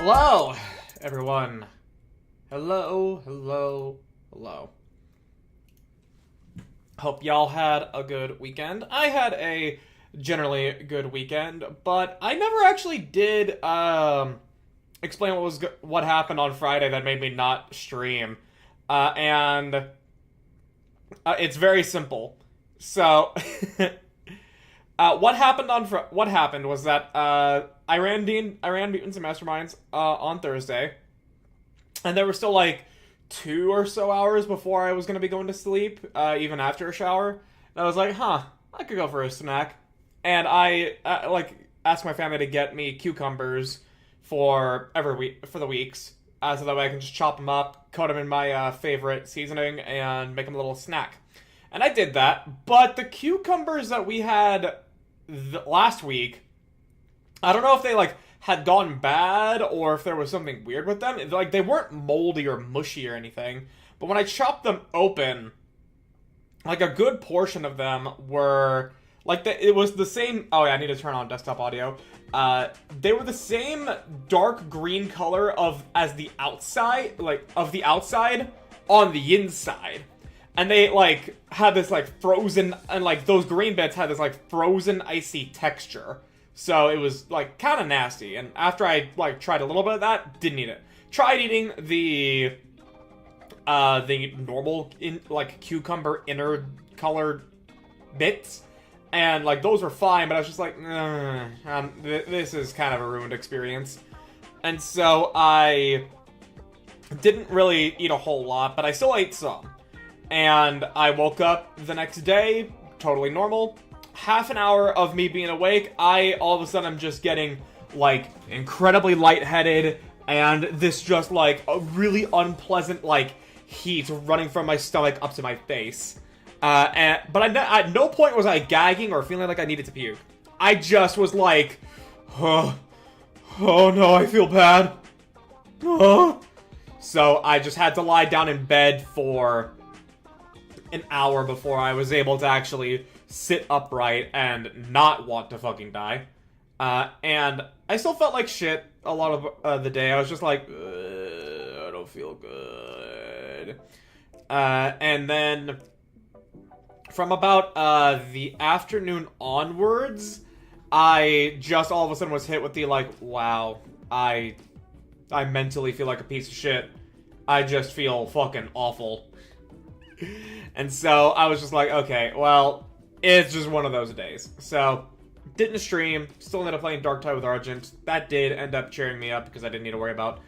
Hello, everyone. Hello, hello, hello. Hope y'all had a good weekend. I had a generally good weekend, but I never actually did explain what happened on Friday that made me not stream. And it's very simple. So what happened was that I ran Mutants and Masterminds on Thursday, and there were still like 2 or so hours before I was gonna be going to sleep, even after a shower. And I was like, I could go for a snack, and I asked my family to get me cucumbers for the weeks, so that way I can just chop them up, coat them in my favorite seasoning, and make them a little snack. And I did that, but the cucumbers that we had last week, I don't know if they had gone bad or if there was something weird with them. They weren't moldy or mushy or anything, but when I chopped them open, a good portion of them were it was the same. Oh yeah, I need to turn on desktop audio. They were the same dark green color as the outside, of the outside on the inside. And they, had this, frozen, and, those green bits had this, frozen, icy texture. So it was, kind of nasty. And after I, tried a little bit of that, didn't eat it. Tried eating the normal, cucumber inner colored bits. And, those were fine, but I was just like, this is kind of a ruined experience. And so I didn't really eat a whole lot, but I still ate some. And I woke up the next day, totally normal. Half an hour of me being awake, all of a sudden I'm just getting, incredibly lightheaded, and this just, a really unpleasant, heat running from my stomach up to my face. But at no point was I gagging or feeling like I needed to puke. I just was like, oh no, I feel bad. So I just had to lie down in bed for an hour before I was able to actually sit upright and not want to fucking die. And I still felt like shit a lot of the day. I was just like, I don't feel good. And then from about the afternoon onwards, I just all of a sudden was hit with the wow, I mentally feel like a piece of shit. I just feel fucking awful. And so I was just like, okay, well, it's just one of those days. So, didn't stream, still ended up playing Dark Tide with Argent. That did end up cheering me up because I didn't need to worry about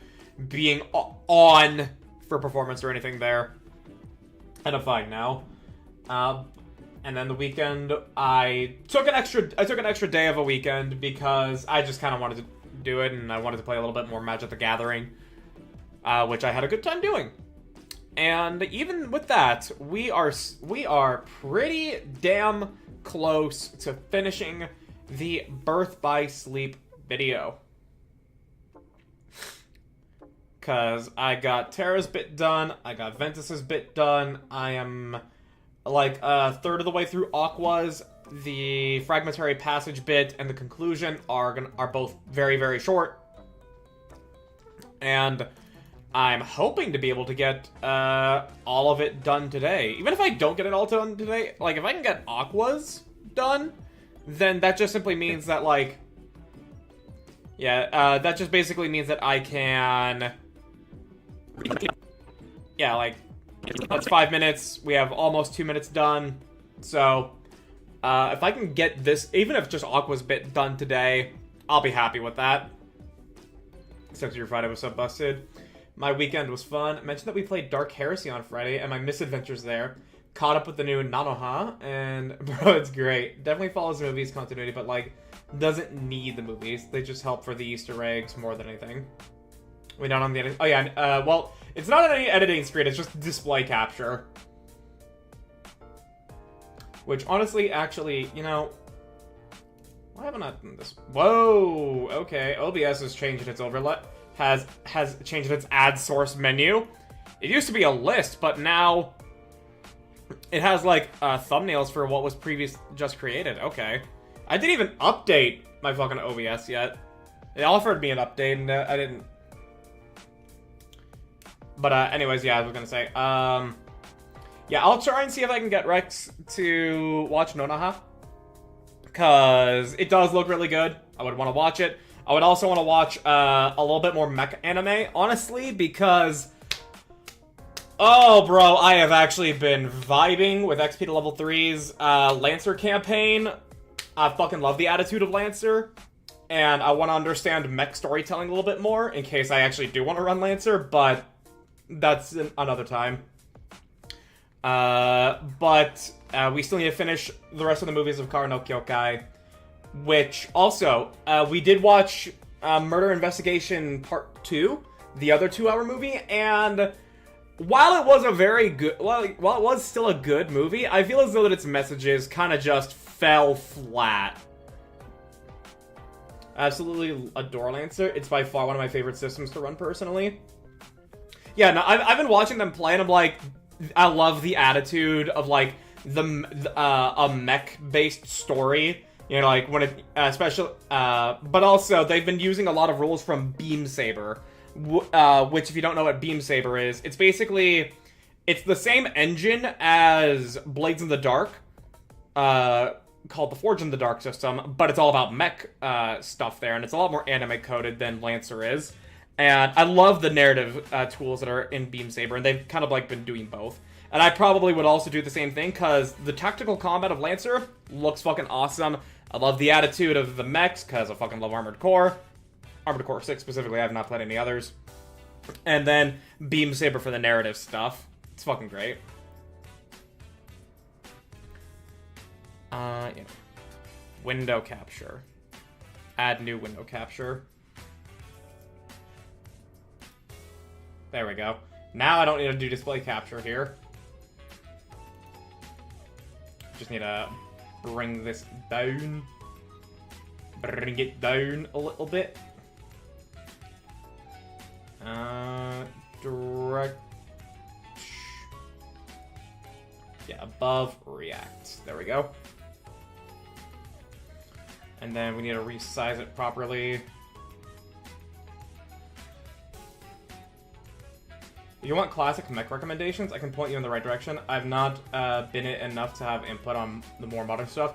being on for performance or anything there. And I'm fine now. And then the weekend, I took an extra day of a weekend because I just kind of wanted to do it, and I wanted to play a little bit more Magic the Gathering, which I had a good time doing. And even with that, we are pretty damn close to finishing the Birth by Sleep video. Cause I got Terra's bit done, I got Ventus's bit done, I am a third of the way through Aqua's. The Fragmentary Passage bit and the conclusion are both very, very short. And I'm hoping to be able to get all of it done today. Even if I don't get it all done today, if I can get Aqua's done, then that just simply means that, that just basically means that I can... Yeah, that's 5 minutes. We have almost 2 minutes done. So, if I can get this, even if just Aqua's bit done today, I'll be happy with that. Except your Friday was so busted. My weekend was fun. I mentioned that we played Dark Heresy on Friday, and my misadventures there. Caught up with the new Nanoha, and bro, it's great. Definitely follows the movie's continuity, but doesn't need the movies. They just help for the Easter eggs more than anything. We not on the edit. Oh yeah, well, it's not on any editing screen. It's just display capture. Which honestly, actually, why haven't I done this? Whoa, okay. OBS has changed its overlay. Has changed its ad source menu. It used to be a list, but now it has thumbnails for what was just created. Okay. I didn't even update my fucking OBS yet. They offered me an update and I didn't But anyways, yeah, I was gonna say, yeah, I'll try and see if I can get Rex to watch Nonaha, because it does look really good. I would want to watch it. I would also want to watch a little bit more mech anime, honestly, because, oh, bro, I have actually been vibing with XP to level 3's Lancer campaign. I fucking love the attitude of Lancer, and I want to understand mech storytelling a little bit more in case I actually do want to run Lancer, but that's another time. But we still need to finish the rest of the movies of Kara no Kyokai, which also, we did watch Murder Investigation Part 2, the other 2-hour movie, and while it was a very good, while it was still a good movie, I feel as though that its messages kind of just fell flat. I absolutely adore Lancer. It's by far one of my favorite systems to run personally. Yeah, no, I've been watching them play, and I'm like, I love the attitude of, like, a mech-based story. You know, like, when it, especially, but also, they've been using a lot of rules from Beam Saber, which, if you don't know what Beam Saber is, it's basically, it's the same engine as Blades in the Dark, called the Forge in the Dark system, but it's all about mech, stuff there, and it's a lot more anime-coded than Lancer is. And I love the narrative tools that are in Beam Saber, and they've kind of, like, been doing both. And I probably would also do the same thing, because the tactical combat of Lancer looks fucking awesome. I love the attitude of the mechs, because I fucking love Armored Core. Armored Core 6 specifically, I have not played any others. And then Beam Saber for the narrative stuff. It's fucking great. Yeah. Window capture. Add new window capture. There we go. Now I don't need to do display capture here. Just need to bring this down. Bring it down a little bit. Direct. Yeah, above react. There we go. And then we need to resize it properly. If you want classic mech recommendations, I can point you in the right direction. I've not been it enough to have input on the more modern stuff.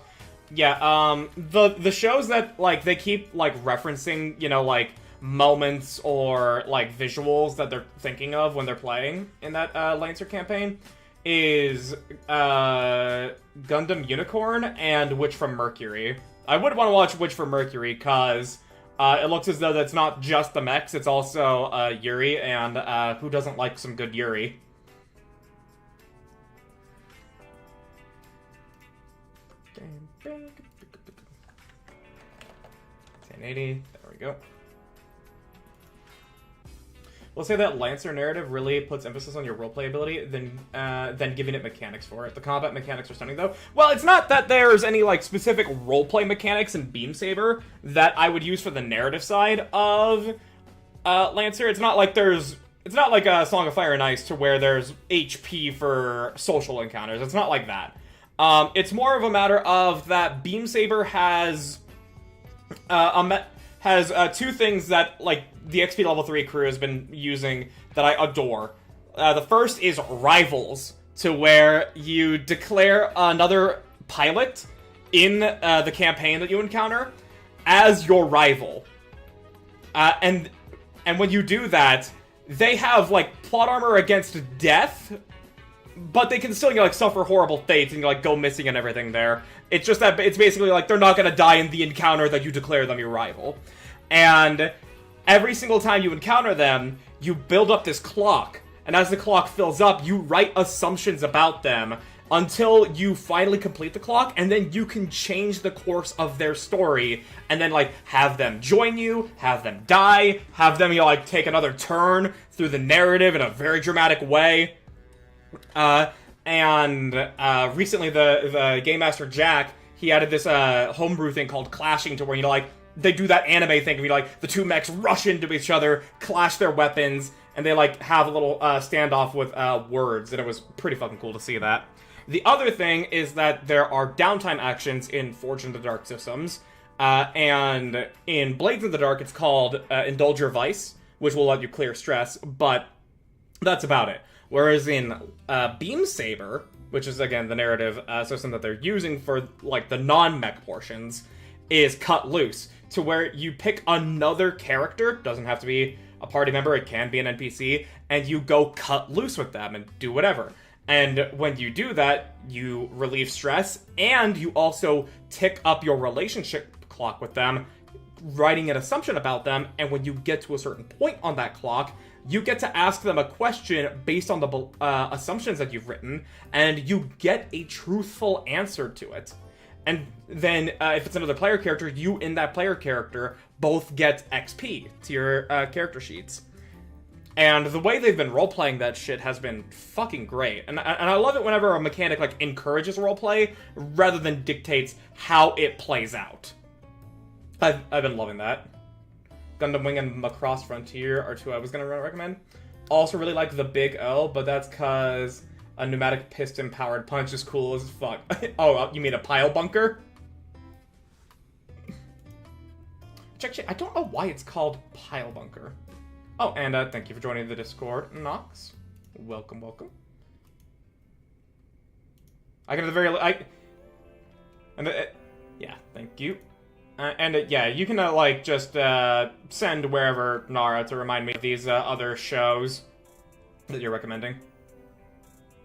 Yeah, the shows that, like, they keep, like, referencing, you know, like, moments or, like, visuals that they're thinking of when they're playing in that Lancer campaign is Gundam Unicorn and Witch from Mercury. I would want to watch Witch from Mercury, because it looks as though that's not just the mechs, it's also Yuri, and who doesn't like some good Yuri? $1080, there we go. We'll say that Lancer narrative really puts emphasis on your roleplay ability than giving it mechanics for it. The combat mechanics are stunning, though. Well, it's not that there's any, like, specific roleplay mechanics in Beam Saber that I would use for the narrative side of Lancer. It's not like there's... It's not like a Song of Fire and Ice to where there's HP for social encounters. It's not like that. It's more of a matter of that Beam Saber has... two things that, like, the XP Level 3 crew has been using that I adore. The first is Rivals, to where you declare another pilot in the campaign that you encounter as your rival. And when you do that, they have, like, plot armor against death, but they can still, you know, like, suffer horrible fates and, like, go missing and everything there. It's just that it's basically like they're not gonna die in the encounter that you declare them your rival. And every single time you encounter them, you build up this clock. And as the clock fills up, you write assumptions about them until you finally complete the clock, and then you can change the course of their story, and then, like, have them join you, have them die, have them, you know, like, take another turn through the narrative in a very dramatic way. Recently the Game Master Jack, he added this homebrew thing called clashing, to where, you know, like, they do that anime thing, where, you know, like, the two mechs rush into each other, clash their weapons, and they, like, have a little standoff with words, and it was pretty fucking cool to see that. The other thing is that there are downtime actions in Forge in the Dark systems, and in Blades in the Dark it's called Indulge Your Vice, which will let you clear stress, but That's about it. Whereas in Beam Saber, which is again the narrative system that they're using for like the non-mech portions, is Cut Loose, to where you pick another character, doesn't have to be a party member, it can be an NPC, and you go cut loose with them and do whatever. And when you do that, you relieve stress, and you also tick up your relationship clock with them, writing an assumption about them, and when you get to a certain point on that clock, you get to ask them a question based on the assumptions that you've written, and you get a truthful answer to it. And then, if it's another player character, you and that player character both get XP to your character sheets. And the way they've been role-playing that shit has been fucking great. And I love it whenever a mechanic, like, encourages roleplay rather than dictates how it plays out. I've been loving that. Gundam Wing and Macross Frontier are two I was going to recommend. Also really like the Big O, but that's because a pneumatic piston-powered punch is cool as fuck. Oh, you mean a pile bunker? Actually, I don't know why it's called pile bunker. Oh, and thank you for joining the Discord, Nox. Welcome, welcome. I got the very... yeah, thank you. Yeah, you can, like, just send wherever Nara to remind me of these other shows that you're recommending.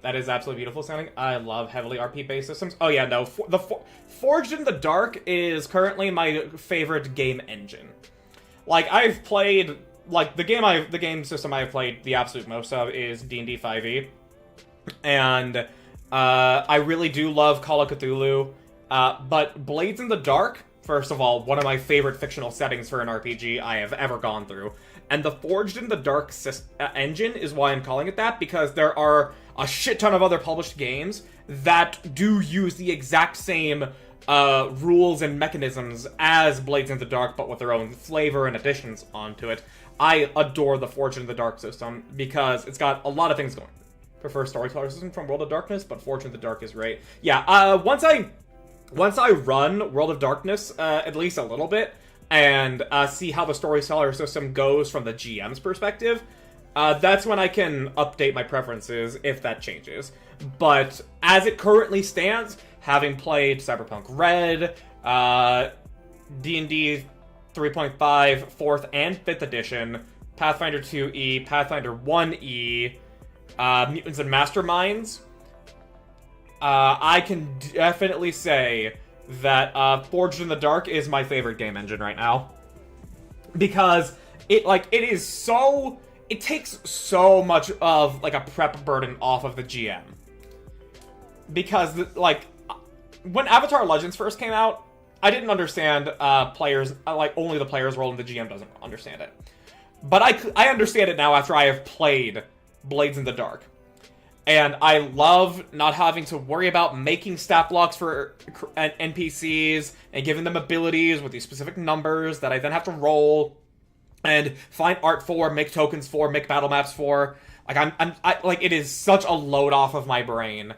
That is absolutely beautiful sounding. I love heavily RP-based systems. Oh yeah, no, Forged in the Dark is currently my favorite game engine. Like, I've played... Like, the game system I've played the absolute most of is D&D 5e. And I really do love Call of Cthulhu. But Blades in the Dark, first of all, one of my favorite fictional settings for an RPG I have ever gone through. And the Forged in the Dark engine is why I'm calling it that, because there are a shit ton of other published games that do use the exact same rules and mechanisms as Blades in the Dark, but with their own flavor and additions onto it. I adore the Forged in the Dark system because it's got a lot of things going. Prefer Storyteller system from World of Darkness, but Forged in the Dark is great. Yeah, once I run World of Darkness at least a little bit and see how the Storyteller system goes from the GM's perspective, that's when I can update my preferences if that changes. But as it currently stands, having played Cyberpunk Red, D&D 3.5, 4th and 5th edition, Pathfinder 2e, Pathfinder 1e, Mutants and Masterminds, I can definitely say that Forged in the Dark is my favorite game engine right now. Because it takes so much of, like, a prep burden off of the GM. Because, like, when Avatar Legends first came out, I didn't understand players, like, only the player's role, and the GM doesn't understand it. But I understand it now after I have played Blades in the Dark. And I love not having to worry about making stat blocks for NPCs and giving them abilities with these specific numbers that I then have to roll and find art for, make tokens for, make battle maps for. Like, like, it is such a load off of my brain,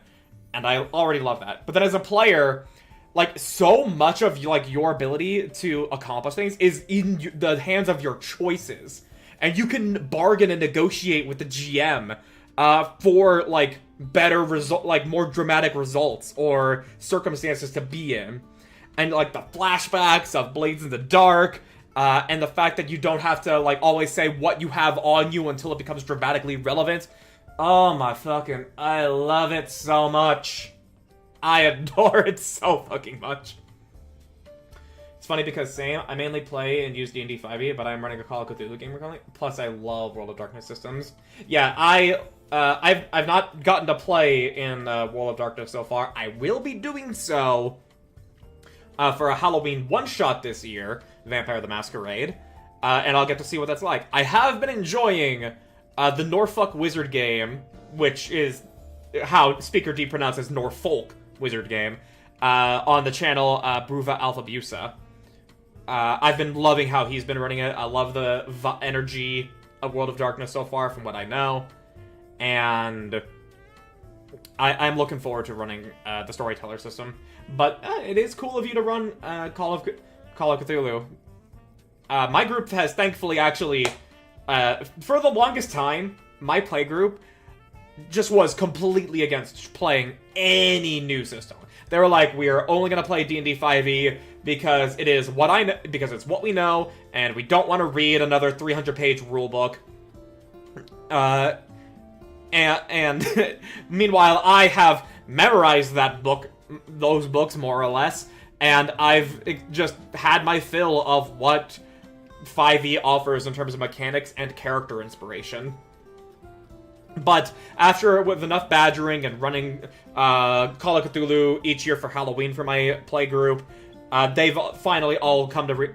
and I already love that. But then as a player, like, so much of, like, your ability to accomplish things is in the hands of your choices. And you can bargain and negotiate with the GM for, like, better like, more dramatic results or circumstances to be in. And, like, the flashbacks of Blades in the Dark, and the fact that you don't have to, like, always say what you have on you until it becomes dramatically relevant. Oh my fucking... I love it so much. I adore it so fucking much. It's funny because same, I mainly play and use D&D 5e, but I'm running a Call of Cthulhu game currently. Plus, I love World of Darkness systems. Yeah, I've not gotten to play in World of Darkness so far. I will be doing so for a Halloween one-shot this year, Vampire the Masquerade, and I'll get to see what that's like. I have been enjoying the Norfolk Wizard game, which is how Speaker D pronounces Norfolk Wizard game, on the channel Bruva Alphabusa. I've been loving how he's been running it. I love the energy of World of Darkness so far from what I know. And I'm looking forward to running the Storyteller system. But it is cool of you to run Call of Cthulhu. My group has thankfully actually, for the longest time, my playgroup just was completely against playing any new system. They were like, we are only going to play D&D 5e because it is what I know, because it's what we know, and we don't want to read another 300-page rulebook. And meanwhile, I have memorized those books more or less, and I've just had my fill of what 5e offers in terms of mechanics and character inspiration. But with enough badgering and running Call of Cthulhu each year for Halloween for my playgroup, they've finally all come to be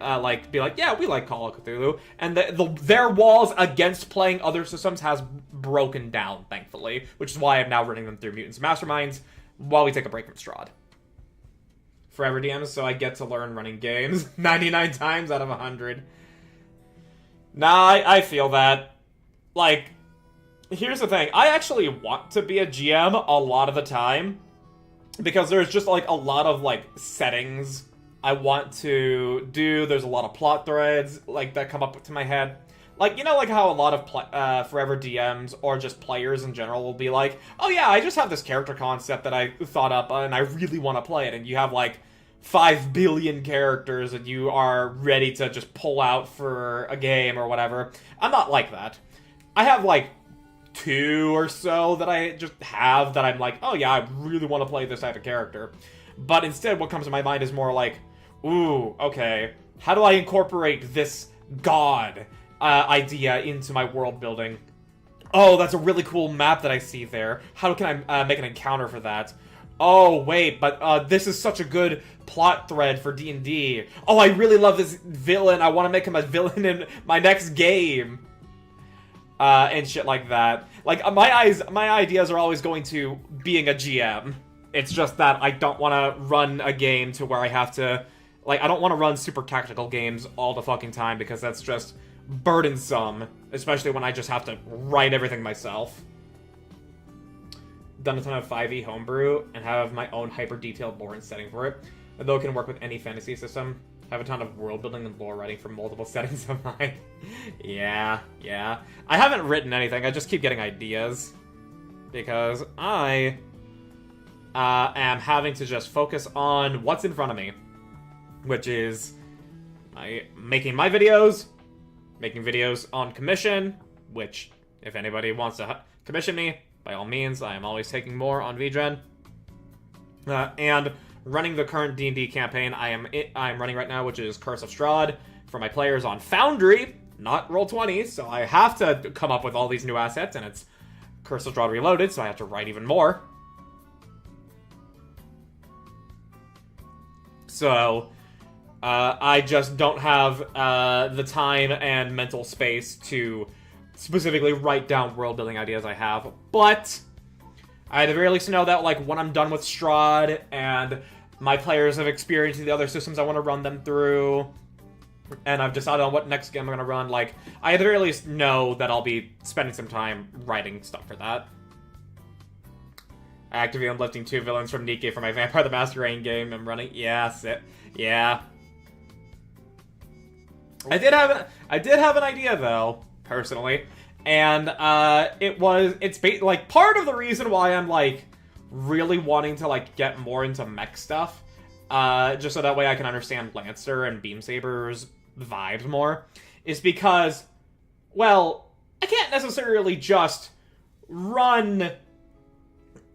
like, yeah, we like Call of Cthulhu, and their walls against playing other systems has broken down, thankfully, which is why I'm now running them through Mutants Masterminds while we take a break from Strahd. Forever DMs, so I get to learn running games 99 times out of 100. Nah, I feel that. Like, here's the thing. I actually want to be a GM a lot of the time, because there's just, like, a lot of, like, settings I want to do. There's a lot of plot threads, like, that come up to my head. Like, you know, like how a lot of Forever DMs, or just players in general, will be like, oh yeah, I just have this character concept that I thought up, and I really want to play it, and you have, like, 5 billion characters, and you are ready to just pull out for a game or whatever. I'm not like that. I have, like, 2 or so that I just have that I'm like, oh yeah, I really want to play this type of character. But instead, what comes to my mind is more like, ooh, okay, how do I incorporate this god idea into my world building? Oh, that's a really cool map that I see there. How can I make an encounter for that? Oh, wait, but this is such a good plot thread for D&D. Oh, I really love this villain. I want to make him a villain in my next game. And shit like that. Like, my ideas are always going to being a GM. It's just that I don't want to run a game to where I have to... Like, I don't want to run super tactical games all the fucking time, because that's just burdensome. Especially when I just have to write everything myself. Done a ton of 5e homebrew, and have my own hyper-detailed lore and setting for it. Though it can work with any fantasy system. Have a ton of world building and lore writing for multiple settings of mine. Yeah. I haven't written anything, I just keep getting ideas. Because I am having to just focus on what's in front of me. Which is making my videos, making videos on commission, which, if anybody wants to commission me, by all means, I am always taking more on VGen. And running the current D&D campaign I am running right now, which is Curse of Strahd, for my players on Foundry, not Roll20, so I have to come up with all these new assets, and it's Curse of Strahd Reloaded, so I have to write even more. So, I just don't have the time and mental space to specifically write down world-building ideas I have, but I at the very least know that, like, when I'm done with Strahd and my players have experienced the other systems I want to run them through, and I've decided on what next game I'm going to run, like, I at the very least know that I'll be spending some time writing stuff for that. Actively I'm lifting 2 villains from Nikke for my Vampire the Masquerade game I'm running. Yes, yeah. I did have an idea, though, personally, and it's like part of the reason why I'm, like, really wanting to, like, get more into mech stuff, just so that way I can understand Lancer and Beamsaber's vibes more, is because, well, I can't necessarily just run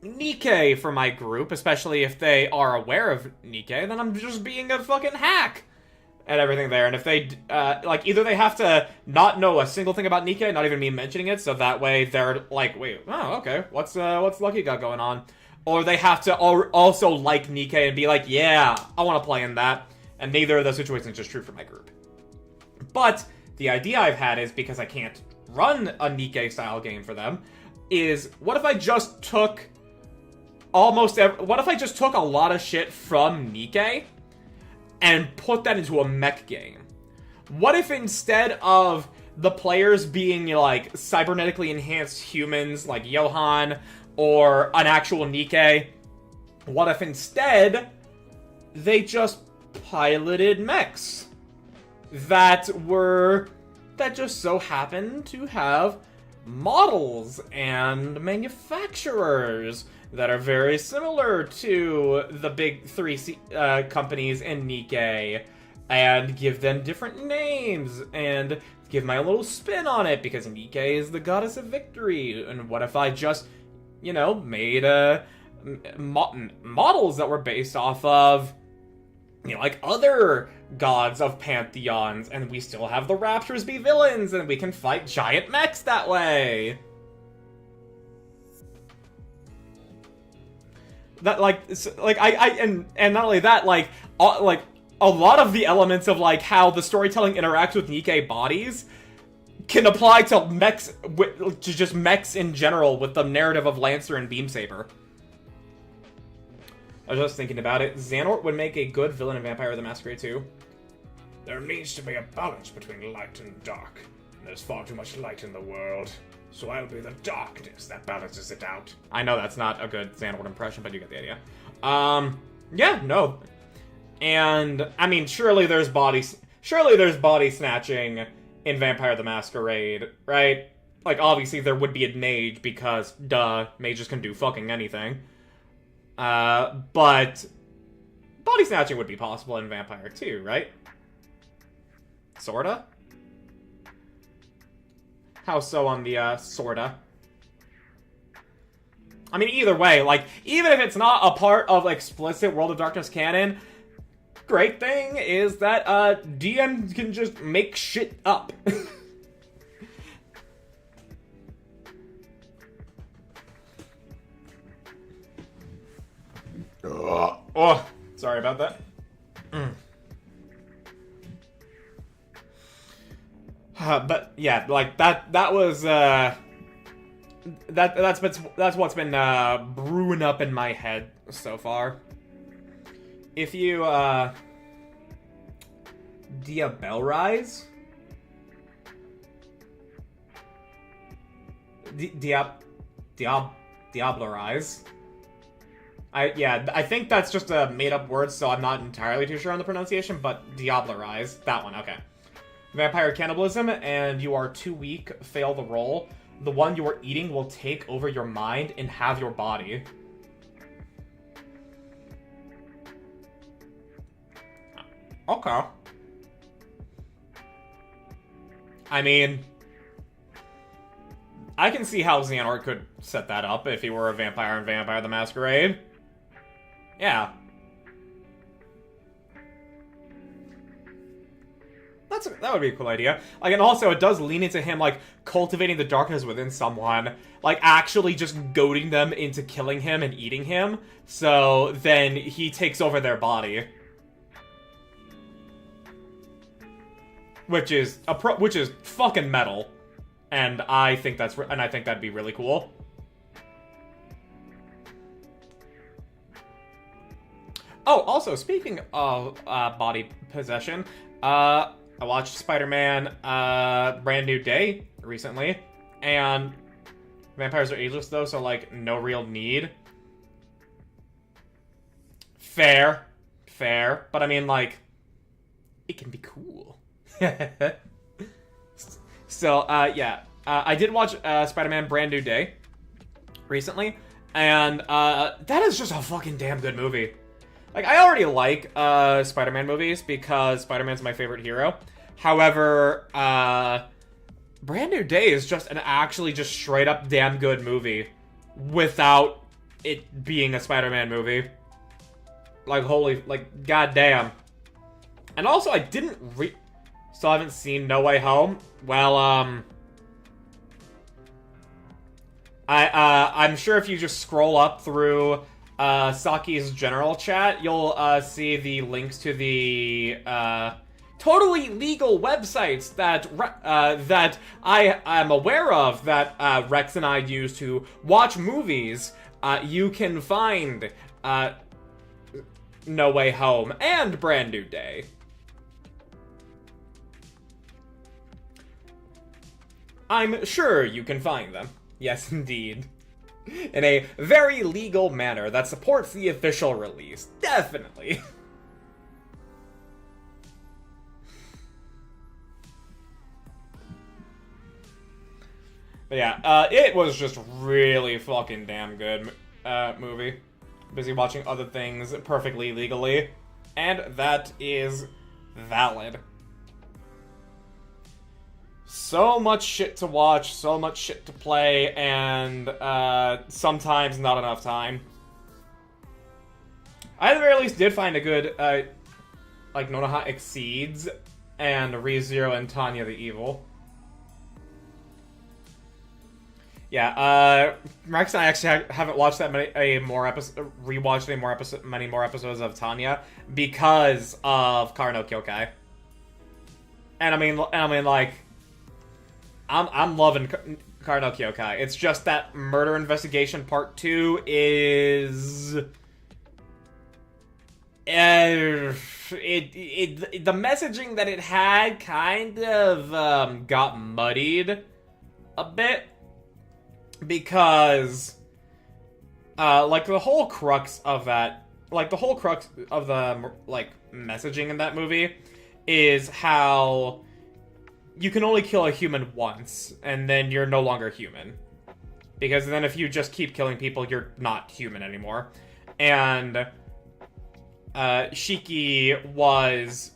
Nikke for my group, especially if they are aware of Nikke, then I'm just being a fucking hack and everything there. And if they, like, either they have to not know a single thing about Nikke, not even me mentioning it, so that way they're like, wait, oh, okay, what's Lucky got going on? Or they have to also like Nikke and be like, yeah, I want to play in that. And neither of those situations is true for my group. But the idea I've had is, because I can't run a Nikke-style game for them, is what if I just took what if I just took a lot of shit from Nikke and put that into a mech game? What if instead of the players being, like, cybernetically enhanced humans like Johan or an actual Nikke, what if instead they just piloted mechs that just so happened to have models and manufacturers that are very similar to the big three companies in Nikkei, and give them different names, and give my little spin on it, because Nikkei is the goddess of victory. And what if I just, made models that were based off of, like other gods of pantheons, and we still have the Raptors be villains, and we can fight giant mechs that way. That and not only that, a lot of the elements of how the storytelling interacts with Nikkei bodies can apply to mechs, to just mechs in general, with the narrative of Lancer and Beamsaber. I was just thinking about it. Xehanort would make a good villain in Vampire the Masquerade 2. There needs to be a balance between light and dark. There's far too much light in the world, so I'll be the darkness that balances it out. I know that's not a good Xehanort impression, but you get the idea. Yeah, no. And, I mean, surely there's body snatching in Vampire the Masquerade, right? Obviously there would be a mage, because, duh, mages can do fucking anything. But body snatching would be possible in Vampire too, right? Sorta? How so on the, sorta? I mean, either way, even if it's not a part of explicit World of Darkness canon, great thing is that, DMs can just make shit up. Oh, sorry about that. But yeah, that was that's what's been brewing up in my head so far. If you Diabellrise? Diablerize? I think that's just a made-up word, so I'm not entirely too sure on the pronunciation, but Diablerize. That one, okay. Vampire cannibalism, and you are too weak, fail the roll. The one you are eating will take over your mind and have your body. Okay. I mean, I can see how Xehanort could set that up if he were a vampire in Vampire the Masquerade. Yeah. That would be a cool idea. And also, it does lean into him, cultivating the darkness within someone. Actually just goading them into killing him and eating him. So then he takes over their body. Which is fucking metal. And I think that'd be really cool. Oh, also, speaking of body possession, I watched Spider-Man Brand New Day recently, and vampires are ageless though, so no real need. Fair, but I mean it can be cool. So, yeah, I did watch Spider-Man Brand New Day recently, and that is just a fucking damn good movie. I already like Spider-Man movies because Spider-Man's my favorite hero. However, Brand New Day is just an actually just straight up damn good movie without it being a Spider-Man movie. Goddamn. And also, I still haven't seen No Way Home. Well, I'm sure if you just scroll up through Saki's general chat, you'll see the links to the totally legal websites that that I am aware of that Rex and I use to watch movies. You can find No Way Home and Brand New Day. I'm sure you can find them. Yes, indeed. In a very legal manner that supports the official release. Definitely. But yeah, it was just really fucking damn good movie. Busy watching other things perfectly legally, and that is valid. So much shit to watch, so much shit to play, and sometimes not enough time. I at the very least did find a good, like Nonoha Exceeds and ReZero and Tanya the Evil. Yeah, Max and I actually haven't watched that many more episodes of Tanya because of Kara no Kyokai. And I mean, like, I'm loving Kara no Kyokai. It's just that Murder Investigation Part 2 is the messaging that it had kind of got muddied a bit. Because, like, the whole crux of the, like, messaging in that movie is how you can only kill a human once, and then you're no longer human. Because then if you just keep killing people, you're not human anymore. And, Shiki was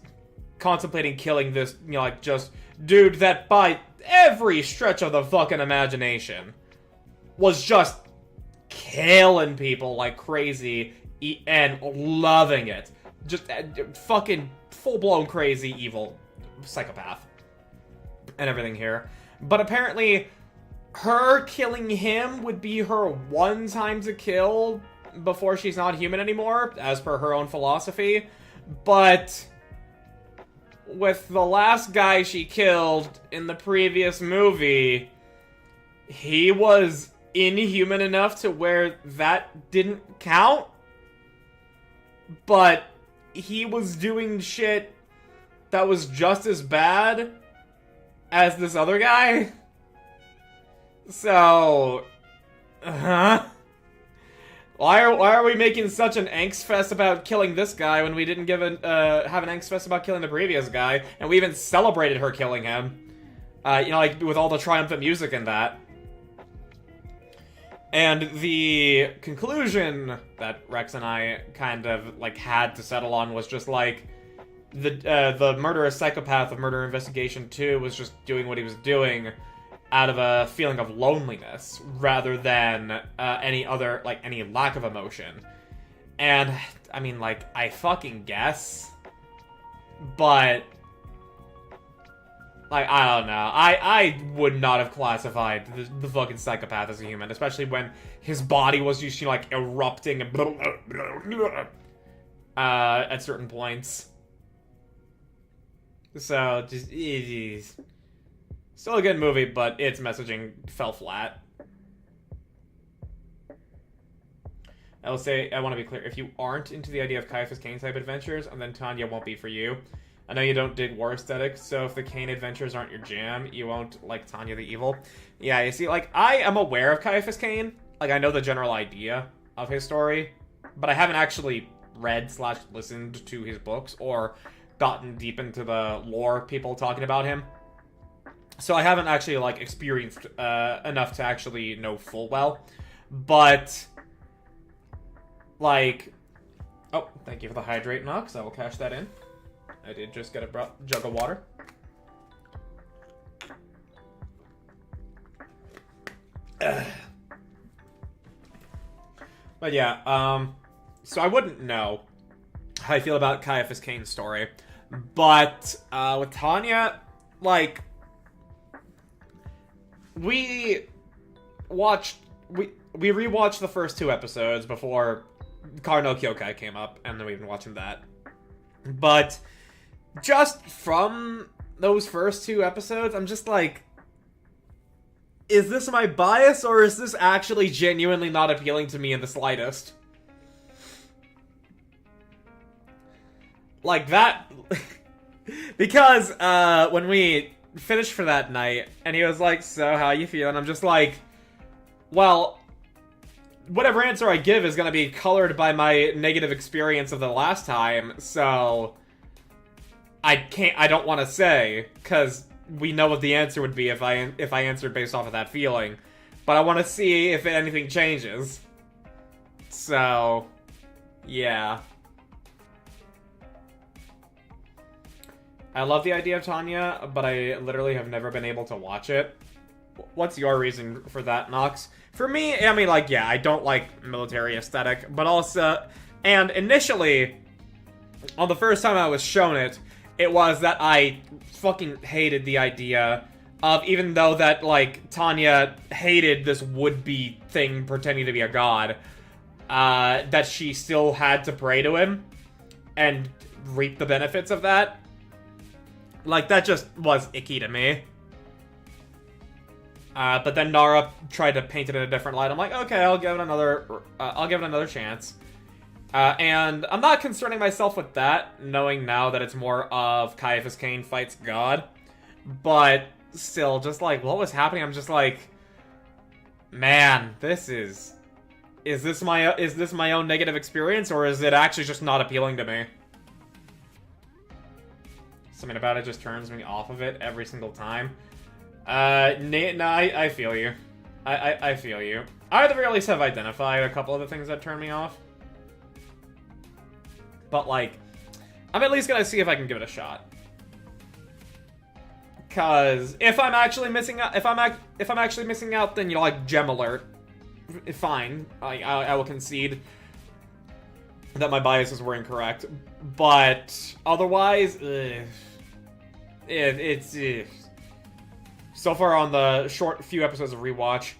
contemplating killing this, you know, like, just dude that by every stretch of the fucking imagination was just killing people like crazy and loving it. Just fucking full-blown crazy evil psychopath and everything here. But apparently her killing him would be her one time to kill before she's not human anymore, as per her own philosophy. But with the last guy she killed in the previous movie, he was inhuman enough to where that didn't count, but he was doing shit that was just as bad as this other guy. So, why are we making such an angst fest about killing this guy when we didn't have an angst fest about killing the previous guy, and we even celebrated her killing him? You know, like with all the triumphant music and that. And the conclusion that Rex and I kind of, like, had to settle on was just, like, the murderous psychopath of Murder Investigation 2 was just doing what he was doing out of a feeling of loneliness, rather than any other, like, any lack of emotion. And, I mean, like, I fucking guess, but like, I don't know. I would not have classified the fucking psychopath as a human, especially when his body was just, you know, like, erupting and at certain points. So, just, geez. Still a good movie, but its messaging fell flat. I will say, I want to be clear, if you aren't into the idea of Caiaphas Cain type adventures, then Tanya won't be for you. I know you don't dig war aesthetics, so if the Cain adventures aren't your jam, you won't like Tanya the Evil. Yeah, you see, like, I am aware of Caiaphas Cain. Like, I know the general idea of his story, but I haven't actually read/listened to his books or gotten deep into the lore people talking about him. So I haven't actually, like, experienced enough to actually know full well. But, like, oh, thank you for the hydrate, Nox. I will cash that in. I did just get a jug of water. But yeah, so I wouldn't know how I feel about Caiaphas Cain's story. But, with Tanya, like, we rewatched the first 2 episodes before Kara no Kyokai came up, and then we've been watching that. But just from those first 2 episodes, I'm just like, is this my bias, or is this actually genuinely not appealing to me in the slightest? Like that, because when we finished for that night, and he was like, so how you feeling? I'm just like, well, whatever answer I give is gonna be colored by my negative experience of the last time, so I don't want to say, because we know what the answer would be if I answered based off of that feeling. But I want to see if anything changes. So, yeah. I love the idea of Tanya, but I literally have never been able to watch it. What's your reason for that, Nox? For me, I mean, like, yeah, I don't like military aesthetic, but also... And initially, on the first time I was shown it, it was that I fucking hated the idea of, even though that, like, Tanya hated this would-be thing pretending to be a god, that she still had to pray to him and reap the benefits of that. Like, that just was icky to me. But then Nara tried to paint it in a different light. I'm like, okay, I'll give it another chance. And I'm not concerning myself with that, knowing now that it's more of Caiaphas Cain fights God. But still, just like, what was happening? I'm just like, man, this is this my own negative experience, or is it actually just not appealing to me? Something about it just turns me off of it every single time. I feel you. I feel you. I at the very least have identified a couple of the things that turn me off. But, like, I'm at least gonna see if I can give it a shot. Cause if I'm actually missing out, if I'm actually missing out, then, you know, like, gem alert. Fine. I will concede that my biases were incorrect. But otherwise, it's so far on the short few episodes of rewatch,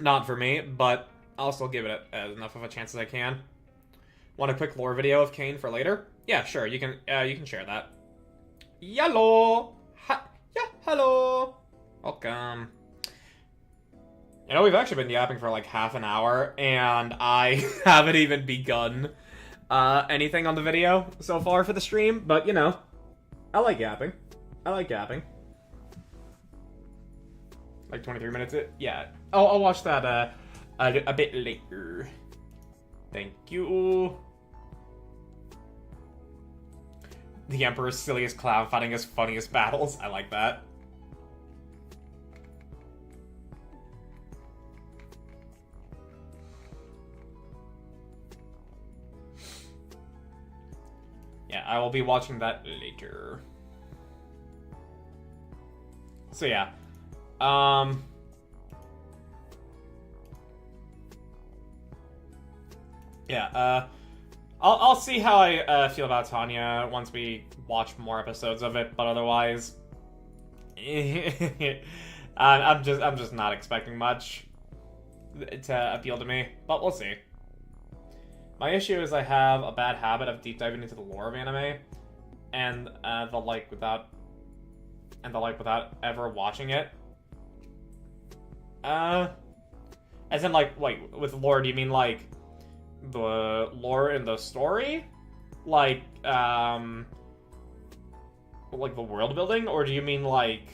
not for me, but I'll still give it enough of a chance as I can. Want a quick lore video of Cain for later? Yeah, sure. You can share that. Hello. Yeah, hello. Welcome. You know, we've actually been yapping for like half an hour, and I haven't even begun anything on the video so far for the stream, but you know, I like yapping. Like 23 minutes? Yeah. I'll watch that a bit later. Thank you. The Emperor's silliest clown fighting his funniest battles. I like that. Yeah, I will be watching that later. So yeah. Yeah, I'll see how I feel about Tanya once we watch more episodes of it, but otherwise, I'm just not expecting much to appeal to me, but we'll see. My issue is I have a bad habit of deep diving into the lore of anime, and the like without ever watching it. As in, like, wait, with lore, do you mean like the lore in the story, like the world building, or do you mean like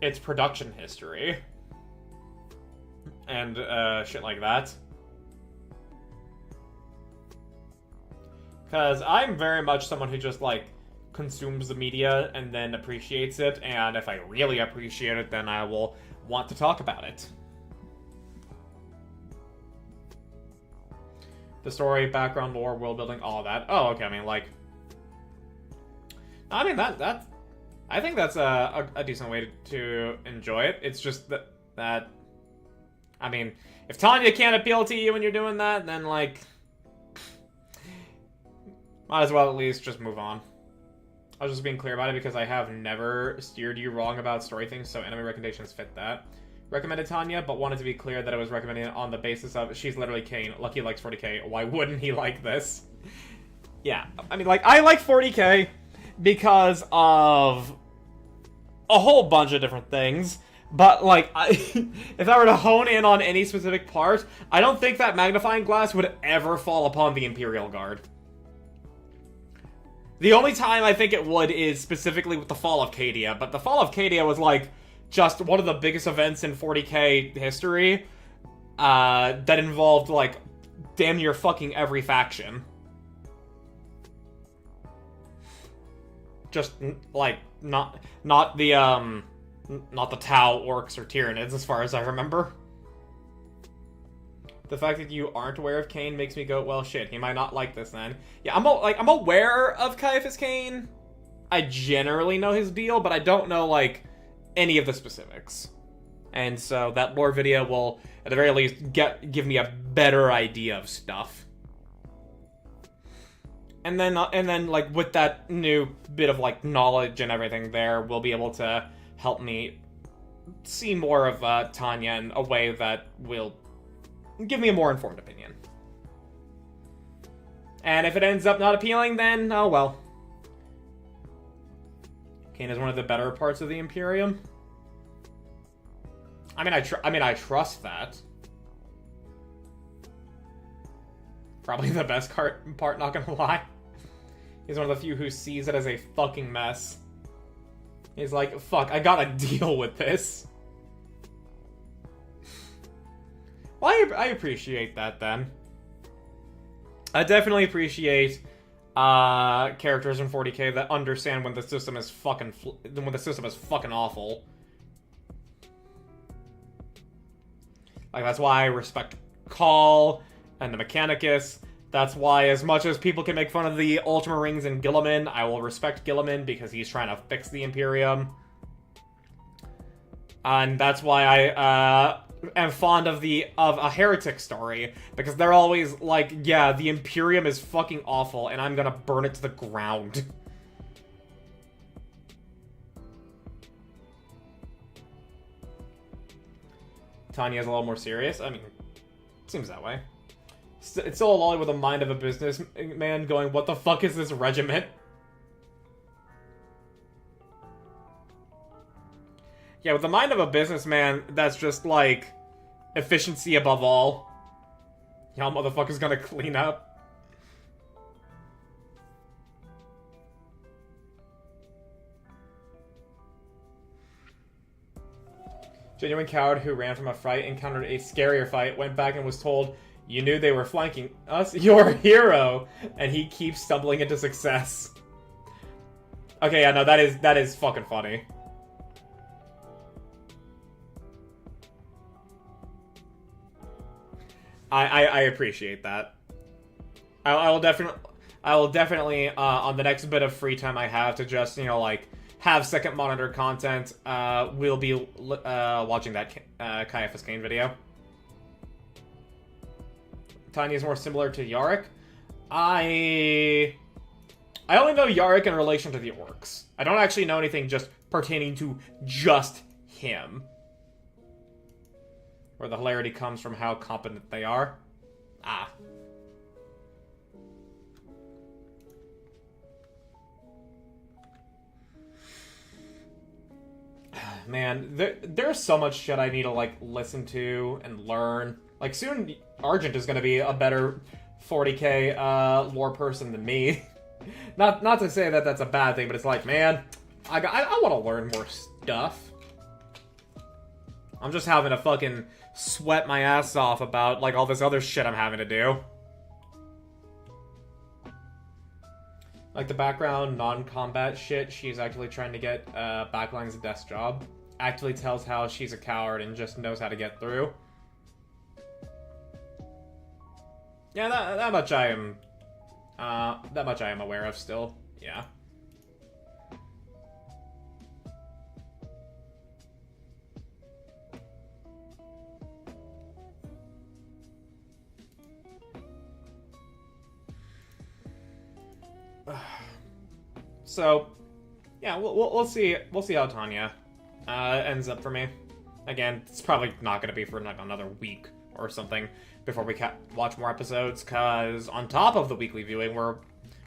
its production history and shit like that? Because I'm very much someone who just like consumes the media and then appreciates it, and if I really appreciate it, then I will want to talk about it. The story, background, lore, world building, all of that. Oh, okay. I mean, like, I mean that I think that's a decent way to enjoy it. It's just that I mean, if Tanya can't appeal to you when you're doing that, then like, might as well at least just move on. I was just being clear about it because I have never steered you wrong about story things, so anime recommendations fit that. Recommended Tanya, but wanted to be clear that I was recommending it on the basis of she's literally Cain. Lucky likes 40k. Why wouldn't he like this? Yeah, I mean, like, I like 40k because of a whole bunch of different things, but, like, if I were to hone in on any specific part, I don't think that magnifying glass would ever fall upon the Imperial Guard. The only time I think it would is specifically with the Fall of Cadia, but the Fall of Cadia was, like, just one of the biggest events in 40k history that involved, like, damn near fucking every faction. Just, like, not the Tau orcs or Tyranids, as far as I remember. The fact that you aren't aware of Kane makes me go, well, shit, he might not like this then. Yeah, I'm aware of Caiaphas Kane. I generally know his deal, but I don't know, like, any of the specifics. And so that lore video will, at the very least, give me a better idea of stuff. And then, like, with that new bit of, like, knowledge and everything there, we'll be able to help me see more of Tanya in a way that will give me a more informed opinion. And if it ends up not appealing, then, oh well. Kane is one of the better parts of the Imperium. I mean, I trust that. Probably the best part, not gonna lie. He's one of the few who sees it as a fucking mess. He's like, fuck, I gotta deal with this. Well, I appreciate that, then. I definitely appreciate characters in 40k that understand when the system is fucking awful. Like, that's why I respect Call and the Mechanicus. That's why, as much as people can make fun of the Ultramarines and Gilliman, I will respect Gilliman because he's trying to fix the Imperium. And that's why I am fond of a heretic story, because they're always like, yeah, the Imperium is fucking awful, and I'm gonna burn it to the ground. Tanya's a little more serious. I mean, seems that way. It's still a lolly with the mind of a businessman going, what the fuck is this regiment? Yeah, with the mind of a businessman, that's just like efficiency above all. Y'all motherfuckers gonna clean up. Genuine coward who ran from a fight, encountered a scarier fight, went back and was told, you knew they were flanking us, you're a hero, and he keeps stumbling into success. Okay, yeah, no, that is fucking funny. I appreciate that. I will definitely on the next bit of free time I have to just, you know, like, have second monitor content, we'll be watching that Caiaphas Kane video. Tanya is more similar to Yarick. I only know Yarick in relation to the orcs. I don't actually know anything just pertaining to just him. Where the hilarity comes from how competent they are. Ah. Man, there's so much shit I need to, like, listen to and learn. Like, soon Argent is gonna be a better 40k lore person than me. not to say that that's a bad thing, but it's like, man, I want to learn more stuff. I'm just having to fucking sweat my ass off about, like, all this other shit I'm having to do. Like, the background non-combat shit, she's actually trying to get Backline's desk job. Actually tells how she's a coward and just knows how to get through. Yeah, that much I am aware of still. Yeah. So, yeah, we'll see how Tanya ends up for me. Again, it's probably not gonna be for like another week or something before we watch more episodes, because on top of the weekly viewing,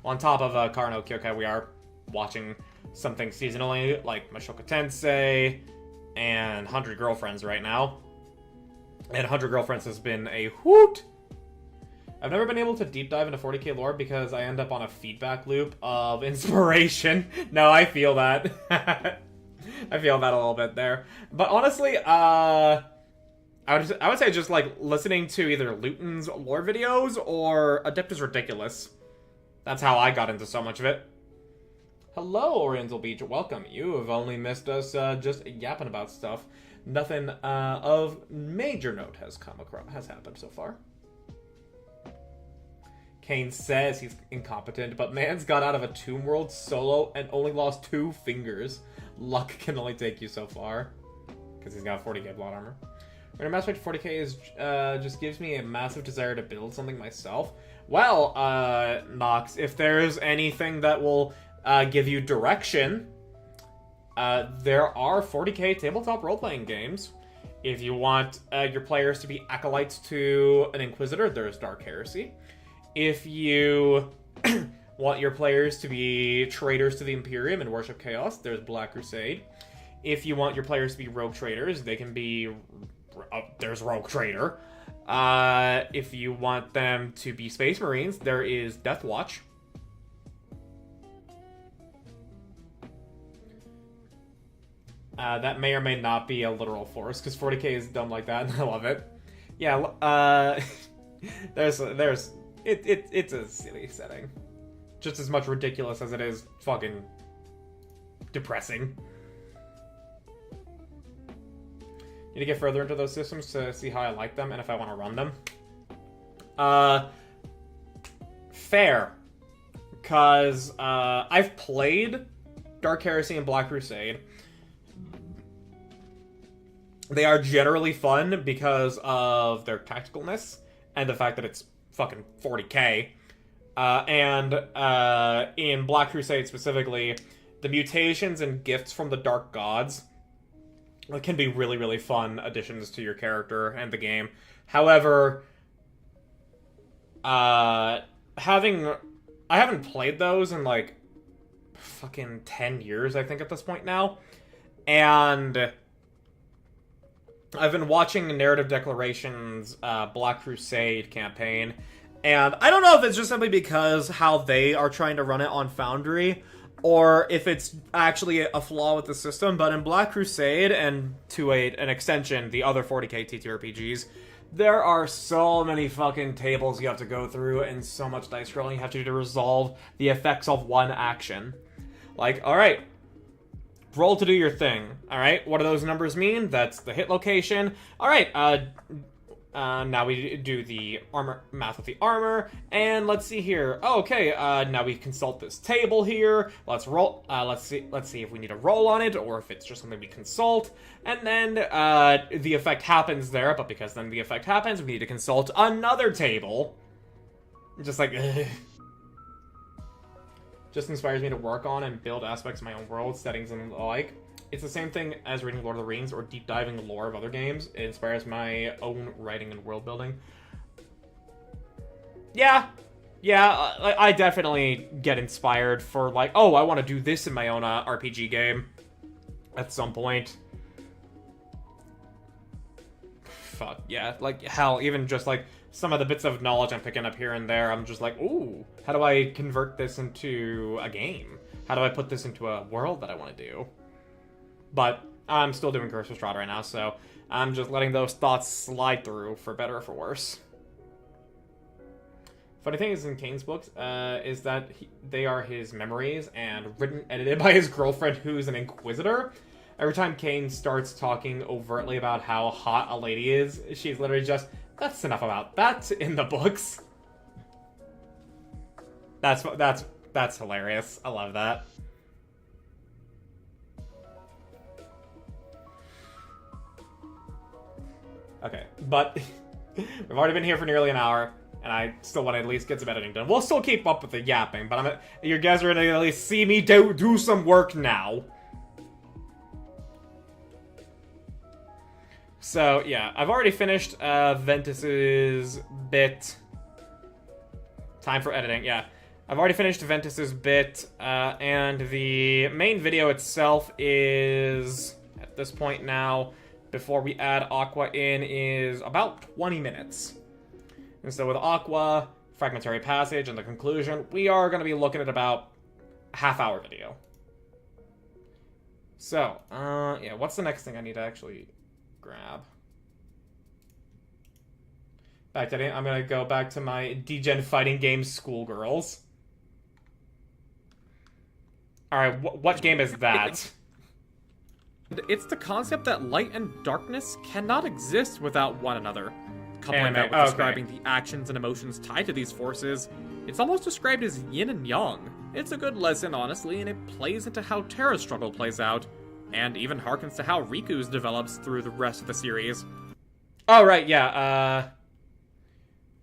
on top of Karo Kyokai, we are watching something seasonally, like Mashoka Tensei and 100 Girlfriends right now. And 100 Girlfriends has been a hoot! I've never been able to deep dive into 40k lore because I end up on a feedback loop of inspiration. No, I feel that. I feel that a little bit there. But honestly, I would say just, like, listening to either Luton's lore videos or Adeptus Ridiculous. That's how I got into so much of it. Hello, Oriental Beach. Welcome. You have only missed us just yapping about stuff. Nothing of major note has happened so far. Kane says he's incompetent, but man's got out of a Tomb World solo and only lost 2 fingers. Luck can only take you so far. Because he's got 40k blood armor. When a mass rate to 40k is just gives me a massive desire to build something myself. Well, Nox, if there's anything that will give you direction, there are 40k tabletop role-playing games. If you want your players to be acolytes to an Inquisitor, there's Dark Heresy. If you want your players to be traitors to the Imperium and worship chaos, there's Black Crusade. If you want your players to be rogue traders, they can be... there's Rogue Trader. If you want them to be Space Marines, there is Death Watch. That may or may not be a literal force, because 40k is dumb like that, and I love it. Yeah, it's a silly setting. Just as much ridiculous as it is fucking depressing. Need to get further into those systems to see how I like them and if I want to run them. Fair. Because I've played Dark Heresy and Black Crusade. They are generally fun because of their tacticalness and the fact that it's fucking 40k. And in Black Crusade specifically, the mutations and gifts from the Dark Gods can be really, really fun additions to your character and the game. However, I haven't played those in like fucking 10 years, I think, at this point now. And I've been watching Narrative Declaration's Black Crusade campaign, and I don't know if it's just simply because how they are trying to run it on Foundry, or if it's actually a flaw with the system, but in Black Crusade, and to an extension, the other 40k TTRPGs, there are so many fucking tables you have to go through, and so much dice rolling you have to do to resolve the effects of one action. Like, alright, roll to do your thing. Alright, what do those numbers mean? That's the hit location. Alright, now we do the armor math with the armor, and let's see here. Oh, okay, now we consult this table here. Let's roll. Let's see if we need to roll on it or if it's just something we consult. And then the effect happens there, but because then the effect happens, we need to consult another table. Just like, ugh. Just inspires me to work on and build aspects of my own world, settings, and the like. It's the same thing as reading Lord of the Rings or deep diving the lore of other games. It inspires my own writing and world building. Yeah, I definitely get inspired for like, oh, I want to do this in my own RPG game at some point. Fuck, yeah, like, hell, even just like some of the bits of knowledge I'm picking up here and there, I'm just like, ooh, how do I convert this into a game? How do I put this into a world that I want to do? But I'm still doing Curse of Strahd right now, so I'm just letting those thoughts slide through, for better or for worse. Funny thing is, in Kane's books, is that they are his memories and written, edited by his girlfriend, who's an Inquisitor. Every time Kane starts talking overtly about how hot a lady is, she's literally just, that's enough about that in the books. That's hilarious. I love that. Okay, but we've already been here for nearly an hour, and I still want to at least get some editing done. We'll still keep up with the yapping, but you guys are going to at least see me do some work now. So, yeah, I've already finished Ventus's bit. Time for editing, yeah. I've already finished Ventus's bit, and the main video itself is, at this point now, before we add Aqua in, is about 20 minutes. And so with Aqua, Fragmentary Passage, and the conclusion, we are going to be looking at about half-hour video. So, yeah, what's the next thing I need to actually grab? Back to I'm going to go back to my Degen fighting game Schoolgirls. Alright, what game is that? It's the concept that light and darkness cannot exist without one another. Coupling Anime, that with okay. describing the actions and emotions tied to these forces, it's almost described as yin and yang. It's a good lesson, honestly, and it plays into how Terra's struggle plays out, and even harkens to how Riku's develops through the rest of the series. Oh, right, yeah,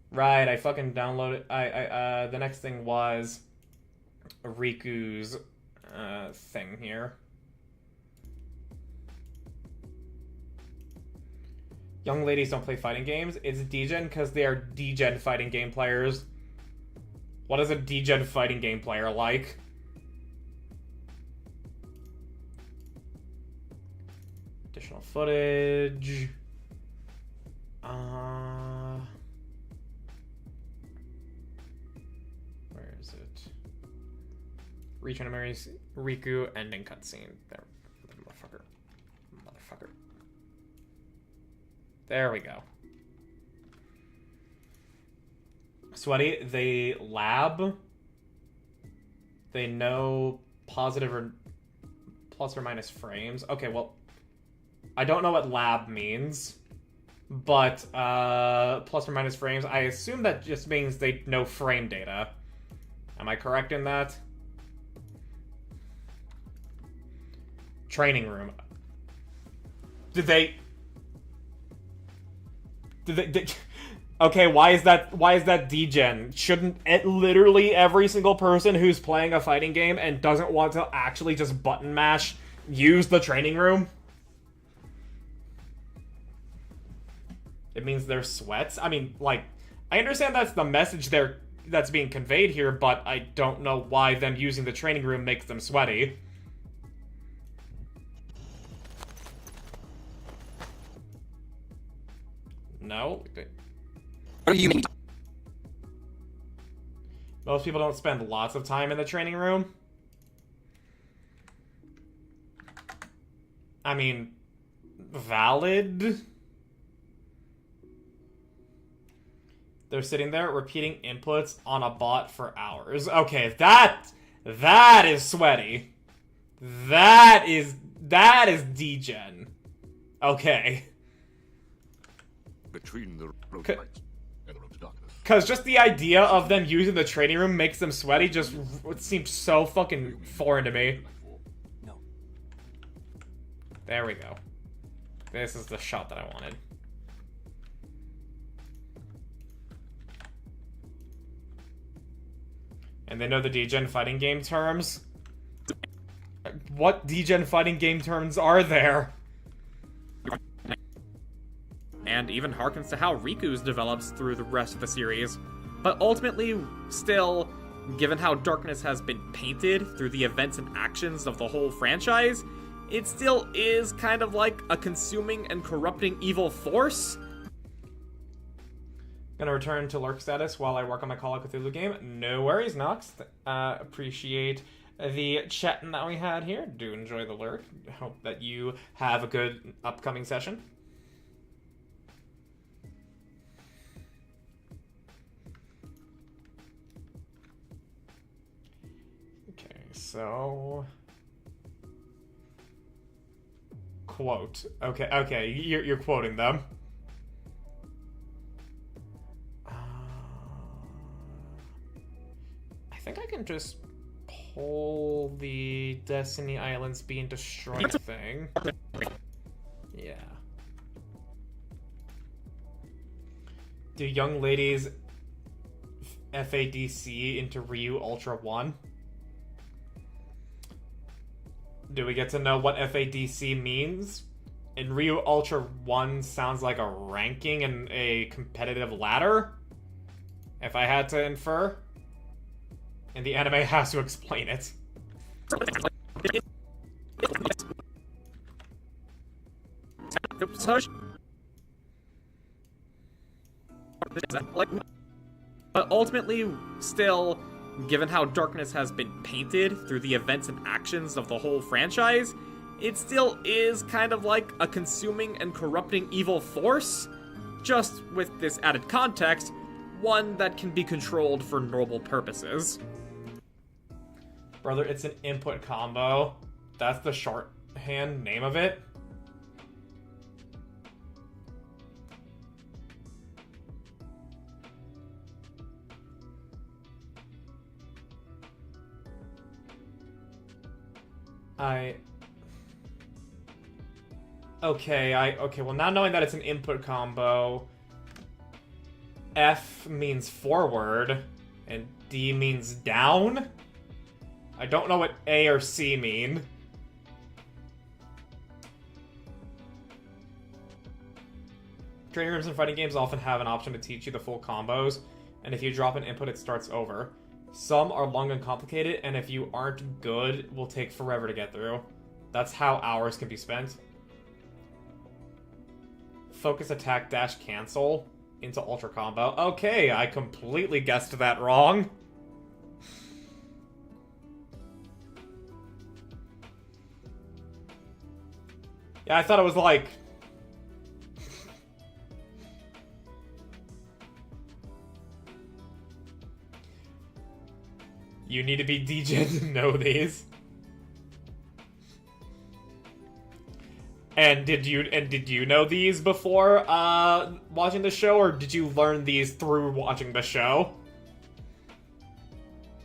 right, I fucking downloaded... the next thing was Riku's, thing here. Young ladies don't play fighting games. It's D-Gen because they are D-Gen fighting game players. What is a D-Gen fighting game player like? Additional footage. Where is it? Reach enemies, Riku, ending cutscene. There, motherfucker. Motherfucker. There we go. Sweaty, they lab. They know positive or plus or minus frames. Okay, well, I don't know what lab means, but plus or minus frames, I assume that just means they know frame data. Am I correct in that? Training room. Did they... Okay, why is that D-Gen? Shouldn't literally every single person who's playing a fighting game and doesn't want to actually just button mash use the training room? It means they're sweats? I mean, like, I understand that's the message that's being conveyed here, but I don't know why them using the training room makes them sweaty. No? What do you mean? Most people don't spend lots of time in the training room. I mean, valid. They're sitting there repeating inputs on a bot for hours. Okay, that is sweaty. That is D-Gen. Okay. Between the road lights and the road to darkness. Because just the idea of them using the training room makes them sweaty just it seems so fucking foreign to me. No. There we go. This is the shot that I wanted. And they know the D-Gen fighting game terms? What D-Gen fighting game terms are there? And even harkens to how Riku's develops through the rest of the series. But ultimately, still, given how darkness has been painted through the events and actions of the whole franchise, it still is kind of like a consuming and corrupting evil force. Gonna return to lurk status while I work on my Call of Cthulhu game. No worries, Nox. Appreciate the chatting that we had here. Do enjoy the lurk. Hope that you have a good upcoming session. Okay, so... Quote. Okay, you're quoting them. I think I can just pull the Destiny Islands being destroyed thing. Yeah. Do young ladies FADC into Ryu Ultra 1? Do we get to know what FADC means? And Ryu Ultra 1 sounds like a ranking in a competitive ladder, if I had to infer. And the anime has to explain it. But ultimately, still, given how darkness has been painted through the events and actions of the whole franchise, it still is kind of like a consuming and corrupting evil force, just with this added context, one that can be controlled for noble purposes. Brother, it's an input combo. That's the shorthand name of it. Okay, well now knowing that it's an input combo, F means forward, and D means down? I don't know what A or C mean. Training rooms and fighting games often have an option to teach you the full combos, and if you drop an input, it starts over. Some are long and complicated, and if you aren't good, it will take forever to get through. That's how hours can be spent. Focus, attack, dash, cancel into ultra combo. Okay, I completely guessed that wrong. Yeah, I thought it was like... You need to be DJ to know these. And did you know these before watching the show, or did you learn these through watching the show?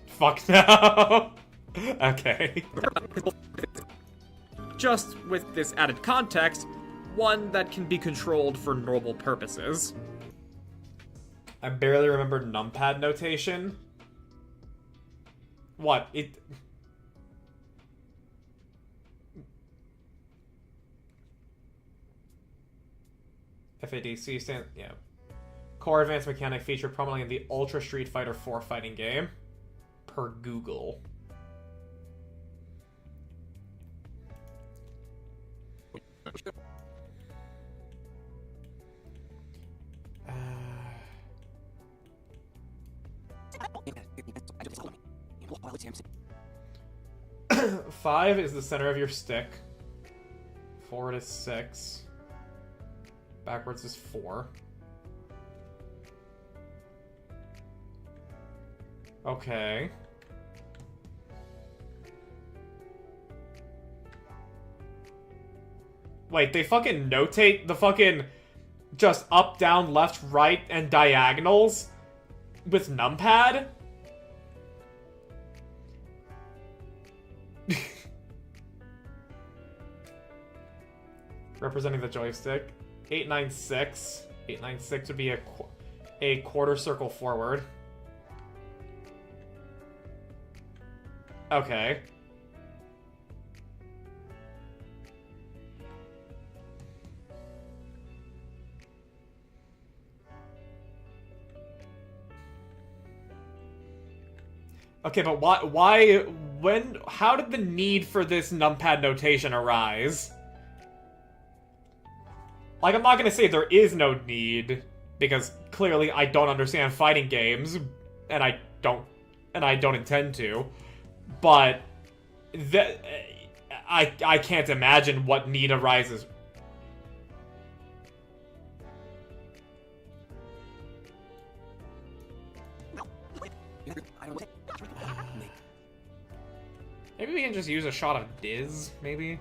Fuck no. Okay. Just with this added context, one that can be controlled for normal purposes. I barely remember numpad notation. What? FADC stand, yeah. Core advanced mechanic featured prominently in the Ultra Street Fighter 4 fighting game. Per Google. Five is the center of your stick. Forward is 6. Backwards is 4. Okay. Wait, they fucking notate the fucking just up, down, left, right, and diagonals with numpad? Representing the joystick. 896. 896 would be a quarter circle forward. Okay. Okay, but how did the need for this numpad notation arise? Like, I'm not gonna say there is no need, because clearly I don't understand fighting games, and I don't intend to, but I can't imagine what need arises. Maybe we can just use a shot of Diz, maybe?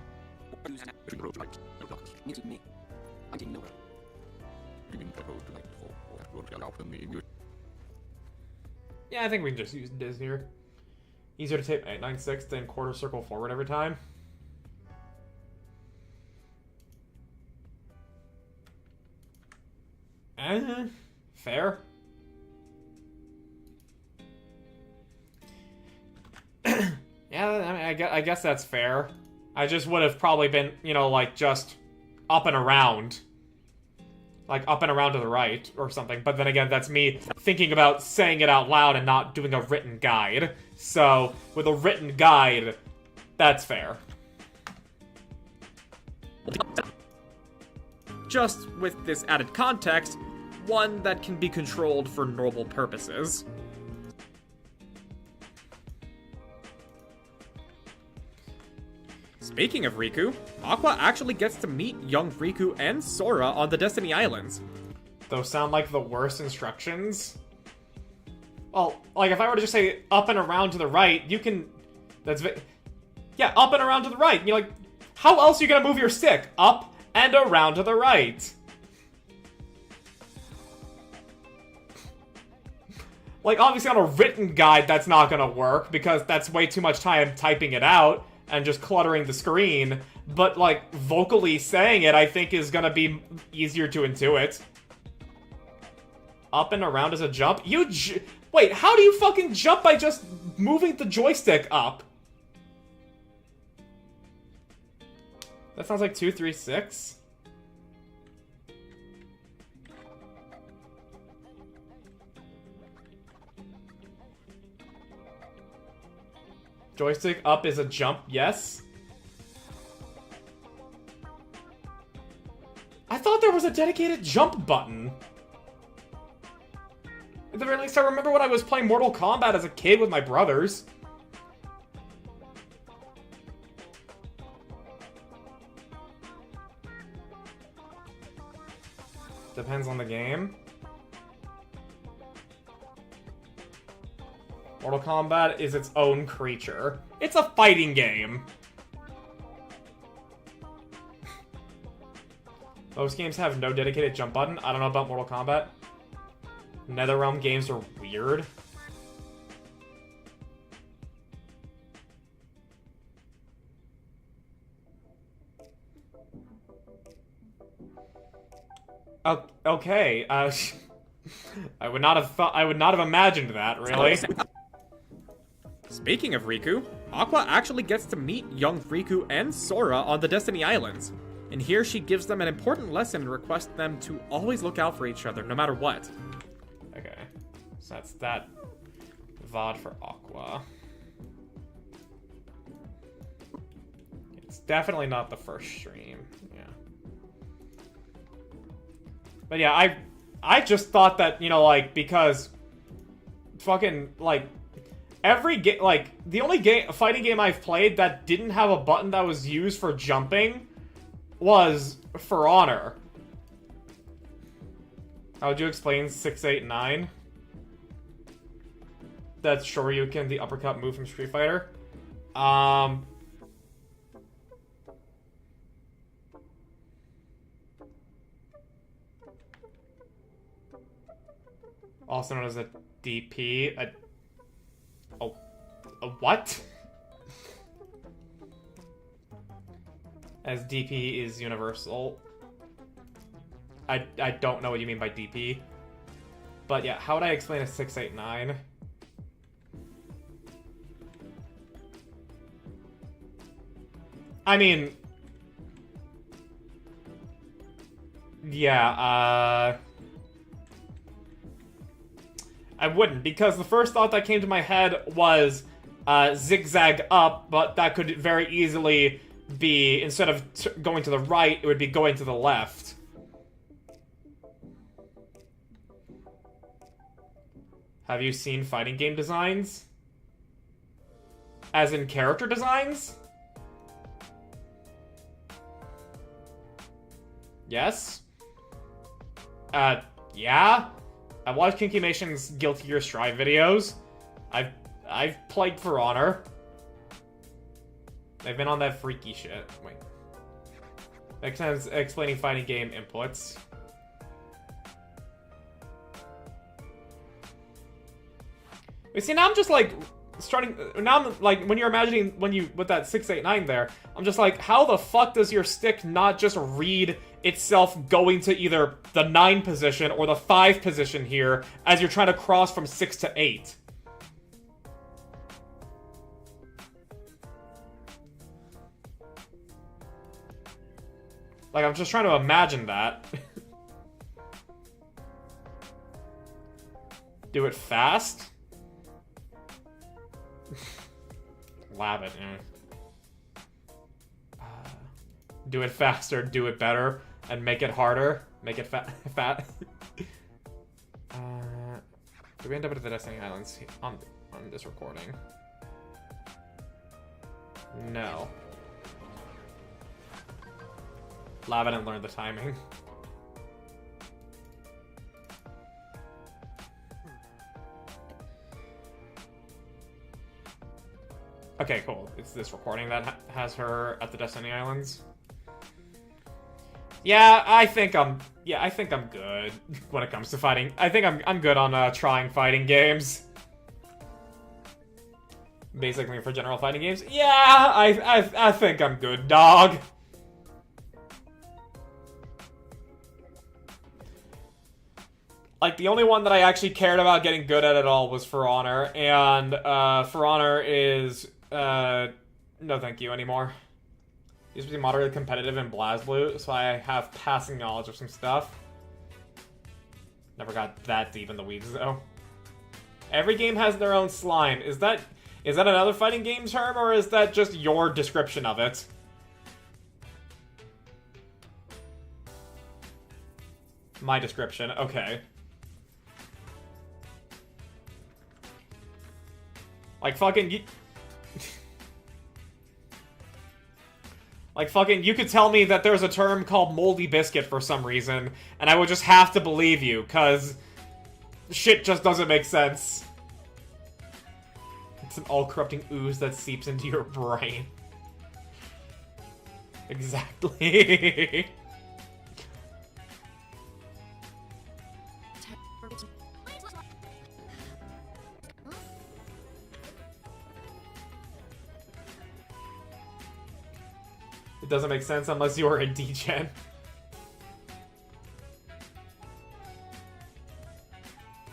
Yeah, I think we can just use Diz here. Easier to tape 896 than quarter circle forward every time. Fair. Yeah, I mean, I guess that's fair. I just would have probably been, you know, like, just up and around. Like, up and around to the right, or something. But then again, that's me thinking about saying it out loud and not doing a written guide. So, with a written guide, that's fair. Just with this added context, one that can be controlled for normal purposes. Speaking of Riku, Aqua actually gets to meet young Riku and Sora on the Destiny Islands. Those sound like the worst instructions. Well, like, if I were to just say up and around to the right, you can Yeah, up and around to the right. And you're like, how else are you gonna move your stick? Up and around to the right. Like, obviously on a written guide, that's not gonna work, because that's way too much time typing it out and just cluttering the screen. But, like, vocally saying it, I think, is gonna be easier to intuit. Up and around as a jump? Wait, how do you fucking jump by just moving the joystick up? That sounds like 2, 3, 6. Joystick up is a jump, yes. I thought there was a dedicated jump button. At the very least, I remember when I was playing Mortal Kombat as a kid with my brothers. Depends on the game. Mortal Kombat is its own creature. It's a fighting game. Most games have no dedicated jump button. I don't know about Mortal Kombat. NetherRealm games are weird. Okay. I would not have thought. I would not have imagined that. Really. Speaking of Riku, Aqua actually gets to meet young Riku and Sora on the Destiny Islands. And here she gives them an important lesson and requests them to always look out for each other, no matter what. Okay. So that's that VOD for Aqua. It's definitely not the first stream. Yeah. But yeah, I just thought that, you know, like, because fucking, like, every game, like, the only fighting game I've played that didn't have a button that was used for jumping was For Honor. How would you explain 689? That's Shoryuken, the uppercut move from Street Fighter. Also known as a DP. A what? As DP is universal. I don't know what you mean by DP. But yeah, how would I explain a 689? I mean... Yeah, I wouldn't, because the first thought that came to my head was zigzag up, but that could very easily be, instead of going to the right, it would be going to the left. Have you seen fighting game designs? As in character designs? Yes? Yeah? I watched Kinky Mation's Guilty Gear Strive videos. I've played For Honor. They've been on that freaky shit. Wait. Next time, explaining fighting game inputs. But see, now I'm just like starting. Now I'm like, when you're imagining with that 689 there, I'm just like, how the fuck does your stick not just read itself going to either the 9 position or the 5 position here as you're trying to cross from 6 to 8? Like, I'm just trying to imagine that. Do it fast? Lab it. Do it faster, do it better, and make it harder. Make it fat. Do we end up at the Destiny Islands on this recording? No. Lava didn't learn the timing. Okay, cool. It's this recording that has her at the Destiny Islands. Yeah, I think I'm good when it comes to fighting. I think I'm good on trying fighting games. Basically for general fighting games. Yeah, I think I'm good, dog. Like, the only one that I actually cared about getting good at all was For Honor, and For Honor is no thank you anymore. Used to be moderately competitive in BlazBlue, so I have passing knowledge of some stuff. Never got that deep in the weeds, though. Every game has their own slime. Is that another fighting game term, or is that just your description of it? My description, okay. Like, fucking... Like, fucking, you could tell me that there's a term called moldy biscuit for some reason, and I would just have to believe you, cause shit just doesn't make sense. It's an all-corrupting ooze that seeps into your brain. Exactly. It doesn't make sense unless you're a D-Gen.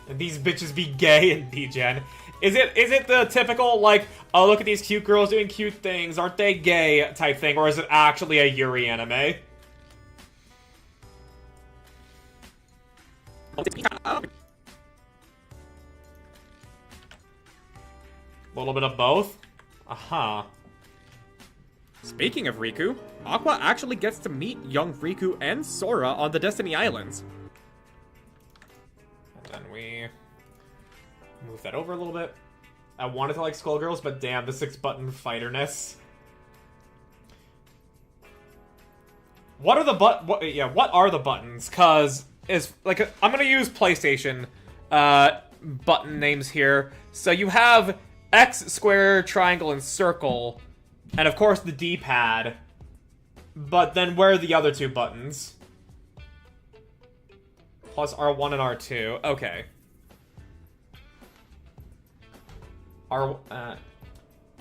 And these bitches be gay in D-Gen. Is it the typical, like, oh, look at these cute girls doing cute things, aren't they gay type thing, or is it actually a Yuri anime? A little bit of both? Uh-huh. Speaking of Riku, Aqua actually gets to meet young Riku and Sora on the Destiny Islands. And then we move that over a little bit. I wanted to like Skullgirls, but damn, the 6-button fighterness. What are the what are the buttons? Cause I'm gonna use PlayStation button names here. So you have X, square, triangle, and circle. And of course the D-pad. But then where are the other two buttons? Plus R1 and R2. Okay.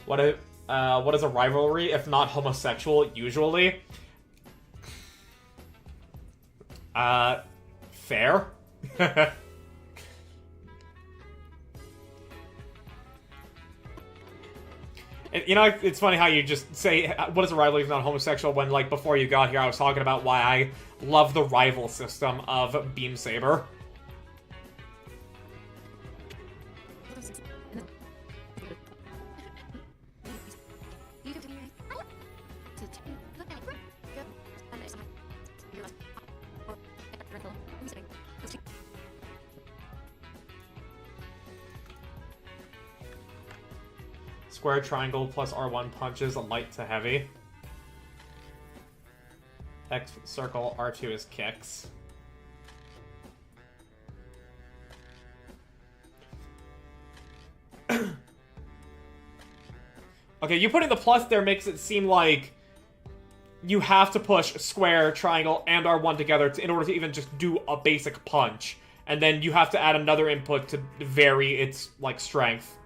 What is a rivalry if not homosexual usually? Fair. You know, it's funny how you just say, what is a rivalry if not homosexual, when, like, before you got here, I was talking about why I love the rival system of Beam Saber. Square, triangle, plus R1 punches, light to heavy. X, circle, R2 is kicks. Okay, you putting the plus there makes it seem like you have to push square, triangle, and R1 together in order to even just do a basic punch. And then you have to add another input to vary its, like, strength.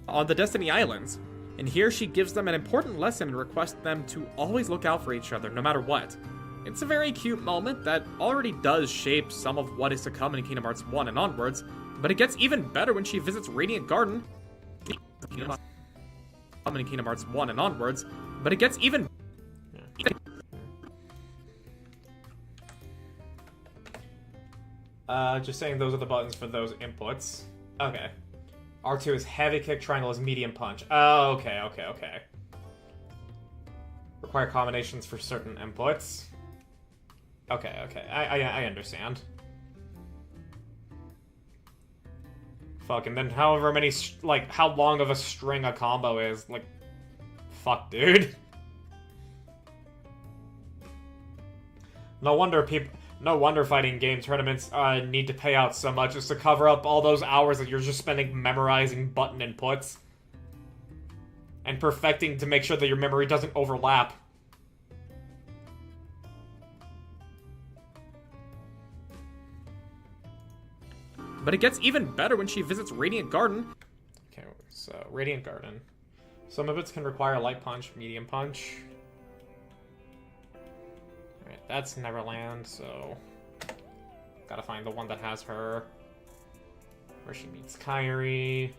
On the Destiny Islands, and here she gives them an important lesson and requests them to always look out for each other, no matter what. It's a very cute moment that already does shape some of what is to come in Kingdom Hearts 1 and onwards, but it gets even better when she visits Radiant Garden. In Kingdom Hearts 1 and onwards, but it gets even... Just saying those are the buttons for those inputs. Okay. R2 is heavy kick, triangle is medium punch. Oh, okay. Require combinations for certain inputs. Okay. I understand. Fuck, and then however many, like, how long of a string a combo is, like, fuck, dude. No wonder fighting game tournaments need to pay out so much just to cover up all those hours that you're just spending memorizing button inputs. And perfecting to make sure that your memory doesn't overlap. But it gets even better when she visits Radiant Garden. Okay, so Radiant Garden. Some of it can require light punch, medium punch. Alright, that's Neverland, so... Gotta find the one that has her. Where she meets Kyrie.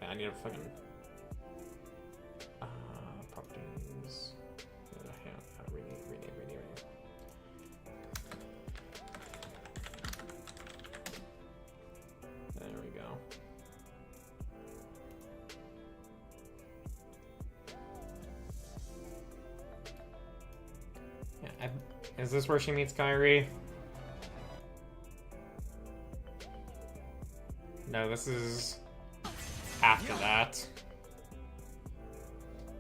Yeah, I need a fucking... properties... rename. There we go. Yeah, is this where she meets Kyrie? No, this is after that.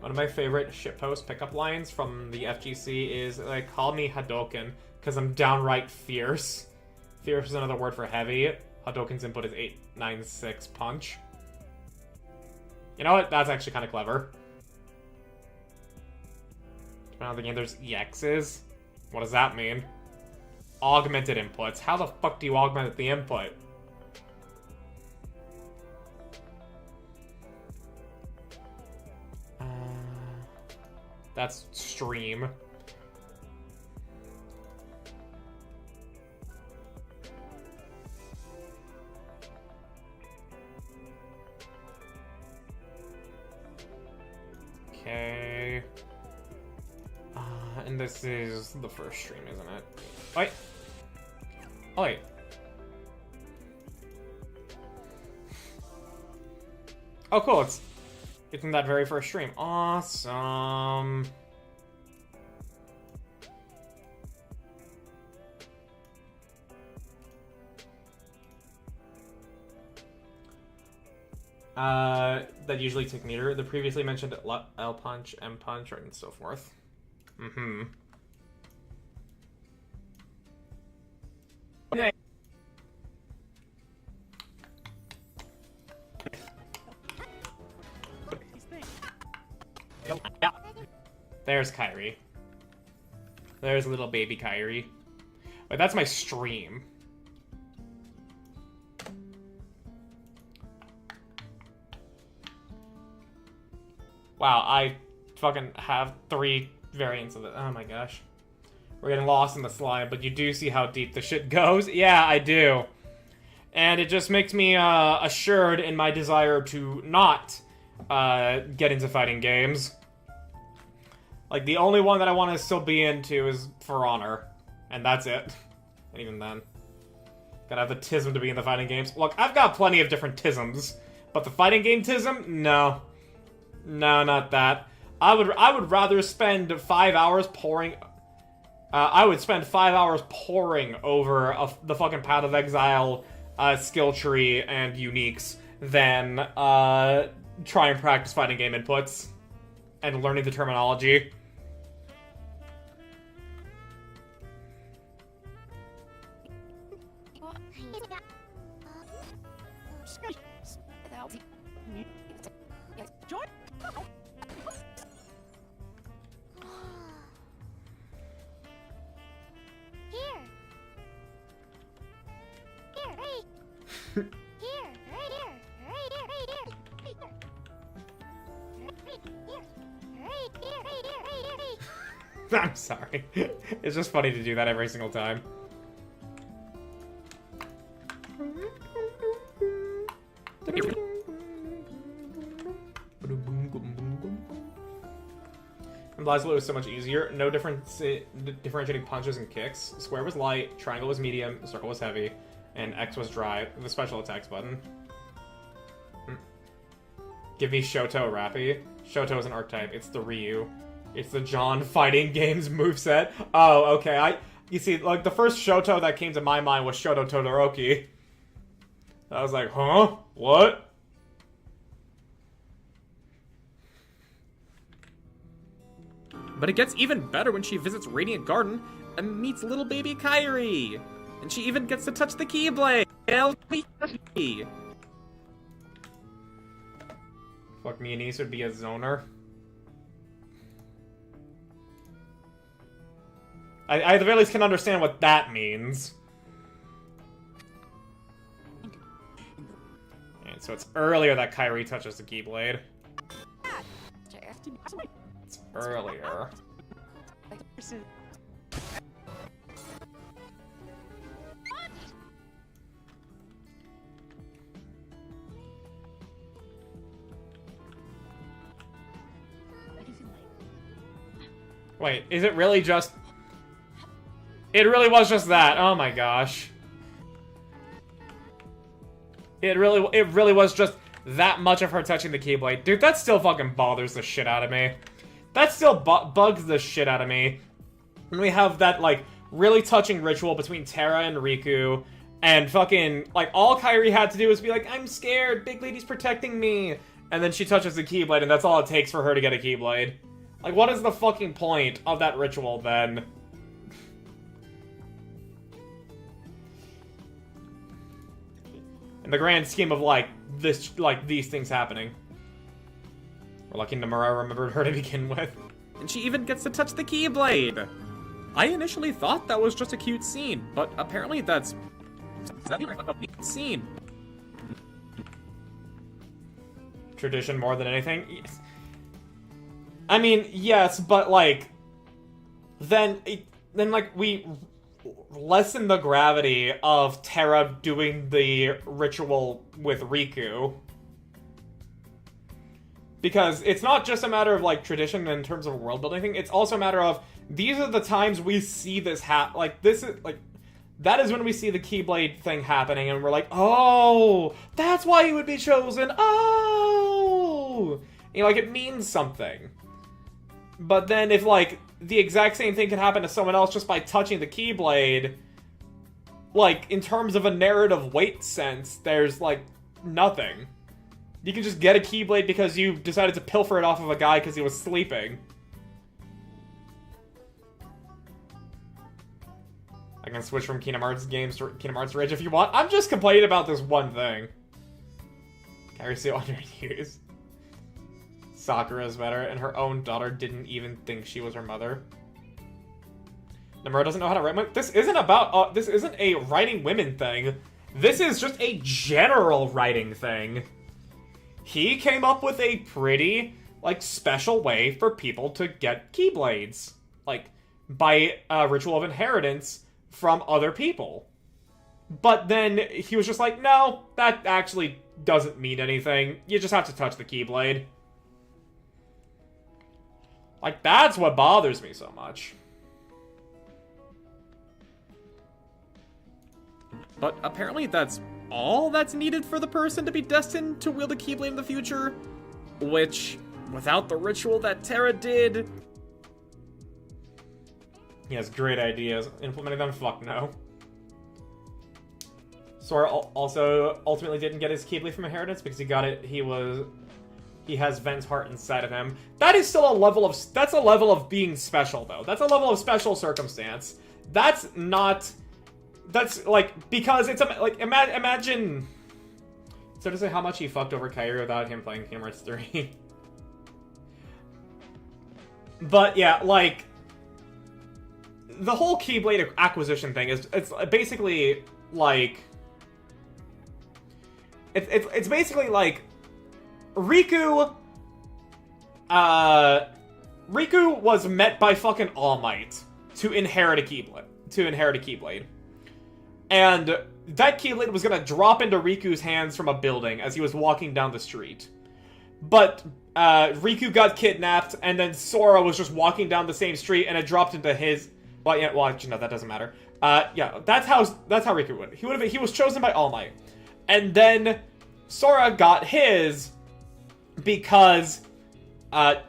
One of my favorite shitpost pickup lines from the FGC is, like, call me Hadoken, because I'm downright fierce. Fierce is another word for heavy. Hadoken's input is 896 punch. You know what? That's actually kind of clever. Depending on the game, there's EXs. What does that mean? Augmented inputs. How the fuck do you augment the input? That's stream. Okay. And this is the first stream, isn't it? Wait. Oh, wait. Oh, cool. It's in that very first stream. Awesome. That usually take meter. The previously mentioned L punch, M punch, and so forth. Mm-hmm. There's Kyrie. There's little baby Kyrie. Wait, that's my stream. Wow, I fucking have 3 variants of it. Oh my gosh. We're getting lost in the slide, but you do see how deep the shit goes? Yeah, I do. And it just makes me assured in my desire to not get into fighting games. Like, the only one that I want to still be into is For Honor. And that's it. And even then. Gotta have the tism to be in the fighting games. Look, I've got plenty of different tisms. But the fighting game tism? No. No, not that. I would rather spend 5 hours pouring... I would spend 5 hours poring over the fucking Path of Exile skill tree and uniques than try and practice fighting game inputs and learning the terminology. I'm sorry. It's just funny to do that every single time. And Blazblue was so much easier. No difference differentiating punches and kicks. Square was light, triangle was medium, circle was heavy, and X was dry. The special attacks button. Give me Shoto Rappy. Shoto is an archetype. It's the Ryu. It's the John fighting games moveset. Oh, okay. You see, like, the first Shoto that came to my mind was Shoto Todoroki. I was like, huh? What? But it gets even better when she visits Radiant Garden and meets little baby Kairi. And she even gets to touch the Keyblade. Fuck, me and Ace would be a zoner. I at the very least can understand what that means. And so it's earlier that Kairi touches the Keyblade. It's earlier. Wait, is it really just... It really was just that. Oh my gosh. It really was just that much of her touching the Keyblade. Dude, that still fucking bothers the shit out of me. That still bugs the shit out of me. When we have that, like, really touching ritual between Terra and Riku, and fucking, like, all Kairi had to do was be like, I'm scared, Big Lady's protecting me. And then she touches the Keyblade, and that's all it takes for her to get a Keyblade. Like, what is the fucking point of that ritual, then? In the grand scheme of, like, these things happening. We're lucky Nomura remembered her to begin with. And she even gets to touch the Keyblade. I initially thought that was just a cute scene, but apparently that's... scene. Tradition more than anything? Yes. I mean, yes, but, like... Then, like, we lessen the gravity of Terra doing the ritual with Riku. Because it's not just a matter of, like, tradition in terms of a world-building thing, it's also a matter of, these are the times we see this like, this is, like, that is when we see the Keyblade thing happening, and we're like, oh, that's why he would be chosen, oh! You know, like, it means something. But then if, like, the exact same thing can happen to someone else just by touching the Keyblade, like, in terms of a narrative weight sense, there's, like, nothing. You can just get a Keyblade because you decided to pilfer it off of a guy because he was sleeping. I can switch from Kingdom Hearts games to Kingdom Hearts Rage if you want. I'm just complaining about this one thing. Kairi's still 100 years. Sakura's better, and her own daughter didn't even think she was her mother. Nomura doesn't know how to write. This isn't about. This isn't a writing women thing. This is just a general writing thing. He came up with a pretty, like, special way for people to get Keyblades. Like, by a ritual of inheritance from other people. But then he was just like, no, that actually doesn't mean anything. You just have to touch the Keyblade. Like, that's what bothers me so much. But apparently that's all that's needed for the person to be destined to wield a Keyblade in the future. Which, without the ritual that Terra did... He has great ideas. Implementing them? Fuck no. Sora also ultimately didn't get his Keyblade from inheritance because he got it, he has Ven's heart inside of him. That is still a level of, that's a level of being special, though. That's a level of special circumstance. That's not, that's, like, because it's, like, imagine, so to say how much he fucked over Kairi without him playing Kingdom Hearts 3. But, yeah, like, the whole Keyblade acquisition thing is, it's basically, like, it's basically, like, Riku was met by fucking All Might to inherit a Keyblade. And that Keyblade was gonna drop into Riku's hands from a building as he was walking down the street. But, Riku got kidnapped, and then Sora was just walking down the same street, and it dropped into his... Well, yeah, well, actually, no, that doesn't matter. Yeah, that's how Riku would. He was chosen by All Might. And then Sora got his... because, I'm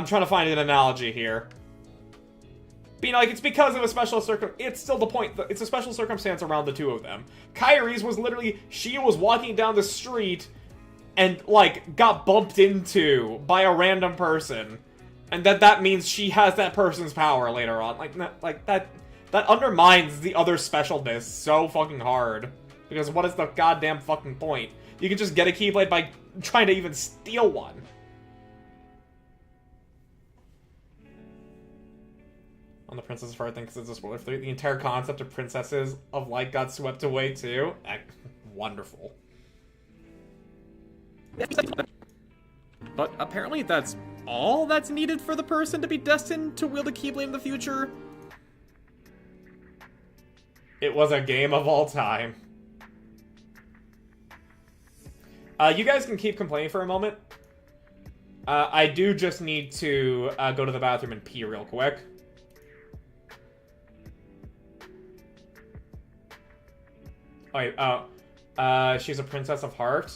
trying to find an analogy here. But, you know, like, it's because of a special it's still the point, it's a special circumstance around the two of them. Kairi's was literally, she was walking down the street and, like, got bumped into by a random person. and that means she has that person's power later on. Like that undermines the other specialness so fucking hard. Because what is the goddamn fucking point? You can just get a Keyblade by trying to even steal one. On the Princess part, I think, because it's a spoiler for the entire concept of Princesses of Light got swept away too. Wonderful. But apparently that's all that's needed for the person to be destined to wield a Keyblade in the future. It was a game of all time. You guys can keep complaining for a moment. I do just need to go to the bathroom and pee real quick. Oh, wait, she's a Princess of Heart.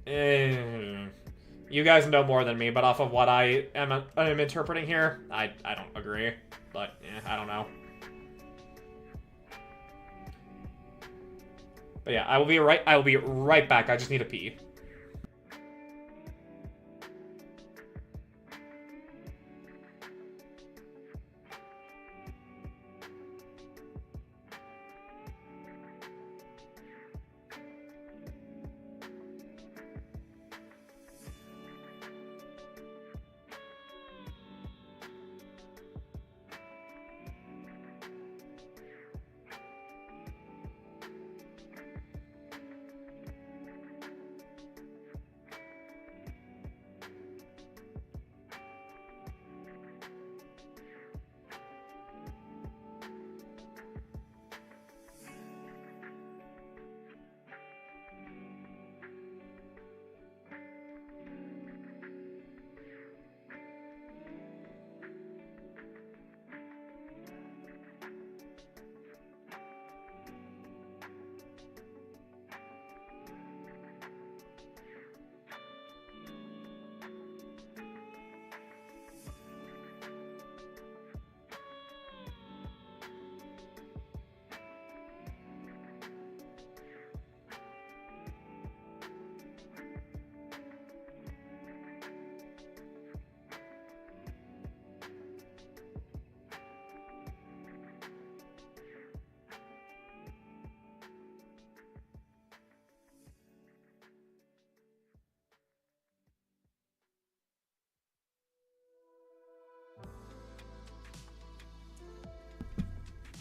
You guys know more than me, but off of what I am interpreting here, I don't agree. But, I don't know. But yeah, I will be right back. I just need to pee.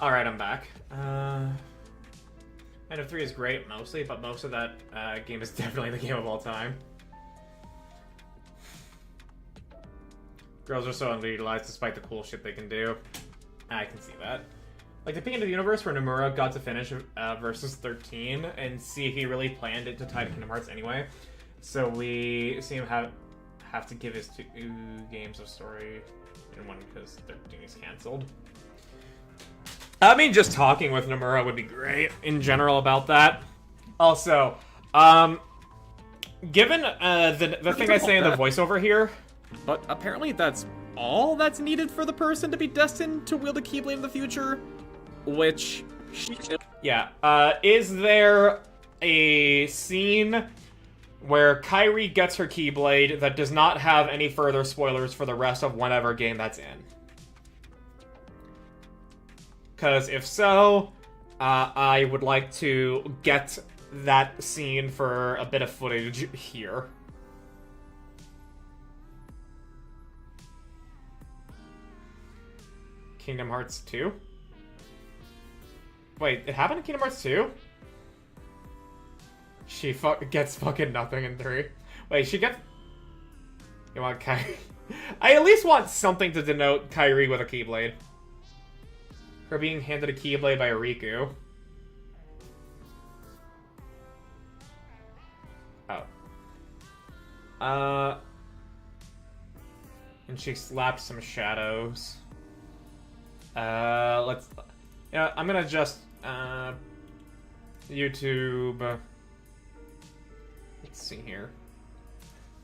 Alright, I'm back. End of 3 is great, mostly, but most of that game is definitely the game of all time. Girls are so underutilized despite the cool shit they can do. I can see that. Like the peak into the universe where Nomura got to finish versus 13 and see if he really planned it to tie to Kingdom Hearts anyway. So we see him have to give his 2 games of story in one because 13 is cancelled. I mean, just talking with Nomura would be great in general about that. Also, given the thing I say in the voiceover here, but apparently that's all that's needed for the person to be destined to wield a Keyblade in the future, which... Yeah, is there a scene where Kairi gets her Keyblade that does not have any further spoilers for the rest of whatever game that's in? Because if so, I would like to get that scene for a bit of footage here. Kingdom Hearts 2? Wait, it happened in Kingdom Hearts 2? She gets fucking nothing in 3. Wait, she gets... You want Kairi? I at least want something to denote Kairi with a Keyblade. Her being handed a Keyblade by Riku. Oh. And she slapped some shadows. Let's... Yeah, I'm gonna just, YouTube... Let's see here.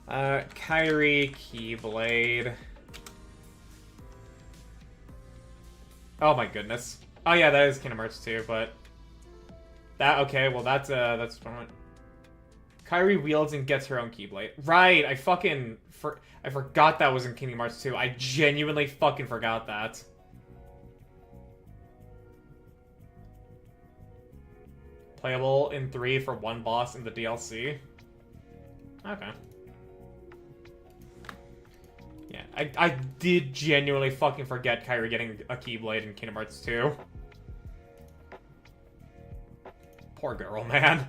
Kairi Keyblade... Oh my goodness. Oh yeah, that is Kingdom Hearts 2, but... Okay, well that's Kairi wields and gets her own Keyblade. Right, I forgot that was in Kingdom Hearts 2. I genuinely fucking forgot that. Playable in 3 for one boss in the DLC. Okay. Yeah, I did genuinely fucking forget Kairi getting a Keyblade in Kingdom Hearts 2. Poor girl, man.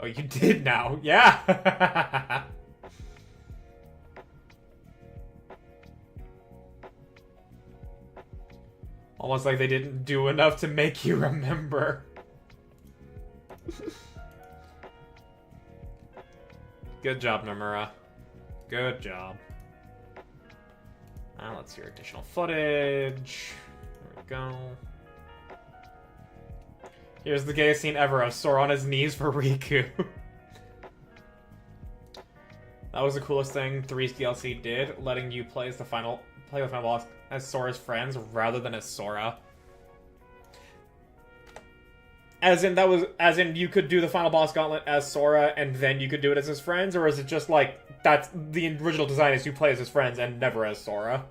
Oh, you did now. Yeah. Almost like they didn't do enough to make you remember. Good job, Nomura. Good job. Now let's hear additional footage. There we go. Here's the gayest scene ever of Sora on his knees for Riku. That was the coolest thing 3's DLC did, letting you play the final boss as Sora's friends rather than as Sora. As in you could do the final boss gauntlet as Sora and then you could do it as his friends, or is it just like that's the original design is you play as his friends and never as Sora?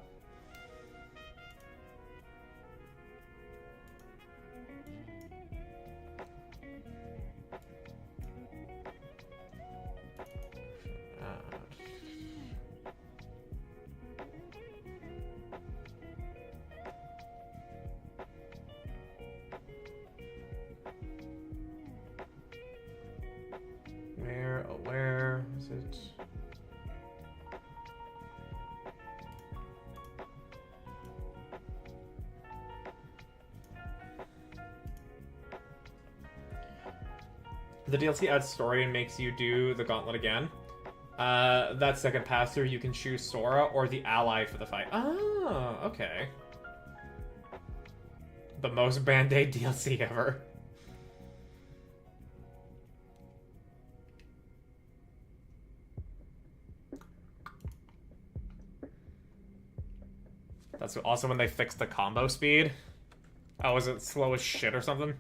Where is it? The DLC adds story and makes you do the gauntlet again. That second pass through, you can choose Sora or the ally for the fight. Oh, okay. The most Band-Aid DLC ever. That's also when they fixed the combo speed. Oh, was it slow as shit or something?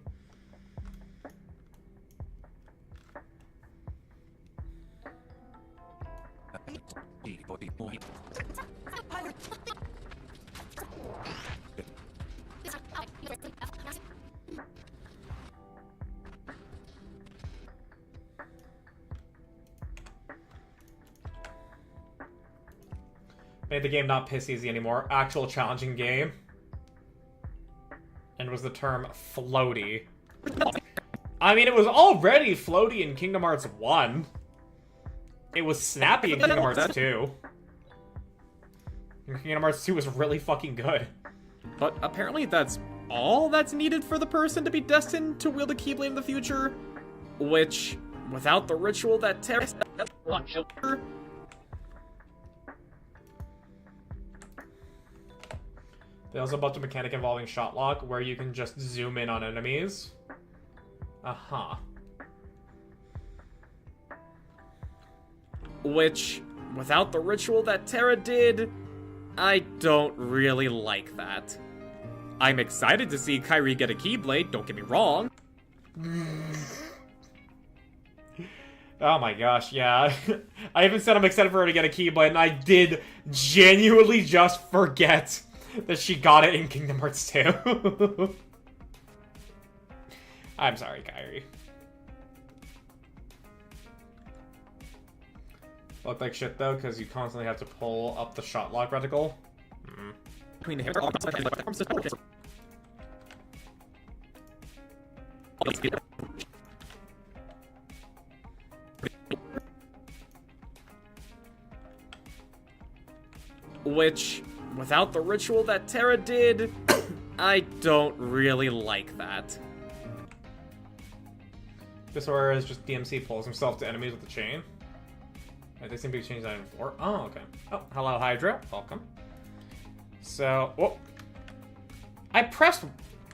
Made the game not piss easy anymore. Actual challenging game. And was the term floaty. I mean, it was already floaty in Kingdom Hearts 1. It was snappy in Kingdom Hearts 2. And Kingdom Hearts 2 was really fucking good. But apparently that's all that's needed for the person to be destined to wield a Keyblade in the future. Which, without the ritual that tears... They also built a mechanic involving shot lock, where you can just zoom in on enemies. Uh-huh. Which, without the ritual that Terra did, I don't really like that. I'm excited to see Kairi get a Keyblade, don't get me wrong. Oh my gosh, yeah. I even said I'm excited for her to get a Keyblade, and I did genuinely just forget that she got it in Kingdom Hearts 2. I'm sorry, Kairi. Look like shit though, because you constantly have to pull up the shot lock reticle. Between which, without the ritual that Terra did, I don't really like that. This order is just DMC pulls himself to enemies with the chain. They seem to be changed that in 4. Oh, okay. Oh, hello, Hydra. Welcome. So, whoa. I pressed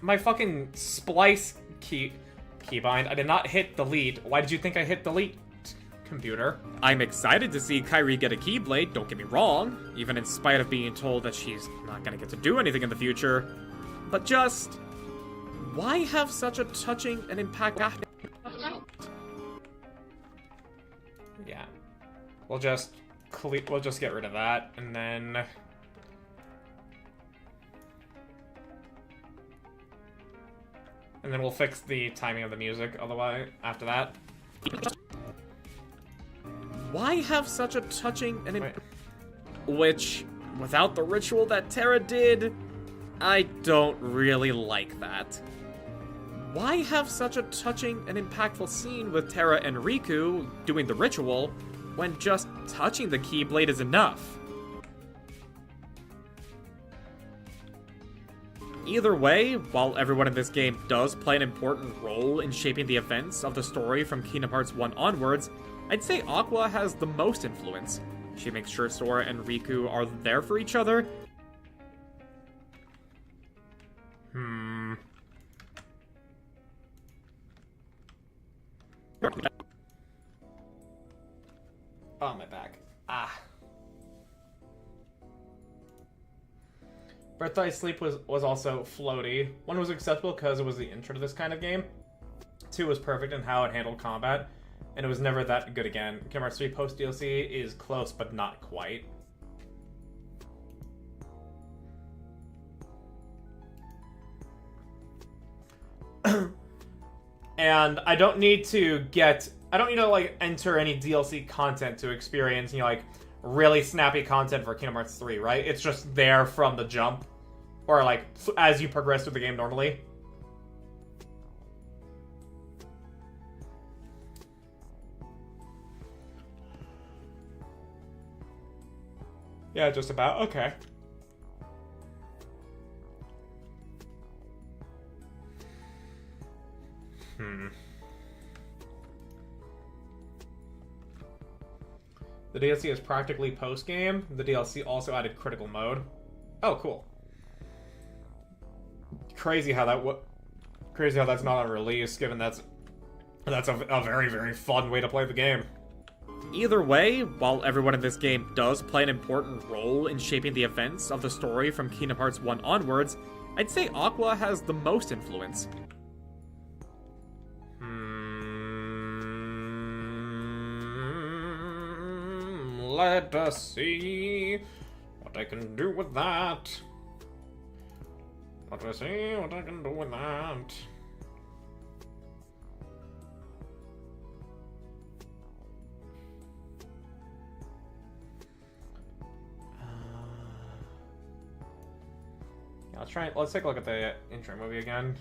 my fucking splice keybind. I did not hit delete. Why did you think I hit delete, computer? I'm excited to see Kairi get a Keyblade, don't get me wrong, even in spite of being told that she's not gonna get to do anything in the future. But just, why have such a touching and impactful We'll just get rid of that, and then we'll fix the timing of the music otherwise after that. Why have such a touching and which, without the ritual that Terra did, I don't really like that. Why have such a touching and impactful scene with Terra and Riku doing the ritual when just touching the Keyblade is enough? Either way, while everyone in this game does play an important role in shaping the events of the story from Kingdom Hearts 1 onwards, I'd say Aqua has the most influence. She makes sure Sora and Riku are there for each other. Oh, my back. Ah. Birthday Sleep was also floaty. 1 was acceptable because it was the intro to this kind of game. 2 was perfect in how it handled combat, and it was never that good again. Kingdom Hearts 3 post DLC is close, but not quite. And I don't need to like enter any DLC content to experience, like really snappy content for Kingdom Hearts 3, right? It's just there from the jump, or like as you progress through the game normally. Yeah, just about. Okay. The DLC is practically post-game. The DLC also added critical mode. Oh, cool. Crazy how that's not on release, given that's a very, very fun way to play the game. Either way, while everyone in this game does play an important role in shaping the events of the story from Kingdom Hearts 1 onwards, I'd say Aqua has the most influence. Let us see what I can do with that. Let us see what I can do with that. Yeah, let's take a look at the intro movie again.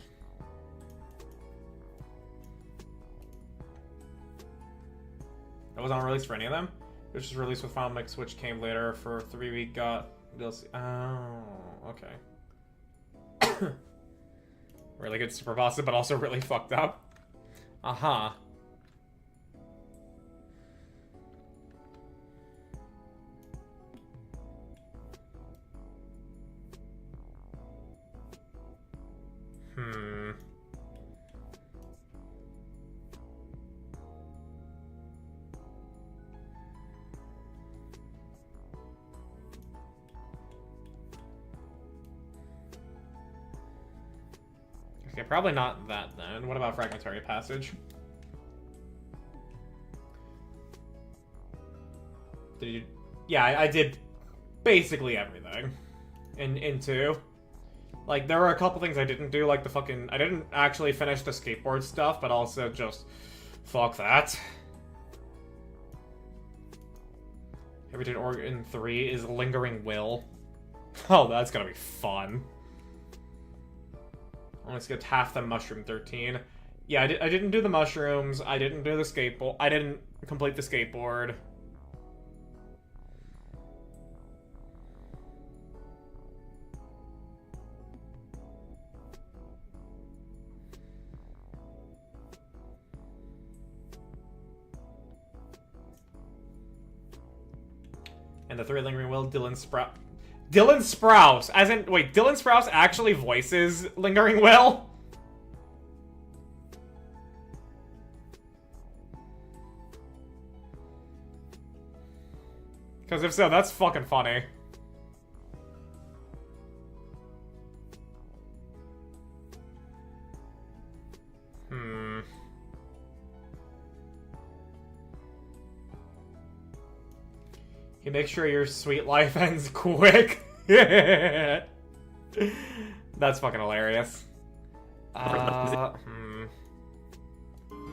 That wasn't on release for any of them? It was just released with Final Mix, which came later for 3-week DLC. Oh, okay. Really good Super Bosses, but also really fucked up. Uh-huh. Okay, probably not that then. What about Fragmentary Passage? Did you... Yeah, I did basically everything in 2. Like, there were a couple things I didn't do, like the fucking... I didn't actually finish the skateboard stuff, but also just... Fuck that. Everything Organ 3 is Lingering Will. Oh, that's gonna be fun. Only skipped half the Mushroom 13. Yeah, I didn't do the mushrooms. I didn't do the skateboard. I didn't complete the skateboard. And the 3 Lingering Will, Dylan Sprouse, as in, wait, Dylan Sprouse actually voices Lingering Will? Because if so, that's fucking funny. make sure your sweet life ends quick. That's fucking hilarious.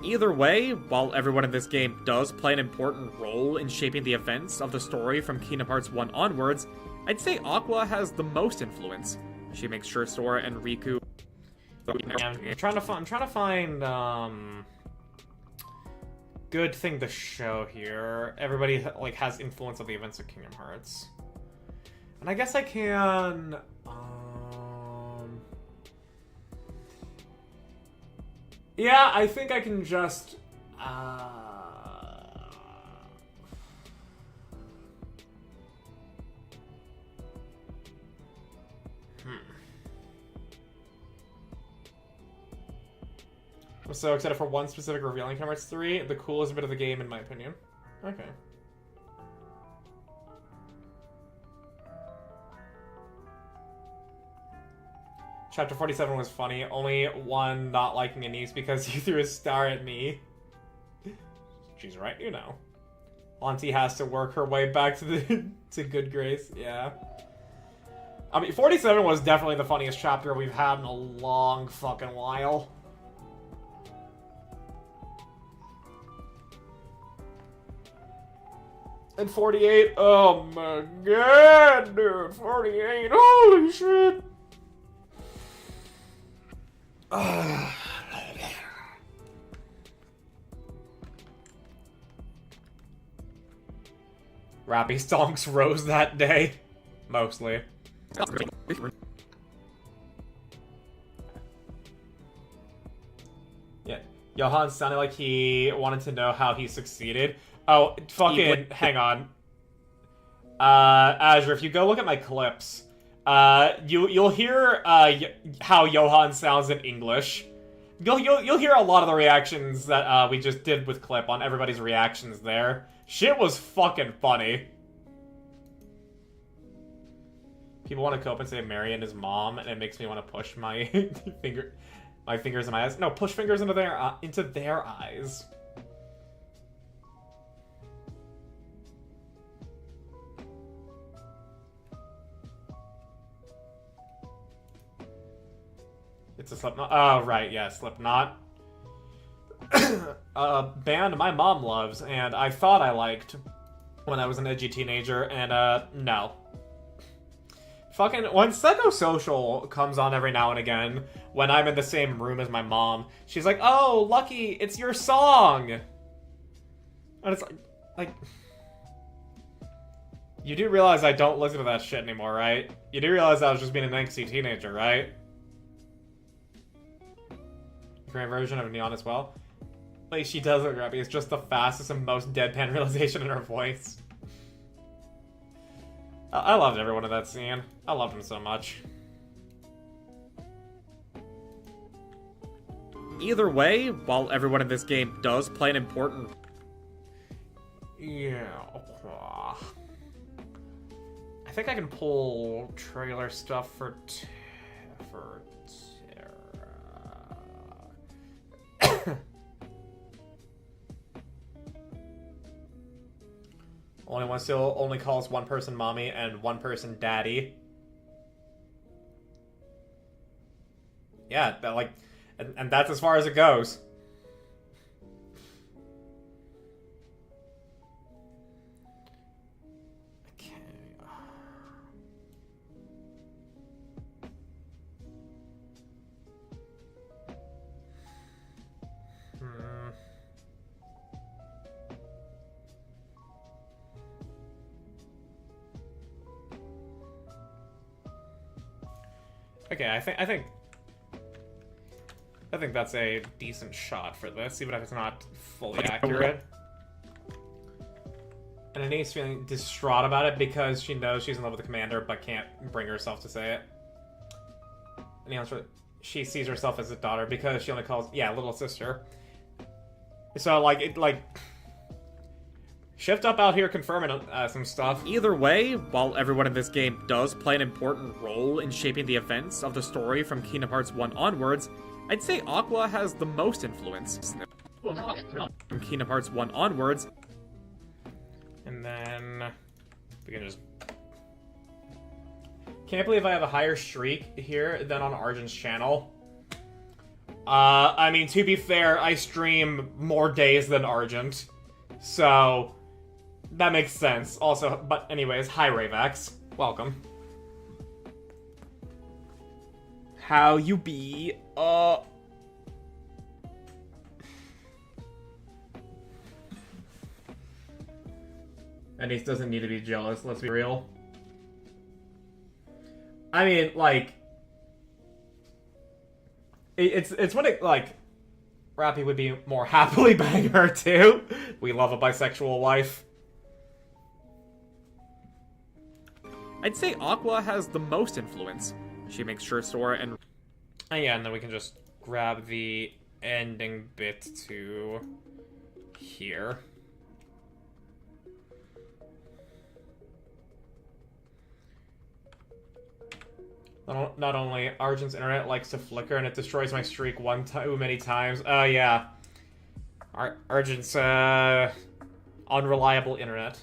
Either way, while everyone in this game does play an important role in shaping the events of the story from Kingdom Hearts 1 onwards, I'd say Aqua has the most influence. She makes sure Sora and Riku... Yeah, I'm trying to find, good thing to show here. Everybody, like, has influence of the events of Kingdom Hearts. And I guess I can, yeah, I think I can just, I'm so excited for one specific reveal in Kingdom Hearts 3. The coolest bit of the game, in my opinion. Okay. Chapter 47 was funny. Only one not liking Anise because he threw a star at me. She's right, you know. Auntie has to work her way back to the to good grace. Yeah. I mean, 47 was definitely the funniest chapter we've had in a long fucking while. And 48, oh my god, dude, 48, holy shit. Rappy stonks rose that day. Mostly. Yeah. Johan sounded like he wanted to know how he succeeded. Oh, fucking, hang on. Azure, if you go look at my clips, you'll hear, how Johan sounds in English. You'll hear a lot of the reactions that, we just did with Clip on everybody's reactions there. Shit was fucking funny. People want to cope and say Mary and his mom, and it makes me want to push my fingers in my eyes. No, push fingers into their eyes. It's a Slipknot. Oh, right, yeah, Slipknot. A band my mom loves, and I thought I liked when I was an edgy teenager, and, no. Fucking, when Psychosocial comes on every now and again, when I'm in the same room as my mom, she's like, oh, Lucky, it's your song! And it's like... You do realize I don't listen to that shit anymore, right? You do realize I was just being an angsty teenager, right? Great version of Neon as well. Like, she does look grabby. It's just the fastest and most deadpan realization in her voice. I loved everyone in that scene. I loved him so much. Either way, while everyone in this game does play an important... Yeah. I think I can pull trailer stuff for Only one still only calls one person mommy and one person daddy. Yeah, that, like, and that's as far as it goes. Okay. Okay, I think that's a decent shot for this, even if it's not fully accurate. And Ani's feeling distraught about it because she knows she's in love with the commander, but can't bring herself to say it. And the answer, she sees herself as a daughter because she only calls, yeah, little sister. So, like, Shift up out here confirming some stuff. Either way, while everyone in this game does play an important role in shaping the events of the story from Kingdom Hearts 1 onwards, I'd say Aqua has the most influence. From Kingdom Hearts 1 onwards. And then... We can just... Can't believe I have a higher streak here than on Arjun's channel. I mean, to be fair, I stream more days than Argent. So, that makes sense. Also, but anyways, hi Rayvax. Welcome. How you be? Anis doesn't need to be jealous, let's be real. I mean, like... It's when it, like... Rappy would be more happily bang her, too. We love a bisexual wife. I'd say Aqua has the most influence. She makes sure Sora and... And yeah, and then we can just grab the ending bit to... here. Not only Arjun's internet likes to flicker and it destroys my streak too many times. Yeah. Arjun's unreliable internet.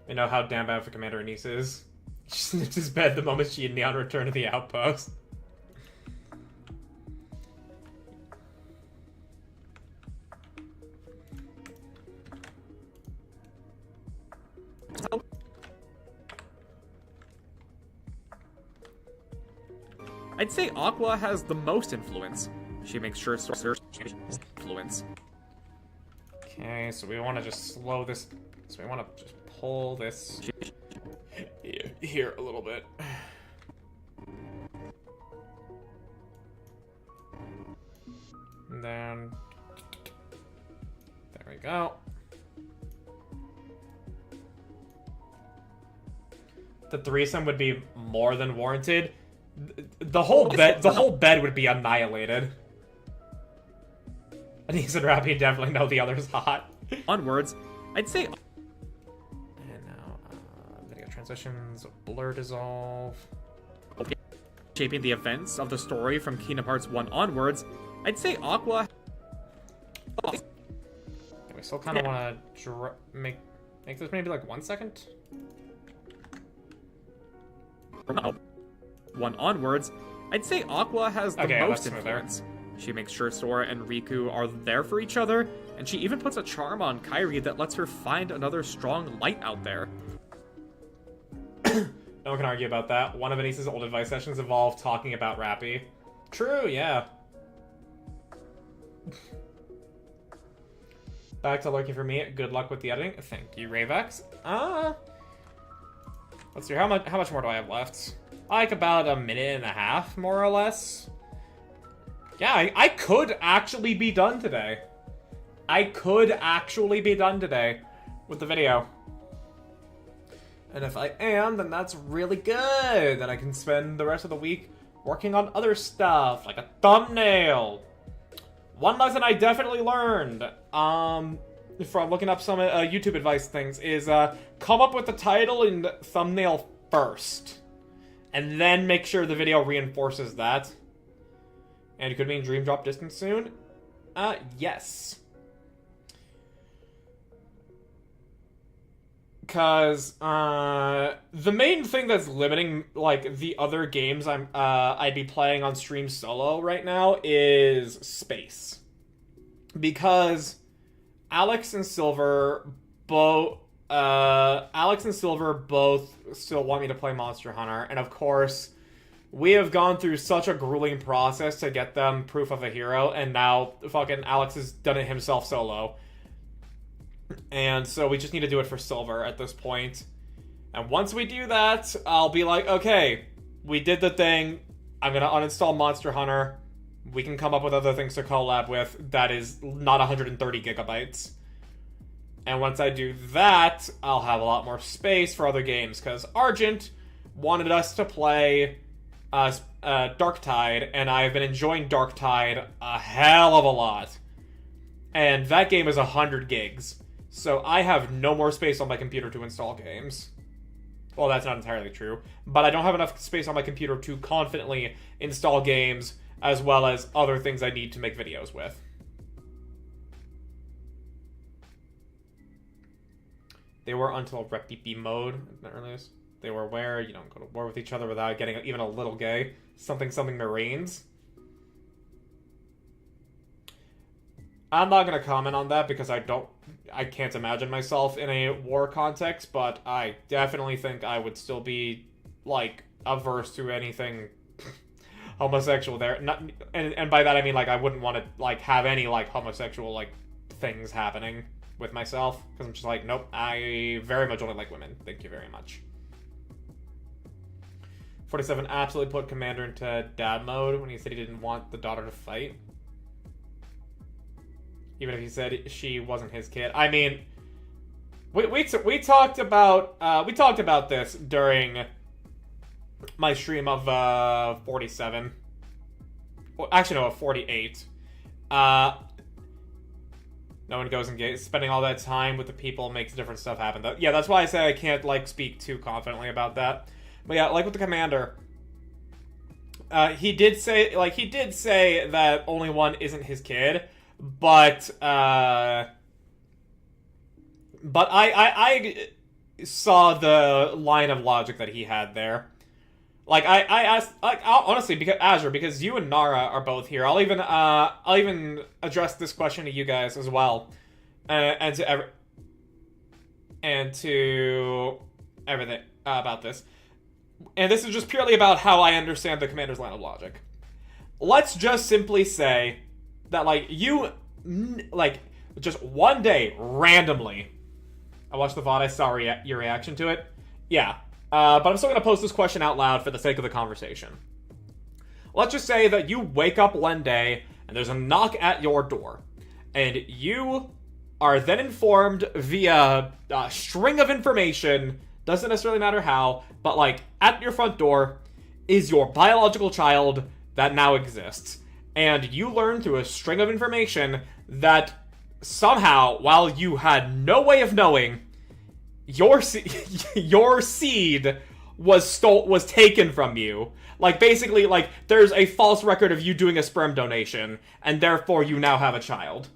You know how damn bad for Commander Anise is. She snipped his bed the moment she and Neon returned to the outpost. I'd say Aqua has the most influence. She makes sure Sora influence. Okay, so we want to just slow this. So we want to just pull this here a little bit. And then there we go. The threesome would be more than warranted. The whole bed would be annihilated. Anise and Rappy definitely know the other's hot. Onwards, I'd say... And now, video transitions, blur dissolve. Shaping the events of the story from Kingdom Hearts 1 onwards, I'd say Aqua... Yeah, we still kind of want to make this maybe like 1 second? From 1 onwards, I'd say Aqua has the Okay, most that's influence. She makes sure Sora and Riku are there for each other, and she even puts a charm on Kairi that lets her find another strong light out there. No one can argue about that. One of Anise's old advice sessions involved talking about Rappy. True, yeah. Back to lurking for me. Good luck with the editing. Thank you, Rayvex. Let's see, how much more do I have left? Like about a minute and a half, more or less. Yeah, I could actually be done today. I could actually be done today with the video. And if I am, then that's really good. Then I can spend the rest of the week working on other stuff, like a thumbnail. One lesson I definitely learned from looking up some YouTube advice things is come up with the title and thumbnail first. And then make sure the video reinforces that. And it could mean Dream Drop distance soon. Yes. Because the main thing that's limiting like the other games I'd be playing on stream solo right now is space. Because Alex and Silver both still want me to play Monster Hunter, and of course we have gone through such a grueling process to get them proof of a hero, and now fucking Alex has done it himself solo. And so we just need to do it for Silver at this point. And once we do that, I'll be like, okay, we did the thing. I'm going to uninstall Monster Hunter. We can come up with other things to collab with that is not 130 gigabytes. And once I do that, I'll have a lot more space for other games, because Argent wanted us to play Darktide, and I've been enjoying Darktide a hell of a lot. And that game is 100 gigs. So I have no more space on my computer to install games. Well, that's not entirely true. But I don't have enough space on my computer to confidently install games, as well as other things I need to make videos with. They were until Rep BP mode at the earliest. They were aware you don't go to war with each other without getting even a little gay. Something Marines. I'm not gonna comment on that because I can't imagine myself in a war context, but I definitely think I would still be, like, averse to anything homosexual there. Not, and by that I mean, like, I wouldn't want to, like, have any, like, homosexual, like, things happening with myself, because I'm just like, nope, I very much only like women. Thank you very much. 47 absolutely put Commander into dad mode when he said he didn't want the daughter to fight. Even if he said she wasn't his kid. I mean, we talked about this during my stream of 47. Well, actually, no, of 48. No one goes and spending all that time with the people makes different stuff happen. Yeah, that's why I say I can't, like, speak too confidently about that. But yeah, like with the Commander, he did say that only one isn't his kid. But I saw the line of logic that he had there. Like, I asked, like, honestly, because you and Nara are both here, I'll even address this question to you guys as well, and to everything about this. And this is just purely about how I understand the Commander's line of logic. Let's just simply say that, like, you, like, just one day, randomly, I watched the VOD, I saw your reaction to it. Yeah. But I'm still going to post this question out loud for the sake of the conversation. Let's just say that you wake up one day, and there's a knock at your door. And you are then informed via a string of information, doesn't necessarily matter how, but, like, at your front door is your biological child that now exists. And you learn through a string of information that somehow, while you had no way of knowing, your seed was taken from you. Like, basically, like, there's a false record of you doing a sperm donation, and therefore you now have a child.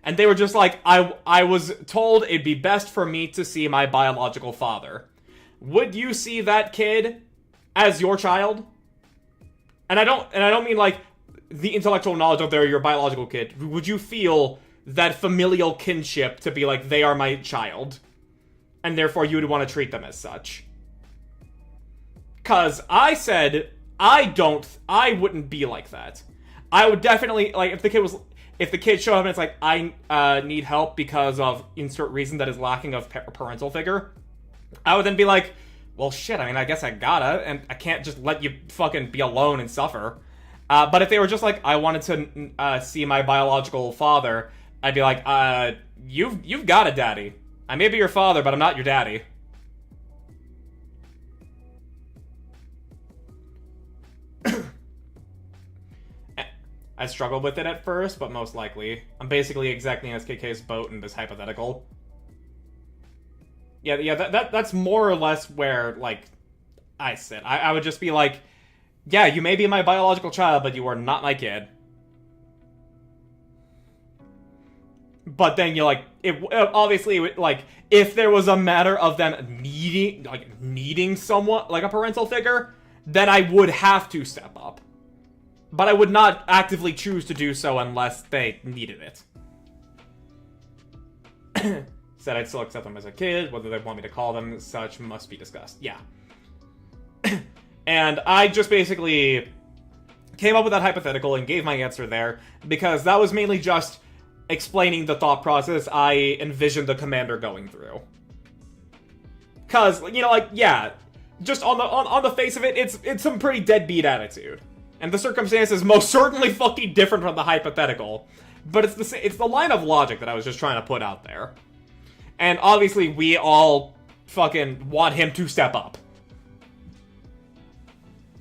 And they were just like, I was told it'd be best for me to see my biological father. Would you see that kid as your child? And I don't mean, like, the intellectual knowledge of they're your biological kid. Would you feel that familial kinship to be like, they are my child, and therefore you would want to treat them as such? Cause I said I wouldn't be like that. I would definitely, like, if the kid showed up and it's like, I need help because of insert reason that is lacking of parental figure, I would then be like, well, shit, I mean, I guess I gotta, and I can't just let you fucking be alone and suffer. But if they were just like, I wanted to see my biological father, I'd be like, you've got a daddy. I may be your father, but I'm not your daddy. I struggled with it at first, but most likely. I'm basically exactly in SKK's boat in this hypothetical. Yeah, that's more or less where, like, I sit. I would just be like, yeah, you may be my biological child, but you are not my kid. But then you're like, obviously, like, if there was a matter of them needing someone, like a parental figure, then I would have to step up. But I would not actively choose to do so unless they needed it. Said I'd still accept them as a kid, whether they want me to call them such must be discussed. Yeah. And I just basically came up with that hypothetical and gave my answer there, because that was mainly just explaining the thought process I envisioned the Commander going through. Cause, you know, like, yeah, just on the face of it, it's some pretty deadbeat attitude. And the circumstances most certainly fucking different from the hypothetical. But it's the line of logic that I was just trying to put out there. And obviously we all fucking want him to step up.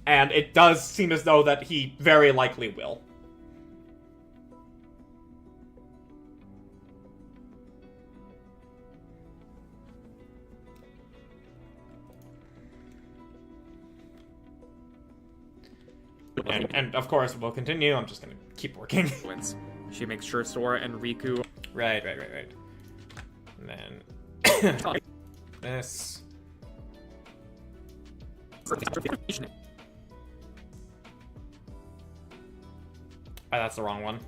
And it does seem as though that he very likely will. And of course, we'll continue. I'm just gonna keep working. Wins. She makes sure Sora and Riku. Right. And then... Miss. Ah, that's the wrong one.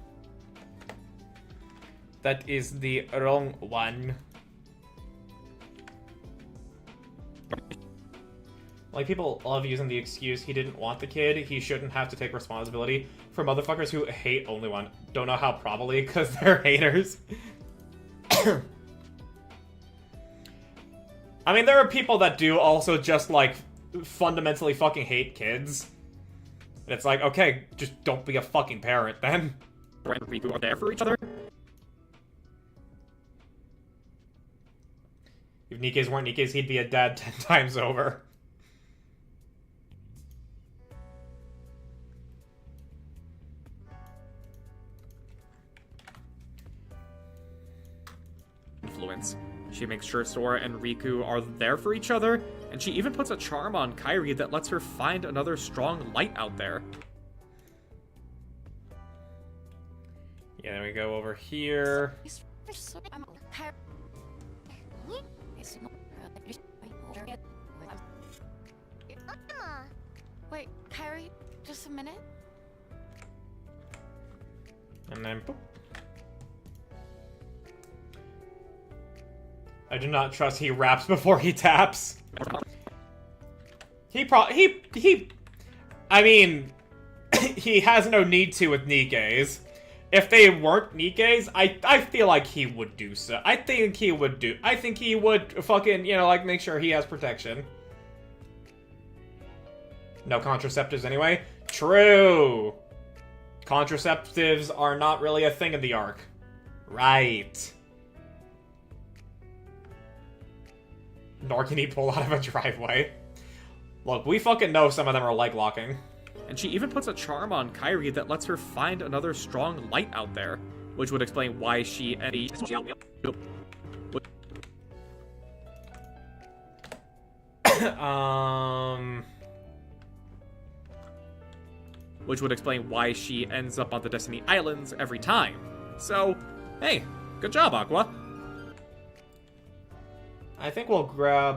That is the wrong one. Like, people love using the excuse he didn't want the kid, he shouldn't have to take responsibility for motherfuckers who hate only one. Don't know how probably, because they're haters. I mean, there are people that do also just, like, fundamentally fucking hate kids. And it's like, okay, just don't be a fucking parent, then. And Riku are there for each other. If Nikes weren't Nikes, he'd be a dad 10 times over. Influence. She makes sure Sora and Riku are there for each other, and she even puts a charm on Kairi that lets her find another strong light out there. Yeah, then we go over here. Wait, Kairi, just a minute. And then boop. I do not trust he raps before he taps. I mean, he has no need to with Nikes. If they weren't Nikes, I feel like he would do so. I think he would fucking, you know, like, make sure he has protection. No contraceptives anyway? True! Contraceptives are not really a thing in the arc. Right. Nor can he pull out of a driveway. Look, we fucking know some of them are leg locking. And she even puts a charm on Kairi that lets her find another strong light out there, which would explain why she and which would explain why she ends up on the Destiny Islands every time. So, hey, good job, Aqua. I think we'll grab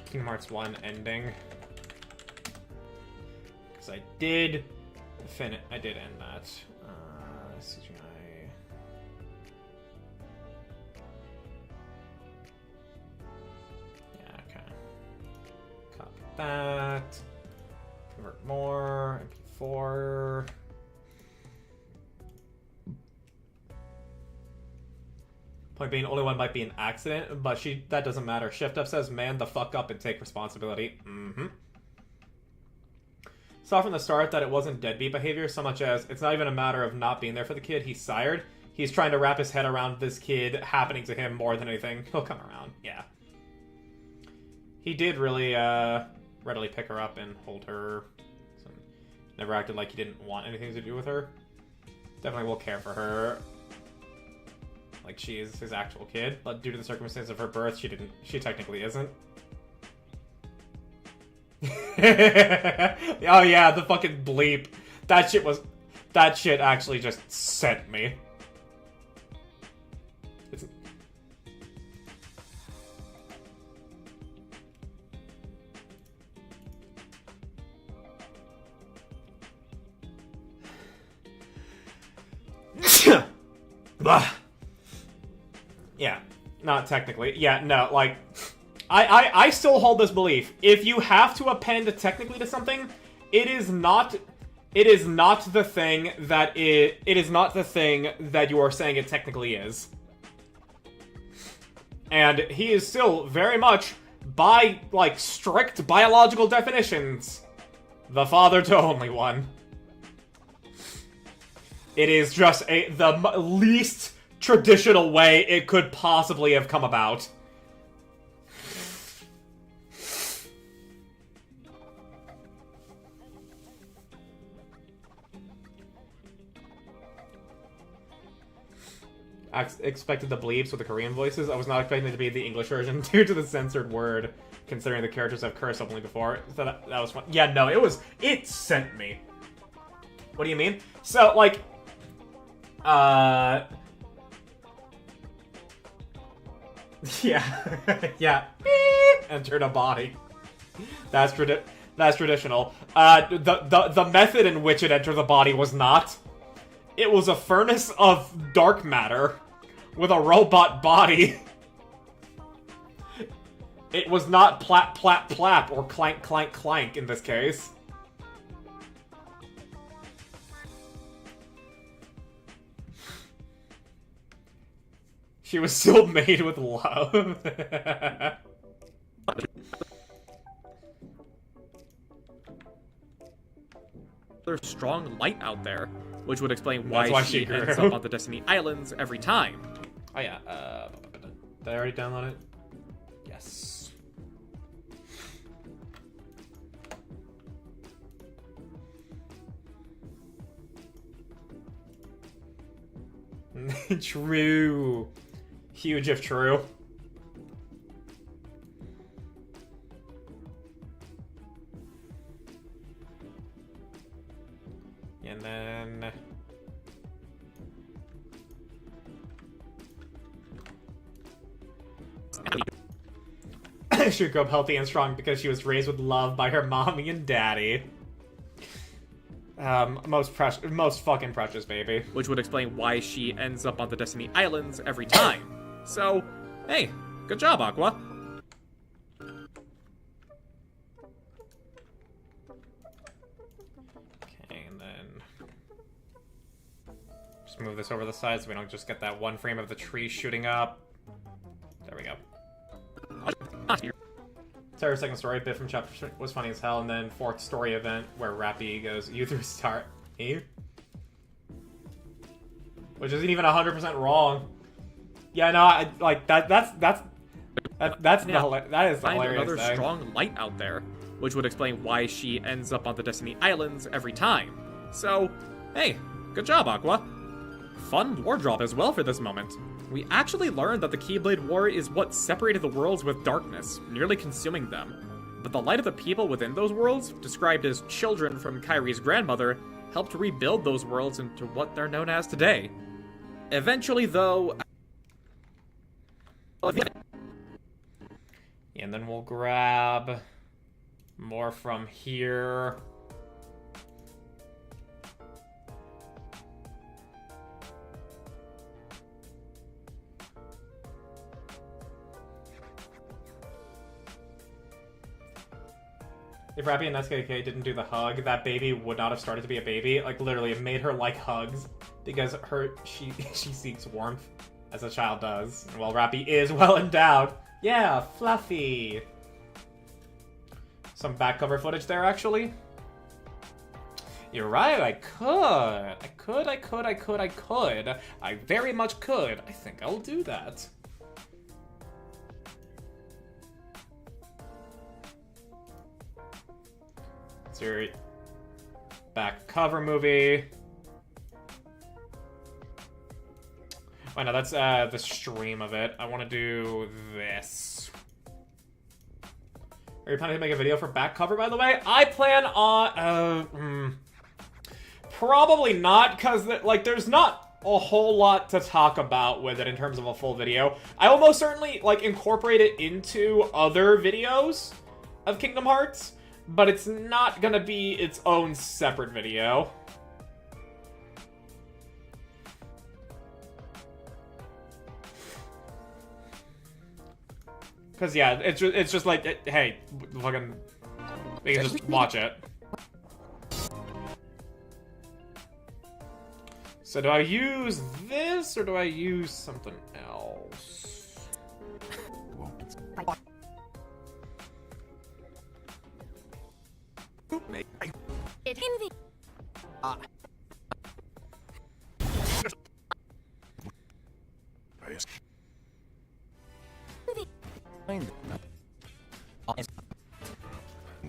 Kingdom Hearts 1 ending. Because I did end that. CGI. Yeah, okay. Copy that. Convert more. MP4. Point being, only one might be an accident, but that doesn't matter. Shift up says, man the fuck up and take responsibility. Mm-hmm. Saw from the start that it wasn't deadbeat behavior so much as it's not even a matter of not being there for the kid. He's sired. He's trying to wrap his head around this kid happening to him more than anything. He'll come around. Yeah. He did really readily pick her up and hold her. So never acted like he didn't want anything to do with her. Definitely will care for her. Like she is his actual kid, but due to the circumstance of her birth, she technically isn't. Oh yeah, the fucking bleep. That shit actually just sent me. It's... Yeah, not technically. Yeah, no, like, I still hold this belief. If you have to append technically to something, it is not the thing that it is not the thing that you are saying it technically is. And he is still very much, by, like, strict biological definitions, the father to only one. It is just the least traditional way it could possibly have come about. I expected the bleeps with the Korean voices. I was not expecting it to be the English version due to the censored word, considering the characters have cursed openly before. So that was fun. Yeah, no, it sent me. What do you mean? So, like, Yeah. Yeah. Beep. Entered a body. That's traditional. The method in which it entered the body was not. It was a furnace of dark matter with a robot body. It was not plap plap plap or clank clank clank in this case. She was still made with love. There's strong light out there, which would explain why, why she she grew. ends up on the Destiny Islands every time. Oh yeah, did I already download it? Yes. True. Huge if true. And then... she grew up healthy and strong because she was raised with love by her mommy and daddy. Most fucking precious, baby. Which would explain why she ends up on the Destiny Islands every time. So, hey, good job, Aqua. Okay, and then... just move this over the side so we don't just get that one frame of the tree shooting up. There we go. Terror second story bit from chapter was funny as hell, and then fourth story event where Rappy goes, "You threw start me," which isn't even 100% wrong. Yeah, no, I like that. That is the hilarious another thing. strong light out there, which would explain why she ends up on the Destiny Islands every time. So, hey, good job, Aqua. Fun lore drop as well for this moment. We actually learned that the Keyblade War is what separated the worlds with darkness, nearly consuming them. But the light of the people within those worlds, described as children from Kairi's grandmother, helped rebuild those worlds into what they're known as today. Eventually, though... And then we'll grab more from here. If Rappy and SKK didn't do the hug, that baby would not have started to be a baby. Like, literally, it made her like hugs because she seeks warmth, as a child does. And while Rappy is well endowed, yeah, fluffy. Some back cover footage there, actually. You're right, I could. I very much could. I think I'll do that. Your back cover movie. Oh no, that's the stream of it. I want to do this. Are you planning to make a video for back cover, by the way? I plan on probably not, because like there's not a whole lot to talk about with it in terms of a full video. I will most certainly like incorporate it into other videos of Kingdom Hearts, but it's not gonna be its own separate video. Cause yeah, it's just like, hey, fucking, we can just watch it. So do I use this or do I use something else?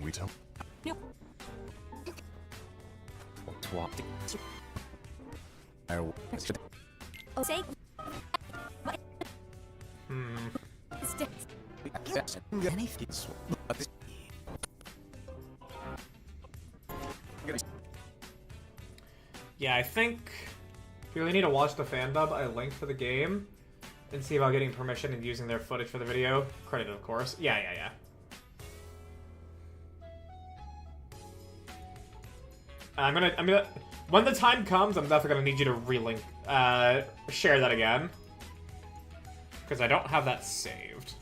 We tell. Yeah, I think if you really need to watch the fan dub I linked for the game, And see about getting permission and using their footage for the video. Credited, of course. Yeah. I'm gonna, when the time comes, I'm definitely gonna need you to relink, share that again. Because I don't have that saved.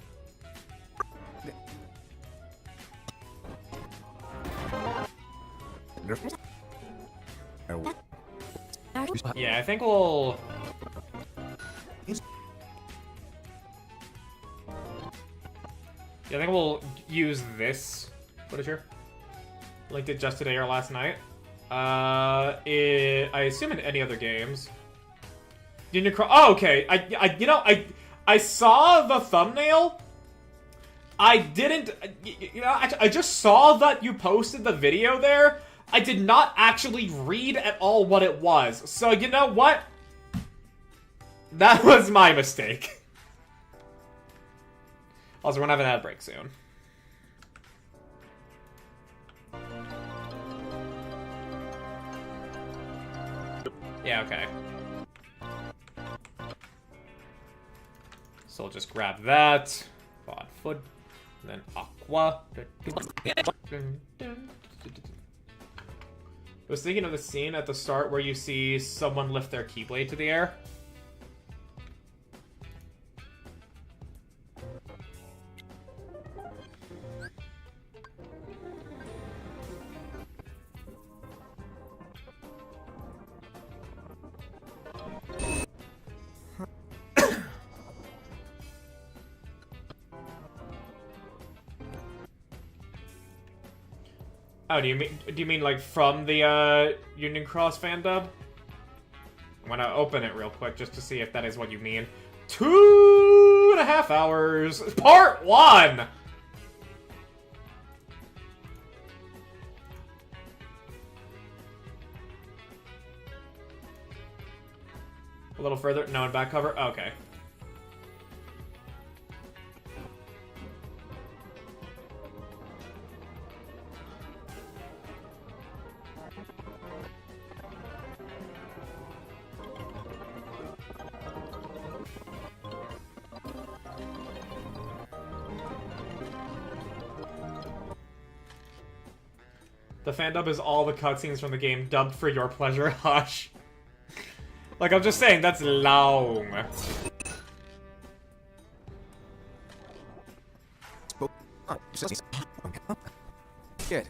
Yeah, I think we'll... Yeah, I think we'll use this footage here. Linked it just today or last night. I assume in any other games. Oh, okay. I saw the thumbnail. I didn't, I just saw that you posted the video there. I did not actually read at all what it was. So, you know what? That was my mistake. Also, we're gonna have an ad break soon. Yeah, okay. So I'll just grab that. Bod foot. Then aqua. I was thinking of the scene at the start where you see someone lift their keyblade to the air. Oh, do you mean like from the Union Cross fan dub? I'm gonna open it real quick just to see if that is what you mean. 2.5 hours, part 1. A little further. No, in back cover. Okay. The fan dub is all the cutscenes from the game dubbed for your pleasure. Hush. Like, I'm just saying, that's long. Good.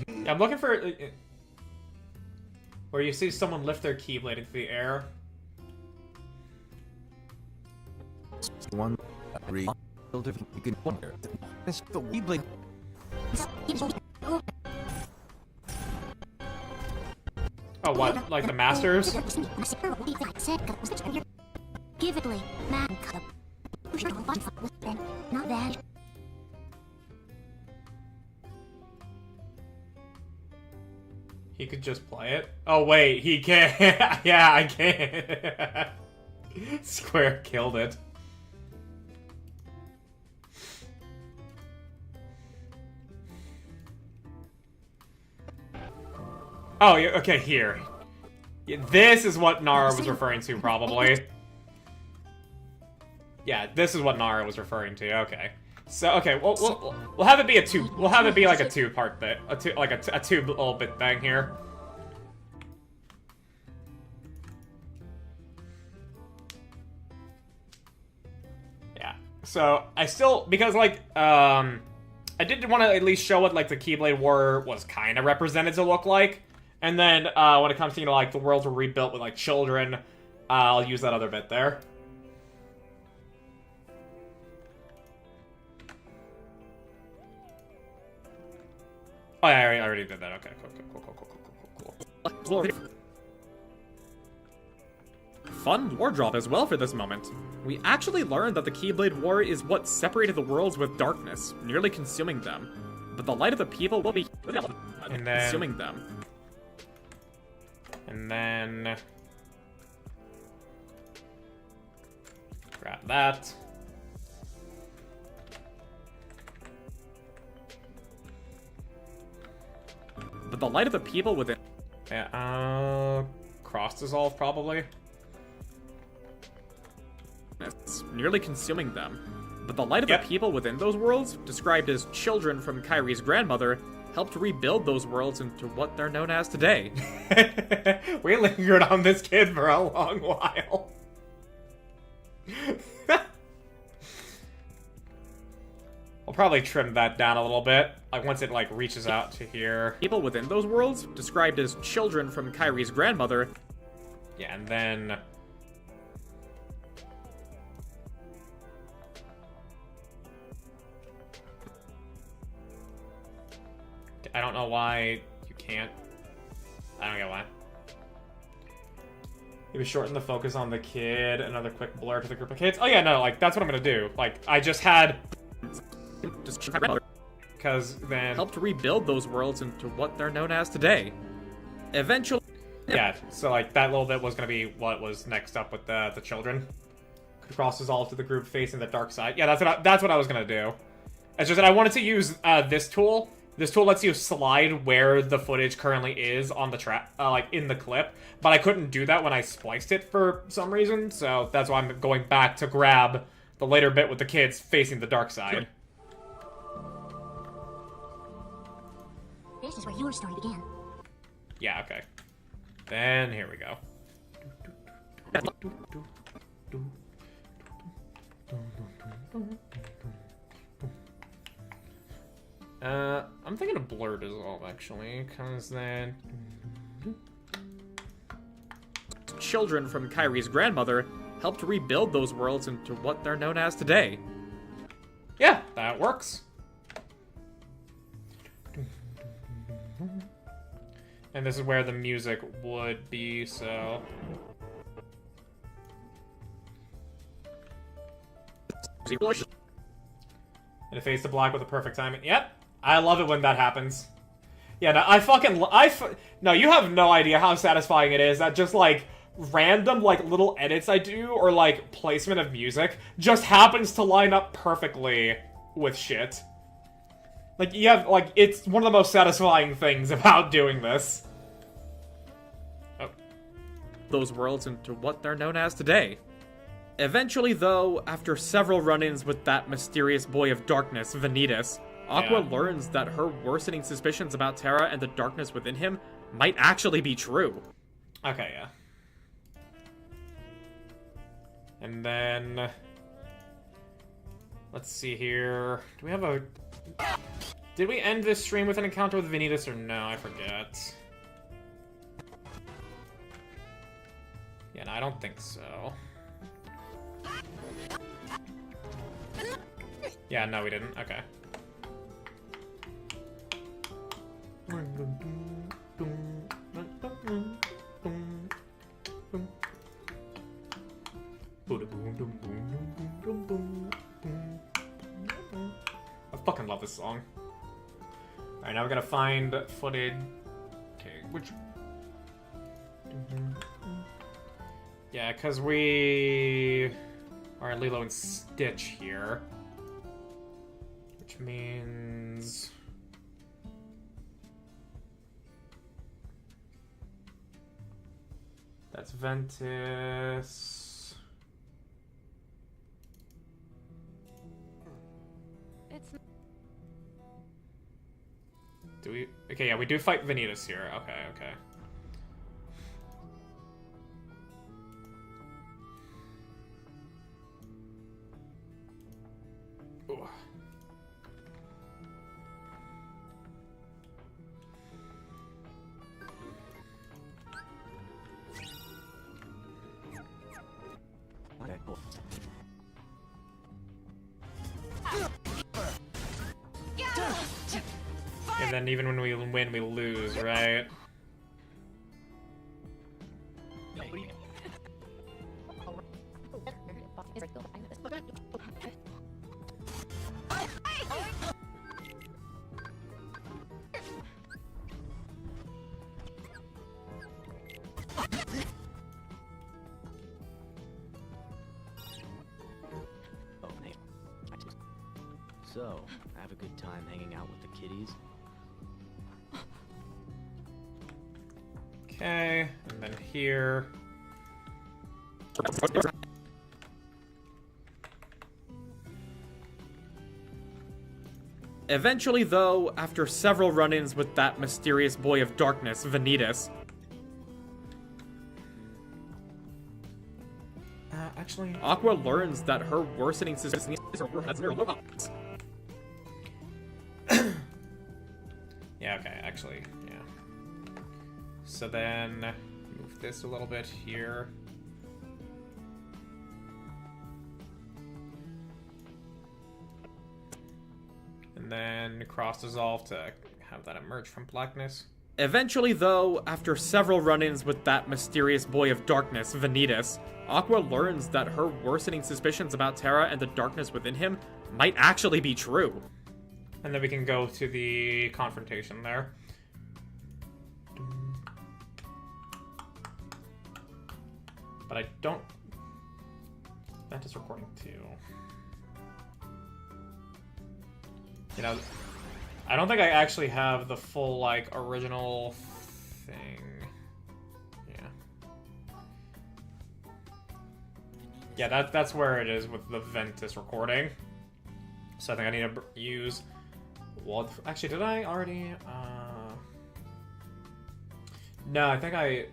Yeah, I'm looking for... where you see someone lift their keyblade into the air. One, three, you can wonder. It's the Weebly. Oh, what? Like the Masters? Not bad. He could just play it? Oh, wait, he can't. Yeah, I can't. Square killed it. Oh, yeah, okay, here. Yeah, this is what Nara was referring to, probably. Yeah, this is what Nara was referring to. Okay. So, okay, we'll have it be a two. We'll have it be like a two-part thing. A two little bit thing here. Yeah. So, I still, because, like, I did want to at least show what, like, the Keyblade War was kind of represented to look like. And then, when it comes to, you know, like, the worlds were rebuilt with, like, children, I'll use that other bit there. Oh, yeah, I already did that. Okay, cool. Fun lore drop as well for this moment. We actually learned that the Keyblade War is what separated the worlds with darkness, nearly consuming them. But the light of the people will be consuming them. And then... grab that. but the light of the people within Yeah, cross dissolve probably. it's nearly consuming them. But the light of Yep. the people within those worlds, described as children from Kyrie's grandmother, helped rebuild those worlds into what they're known as today. We lingered on this kid for a long while. I'll probably trim that down a little bit. Like once it like reaches out to here. People within those worlds, described as children from Kyrie's grandmother, Yeah, and then I don't know why you can't. I don't get why. Maybe shorten the focus on the kid, another quick blur to the group of kids. Oh yeah, no, like that's what I'm gonna do. Like I just had because then helped rebuild those worlds into what they're known as today. Eventually, yeah, so like that little bit was gonna be what was next up with the children. Could cross dissolve to the group facing the dark side. Yeah, that's what I was gonna do. It's just that I wanted to use this tool. This tool lets you slide where the footage currently is on the track, like in the clip, but I couldn't do that when I spliced it for some reason, so that's why I'm going back to grab the later bit with the kids facing the dark side. This is where your story began. Yeah, okay. Then here we go. I'm thinking of blur dissolve actually, because then children from Kyrie's grandmother helped rebuild those worlds into what they're known as today. yeah, that works. And this is where the music would be, so and it fades to black with the perfect timing. Yep, I love it when that happens. Yeah, no, no, you have no idea how satisfying it is that just like random like little edits I do or like placement of music just happens to line up perfectly with shit. Like you have like it's one of the most satisfying things about doing this. Oh. Those worlds into what they're known as today. Eventually, though, after several run-ins with that mysterious boy of darkness, Vanitas, Aqua learns that her worsening suspicions about Terra and the darkness within him might actually be true. Okay, yeah. And then let's see here. Do we have a did we end this stream with an encounter with Vanitas or no? I forget. Yeah, no, I don't think so. Yeah, no, we didn't. Okay. I fucking love this song. Alright, now we gotta find footage. Okay, which... Yeah, because we are Lilo and Stitch here. Which means... That's Ventus. It's Do we... Okay, yeah, we do fight Vanitas here. Okay, okay. Ooh. Okay, cool. And then even when we win, we lose, right? Oh, name. So, have a good time hanging out with the kiddies? Okay, and then here. Eventually, though, after several run-ins with that mysterious boy of darkness, Vanitas, Actually... Aqua learns that her worsening suspicions has near robots. Yeah, okay, actually, yeah. So then, move this a little bit here. And then cross-dissolve to have that emerge from blackness. Eventually, though, after several run-ins with that mysterious boy of darkness, Vanitas, Aqua learns that her worsening suspicions about Terra and the darkness within him might actually be true. And then we can go to the confrontation there. But I don't... That is recording too. You know, I don't think I actually have the full, like, original thing. Yeah. Yeah, that's where it is with the Ventus recording. So I think I need to use... Well, actually, did I already? No, I think I...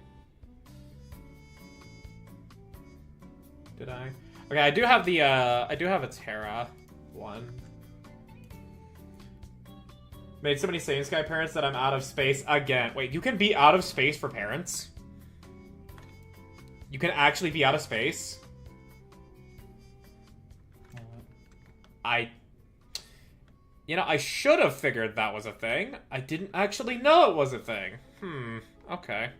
Did I? Okay, I do have the, I do have a Terra one. Made so many Saiyan Sky parents that I'm out of space again. Wait, you can be out of space for parents? You can actually be out of space? You know, I should have figured that was a thing. I didn't actually know it was a thing. Okay.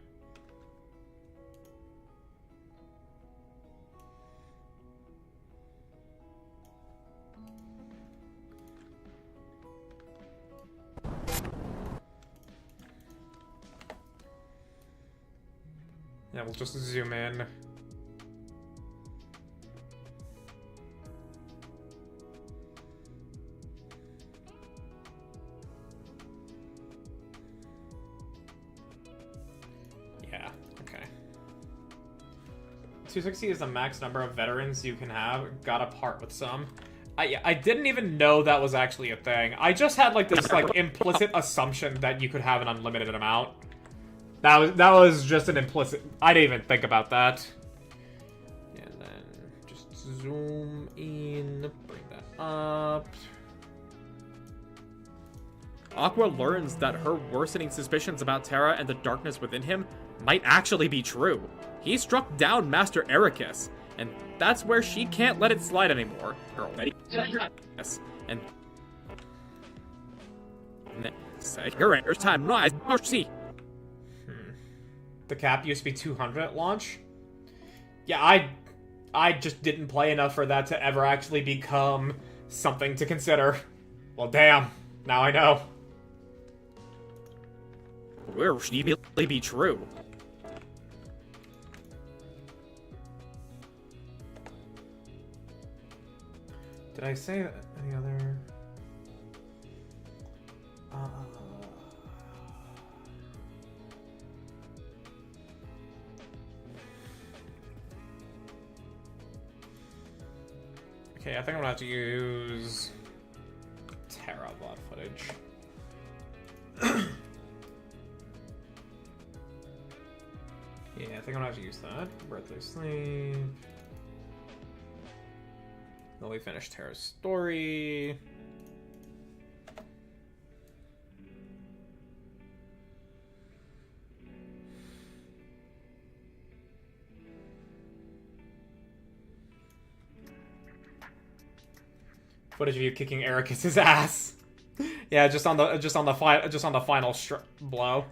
Yeah, we'll just zoom in. Yeah, okay. 260 is the max number of veterans you can have. Gotta part with some. I didn't even know that was actually a thing. I just had like this like implicit assumption that you could have an unlimited amount. That was just an implicit... I didn't even think about that. And then just zoom in, bring that up. Aqua learns that her worsening suspicions about Terra and the darkness within him might actually be true. He struck down Master Ericus, and that's where she can't let it slide anymore. Girl, yes, and say, your time rise, see. The cap used to be 200 at launch. Yeah, I just didn't play enough for that to ever actually become something to consider. Well, damn. Now I know. Where she really be true? Did I say any other? Okay, I think I'm gonna have to use Terra VOD footage. Yeah, I think I'm gonna have to use that. Birthday Sleep. Then we finish Terra's story. Footage of you kicking Ericus's ass. Yeah, just on the final blow.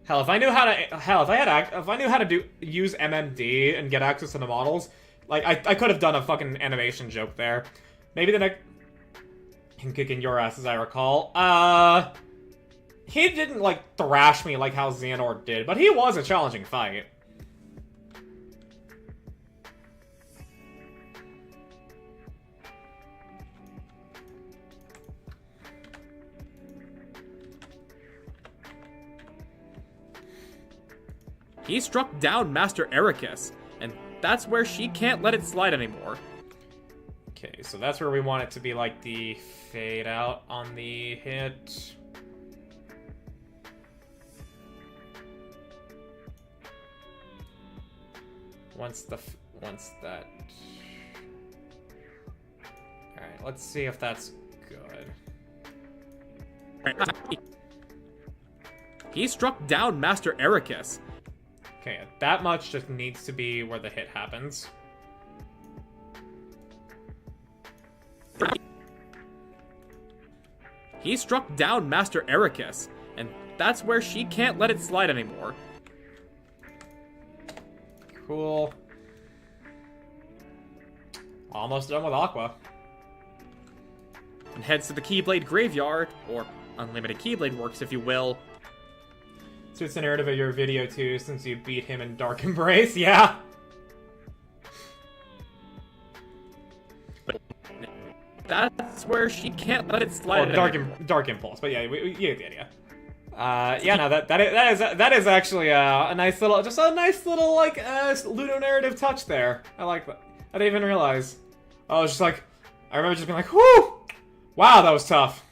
Hell, if I knew how to, if I knew how to use MMD and get access to the models, like I could have done a fucking animation joke there. Maybe the next him kicking your ass, as I recall. He didn't like thrash me like how Xehanort did, but he was a challenging fight. He struck down Master Ericus, and that's where she can't let it slide anymore. Okay, so that's where we want it to be like the fade out on the hit. Once that... Alright, let's see if that's good. He struck down Master Ericus. Okay, that much just needs to be where the hit happens. He struck down Master Ericus, and that's where she can't let it slide anymore. Cool. Almost done with Aqua. And heads to the Keyblade Graveyard, or Unlimited Keyblade Works if you will. So it's the narrative of your video too, since you beat him in Dark Embrace, yeah! That's where she can't let it slide. Well, Dark Impulse, but yeah, you get the idea. Yeah, no, that is actually a nice little, just a nice little like ludonarrative touch there. I like that. I didn't even realize. I was just like, I remember just being like, whoo! Wow, that was tough.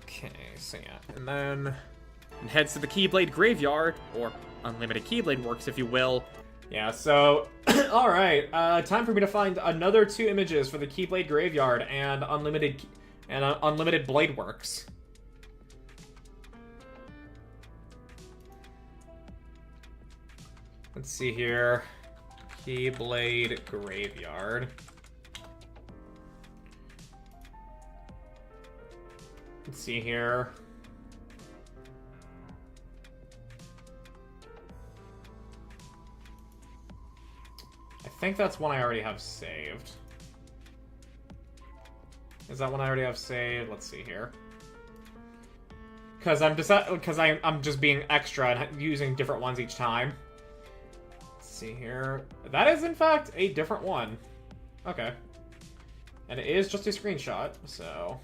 Okay, so yeah, and then... And heads to the Keyblade Graveyard, or Unlimited Keyblade Works if you will. Yeah, so, alright, time for me to find another 2 images for the Keyblade Graveyard and Unlimited Blade Works. Let's see here. Keyblade Graveyard. Let's see here. I think that's one I already have saved. Is that one I already have saved? Let's see here. Because I'm just being extra and using different ones each time. Let's see here. That is in fact a different one. Okay. And it is just a screenshot, so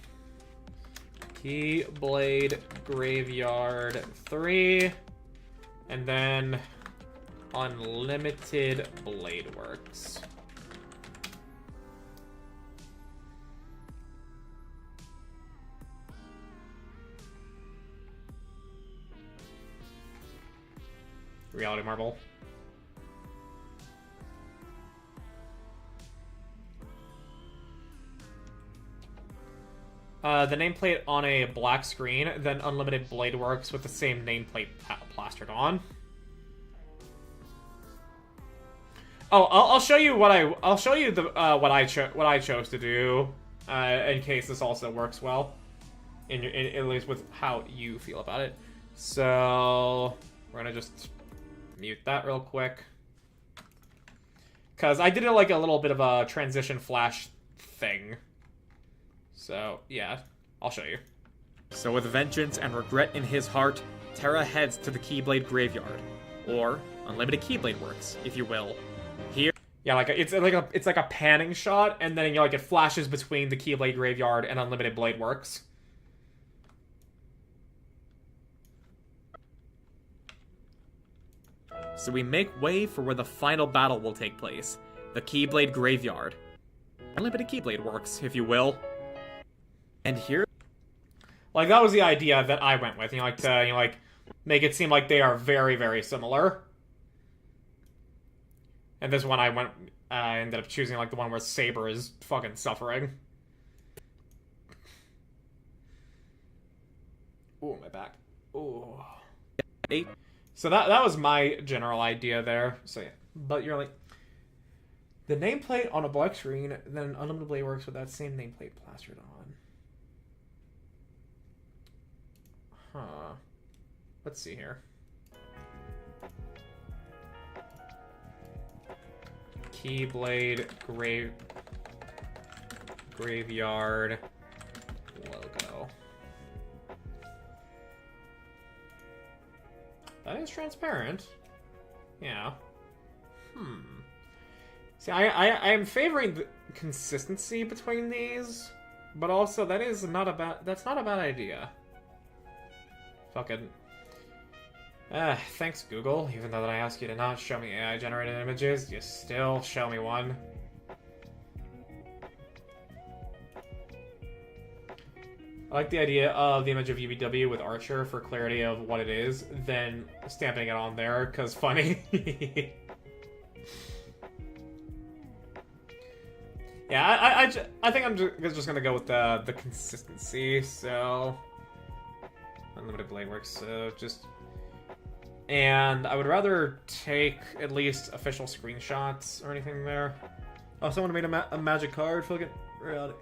Keyblade Graveyard 3 and then Unlimited Blade Works. Reality Marble. The nameplate on a black screen, then Unlimited Blade Works with the same nameplate plastered on. Oh, I'll show you what I'll show you the what I chose to do, in case this also works well, at least with how you feel about it. So we're gonna just mute that real quick, cause I did it like a little bit of a transition flash thing. So yeah, I'll show you. So with vengeance and regret in his heart, Terra heads to the Keyblade Graveyard, or Unlimited Keyblade Works, if you will. Here, yeah, like it's like a panning shot, and then like it flashes between the Keyblade Graveyard and Unlimited Blade Works. So we make way for where the final battle will take place, the Keyblade Graveyard. Unlimited Keyblade Works, if you will. And here, like that was the idea that I went with, like to like make it seem like they are very, very similar. And this one I ended up choosing like the one where Saber is fucking suffering. Ooh, my back. Ooh. 8. So that was my general idea there. So yeah, but you're like the nameplate on a black screen, then Unlimited Blade Works with that same nameplate plastered on. Huh. Let's see here. Keyblade Graveyard logo. That is transparent. Yeah. See, I am favoring the consistency between these, But also, that's not a bad idea. Fucking... thanks, Google. Even though that I ask you to not show me AI-generated images, you still show me one. I like the idea of the image of UBW with Archer for clarity of what it is, then stamping it on there, because funny. Yeah, I think I'm just gonna go with the consistency, so... Unlimited Blade Works, so just... And I would rather take at least official screenshots or anything there. Oh, someone made a magic card? Fucking reality.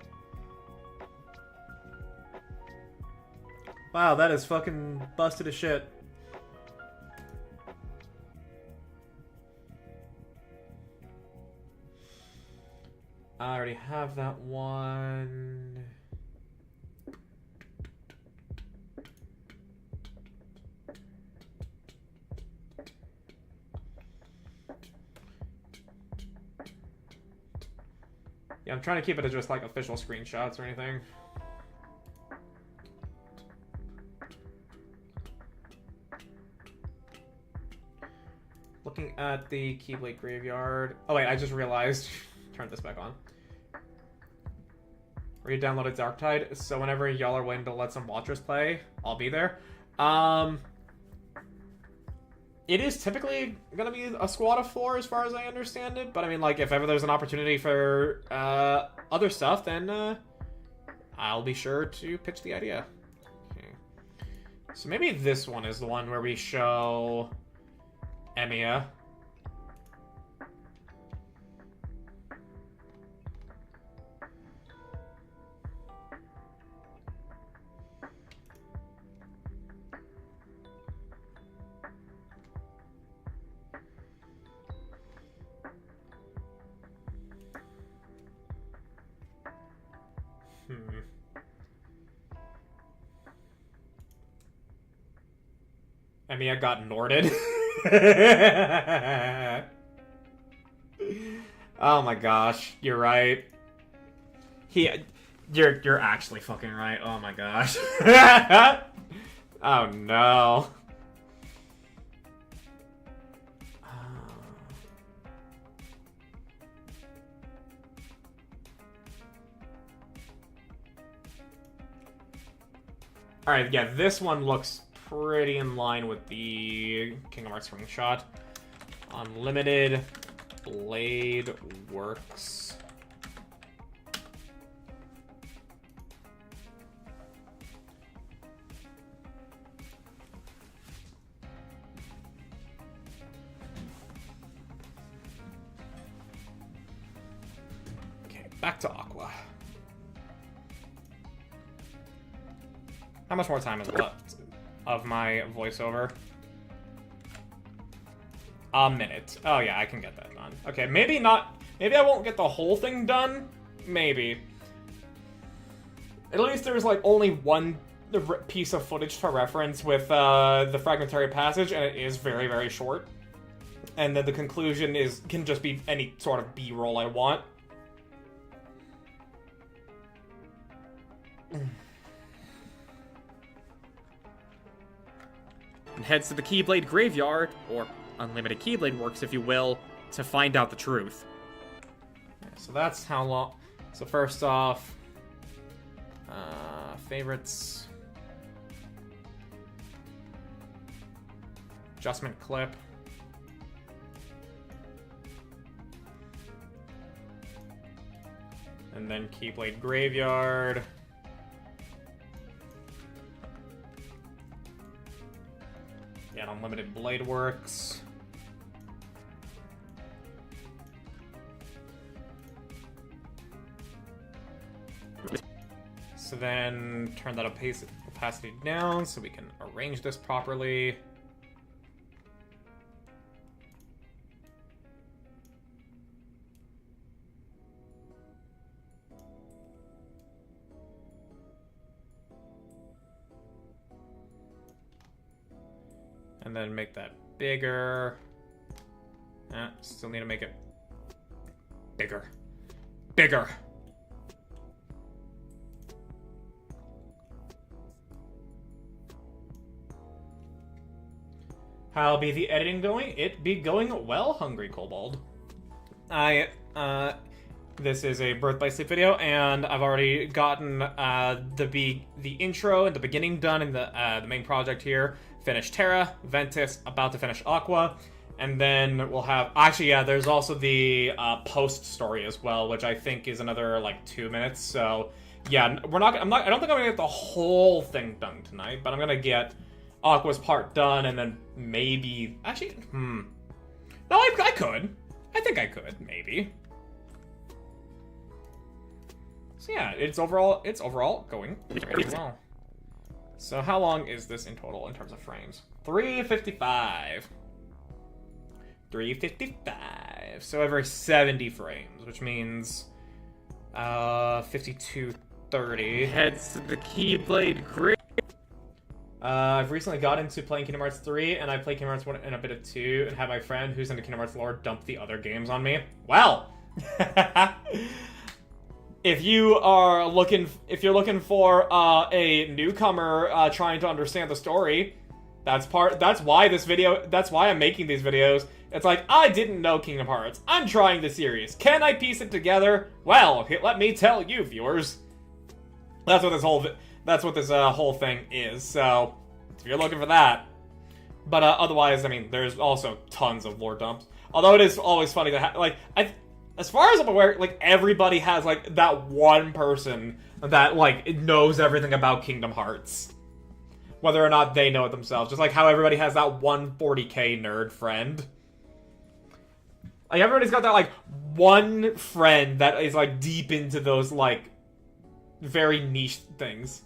Wow, that is fucking busted as shit. I already have that one. Yeah, I'm trying to keep it as just like official screenshots or anything. Looking at the Keyblade Graveyard. Oh wait, I just realized. Turn this back on. Re-downloaded Darktide, so whenever y'all are waiting to let some watchers play, I'll be there. It is typically gonna be a squad of 4 as far as I understand it, but I mean, like, if ever there's an opportunity for other stuff, then I'll be sure to pitch the idea. Okay. So maybe this one is the one where we show Emiya. Emiya got Norded. Oh my gosh, you're right. You're actually fucking right. Oh my gosh. Oh no. Alright, yeah, this one looks pretty in line with the Kingdom Hearts screenshot. Unlimited Blade Works. Okay, back to Aqua. How much more time is left of my voiceover? A minute. Oh yeah, I can get that done. Okay, maybe not. Maybe I won't get the whole thing done. Maybe. At least there's like only one piece of footage to reference with the fragmentary passage, and it is very, very short. And then the conclusion can just be any sort of B-roll I want. And heads to the Keyblade Graveyard, or Unlimited Keyblade Works if you will, to find out the truth. Yeah, so that's how long... So first off... favorites... Adjustment clip. And then Keyblade Graveyard. Yeah, Unlimited Blade Works. So then turn that opacity down so we can arrange this properly. And then make that bigger. Still need to make it bigger. Bigger! How be the editing going? It be going well, Hungry Kobold. This is a Birth by Sleep video, and I've already gotten the intro and the beginning done in the main project here. Finished Terra, Ventus, about to finish Aqua, and then we'll have... Actually, yeah, there's also the post story as well, which I think is another, like, 2 minutes, so... Yeah, I don't think I'm gonna get the whole thing done tonight, but I'm gonna get Aqua's part done, and then maybe... Actually, No, I could. I think I could, maybe. So yeah, it's overall going very well. So how long is this in total in terms of frames? 355. 355. So every 70 frames, which means 5230. Heads to the Keyblade grid. I've recently got into playing Kingdom Hearts 3, and I played Kingdom Hearts 1 and a bit of 2, and had my friend who's into Kingdom Hearts lore dump the other games on me. Well! If you're looking for a newcomer trying to understand the story, that's why I'm making these videos. It's like, I didn't know Kingdom Hearts. I'm trying the series. Can I piece it together? Well, let me tell you, viewers. That's what this whole thing is. So, if you're looking for that. But otherwise, I mean, there's also tons of lore dumps. Although it is always funny to have, as far as I'm aware, like, everybody has, like, that one person that, like, knows everything about Kingdom Hearts. Whether or not they know it themselves. Just like how everybody has that 140k nerd friend. Like, everybody's got that, like, one friend that is, like, deep into those, like, very niche things.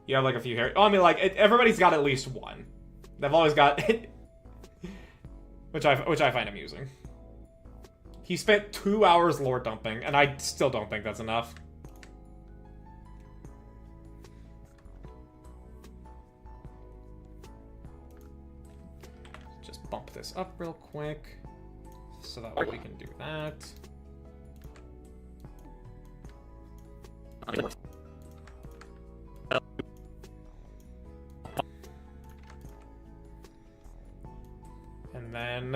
You have, like, a few here. Oh, I mean, like, everybody's got at least one. They've always got... which I find amusing. He spent 2 hours lore dumping, and I still don't think that's enough. Just bump this up real quick, so that way we can do that. And then...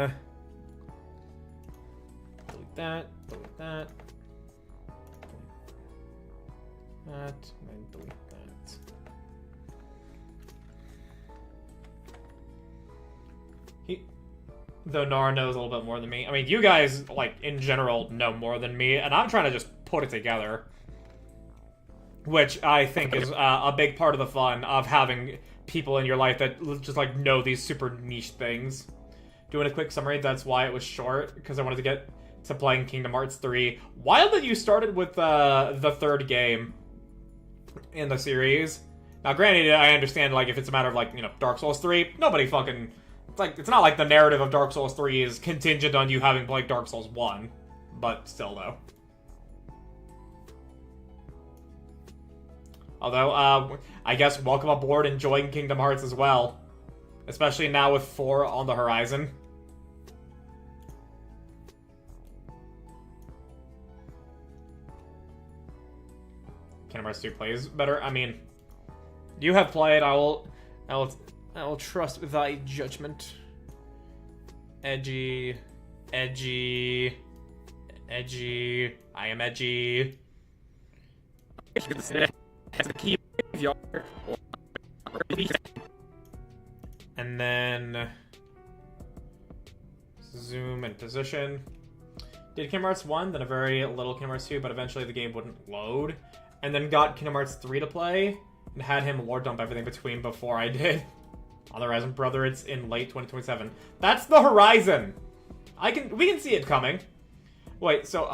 delete that, delete that, and then delete that. Though Nara knows a little bit more than me. I mean, you guys, like, in general, know more than me, and I'm trying to just put it together. Which I think is a big part of the fun of having people in your life that just, like, know these super niche things. Doing a quick summary, that's why it was short, because I wanted to get to playing Kingdom Hearts 3. Wild that you started with the third game in the series. Now, granted, I understand, like, if it's a matter of, like, you know, Dark Souls 3, nobody fucking... It's not like the narrative of Dark Souls 3 is contingent on you having played Dark Souls 1. But still, though. Although, I guess welcome aboard enjoying Kingdom Hearts as well. Especially now with 4 on the horizon. Kingdom Hearts 2 plays better. I mean, you have played. I will trust thy judgment. Edgy. I am edgy. And then zoom and position. Did Kingdom Hearts 1, then a very little Kingdom Hearts 2, but eventually the game wouldn't load. And then got Kingdom Hearts 3 to play, and had him lore dump everything between before I did. On the Horizon, brother, it's in late 2027. That's the horizon! We can see it coming. Wait, so,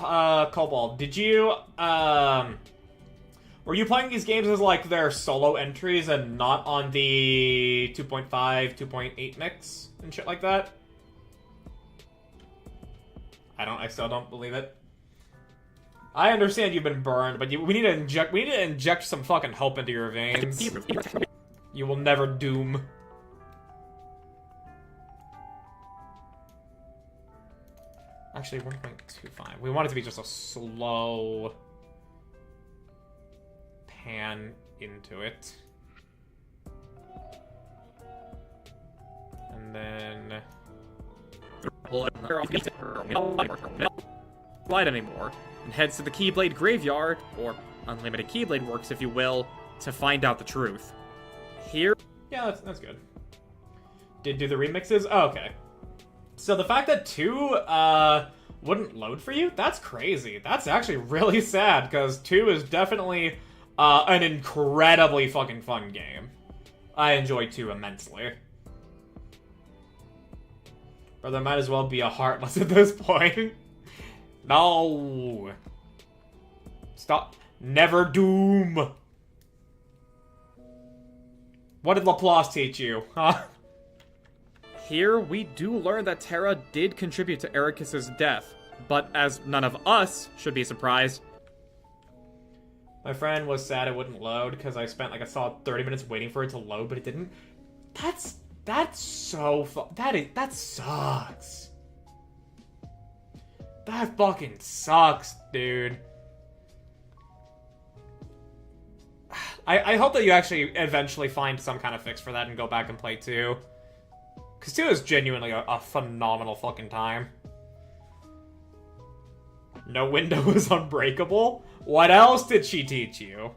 Cobalt, did you, were you playing these games as, like, their solo entries and not on the 2.5, 2.8 mix and shit like that? I still don't believe it. I understand you've been burned, but we need to inject some fucking hope into your veins. You will never doom. Actually, 1.25. We want it to be just a slow pan into it. And then Light anymore, and heads to the Keyblade Graveyard, or Unlimited Keyblade Works if you will, to find out the truth. Here... Yeah, that's good. Did do the remixes? Oh, okay. So the fact that 2, wouldn't load for you? That's crazy. That's actually really sad, because 2 is definitely, an incredibly fucking fun game. I enjoy 2 immensely. Or there might as well be a Heartless at this point. No! Stop. Never doom! What did Laplace teach you, huh? Here, we do learn that Terra did contribute to Ericus's death, but as none of us should be surprised... My friend was sad it wouldn't load, because I spent like a solid 30 minutes waiting for it to load, but it didn't. That's so that sucks. That fucking sucks, dude. I hope that you actually eventually find some kind of fix for that and go back and play 2. Because 2 is genuinely a phenomenal fucking time. No window is unbreakable? What else did she teach you?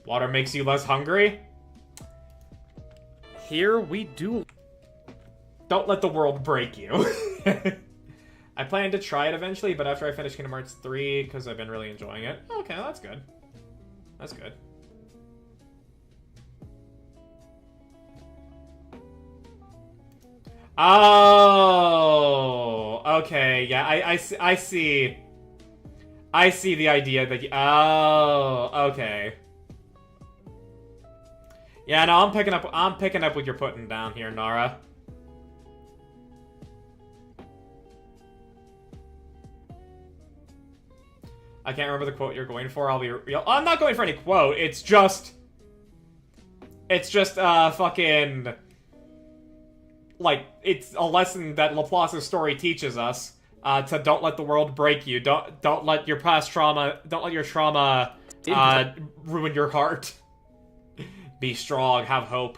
Water makes you less hungry? Here we do... Don't let the world break you. I plan to try it eventually, but after I finish Kingdom Hearts 3, because I've been really enjoying it. Okay, that's good. That's good. Oh, okay, yeah, I see. I see the idea that you... Oh, okay. Yeah, no, I'm picking up what you're putting down here, Nara. I can't remember the quote you're going for. I'll be real. I'm not going for any quote. It's just fucking, like, it's a lesson that Laplace's story teaches us. To don't let the world break you. Don't let your past trauma. Don't let your trauma ruin your heart. Be strong. Have hope.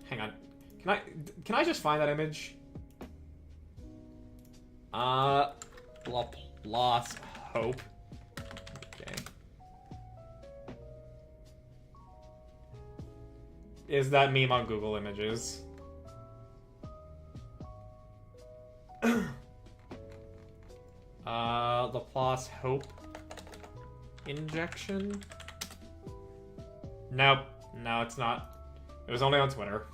Hang on. Can I just find that image? Laplace hope. Okay. Is that meme on Google Images? Laplace hope injection? Nope. No, it's not. It was only on Twitter.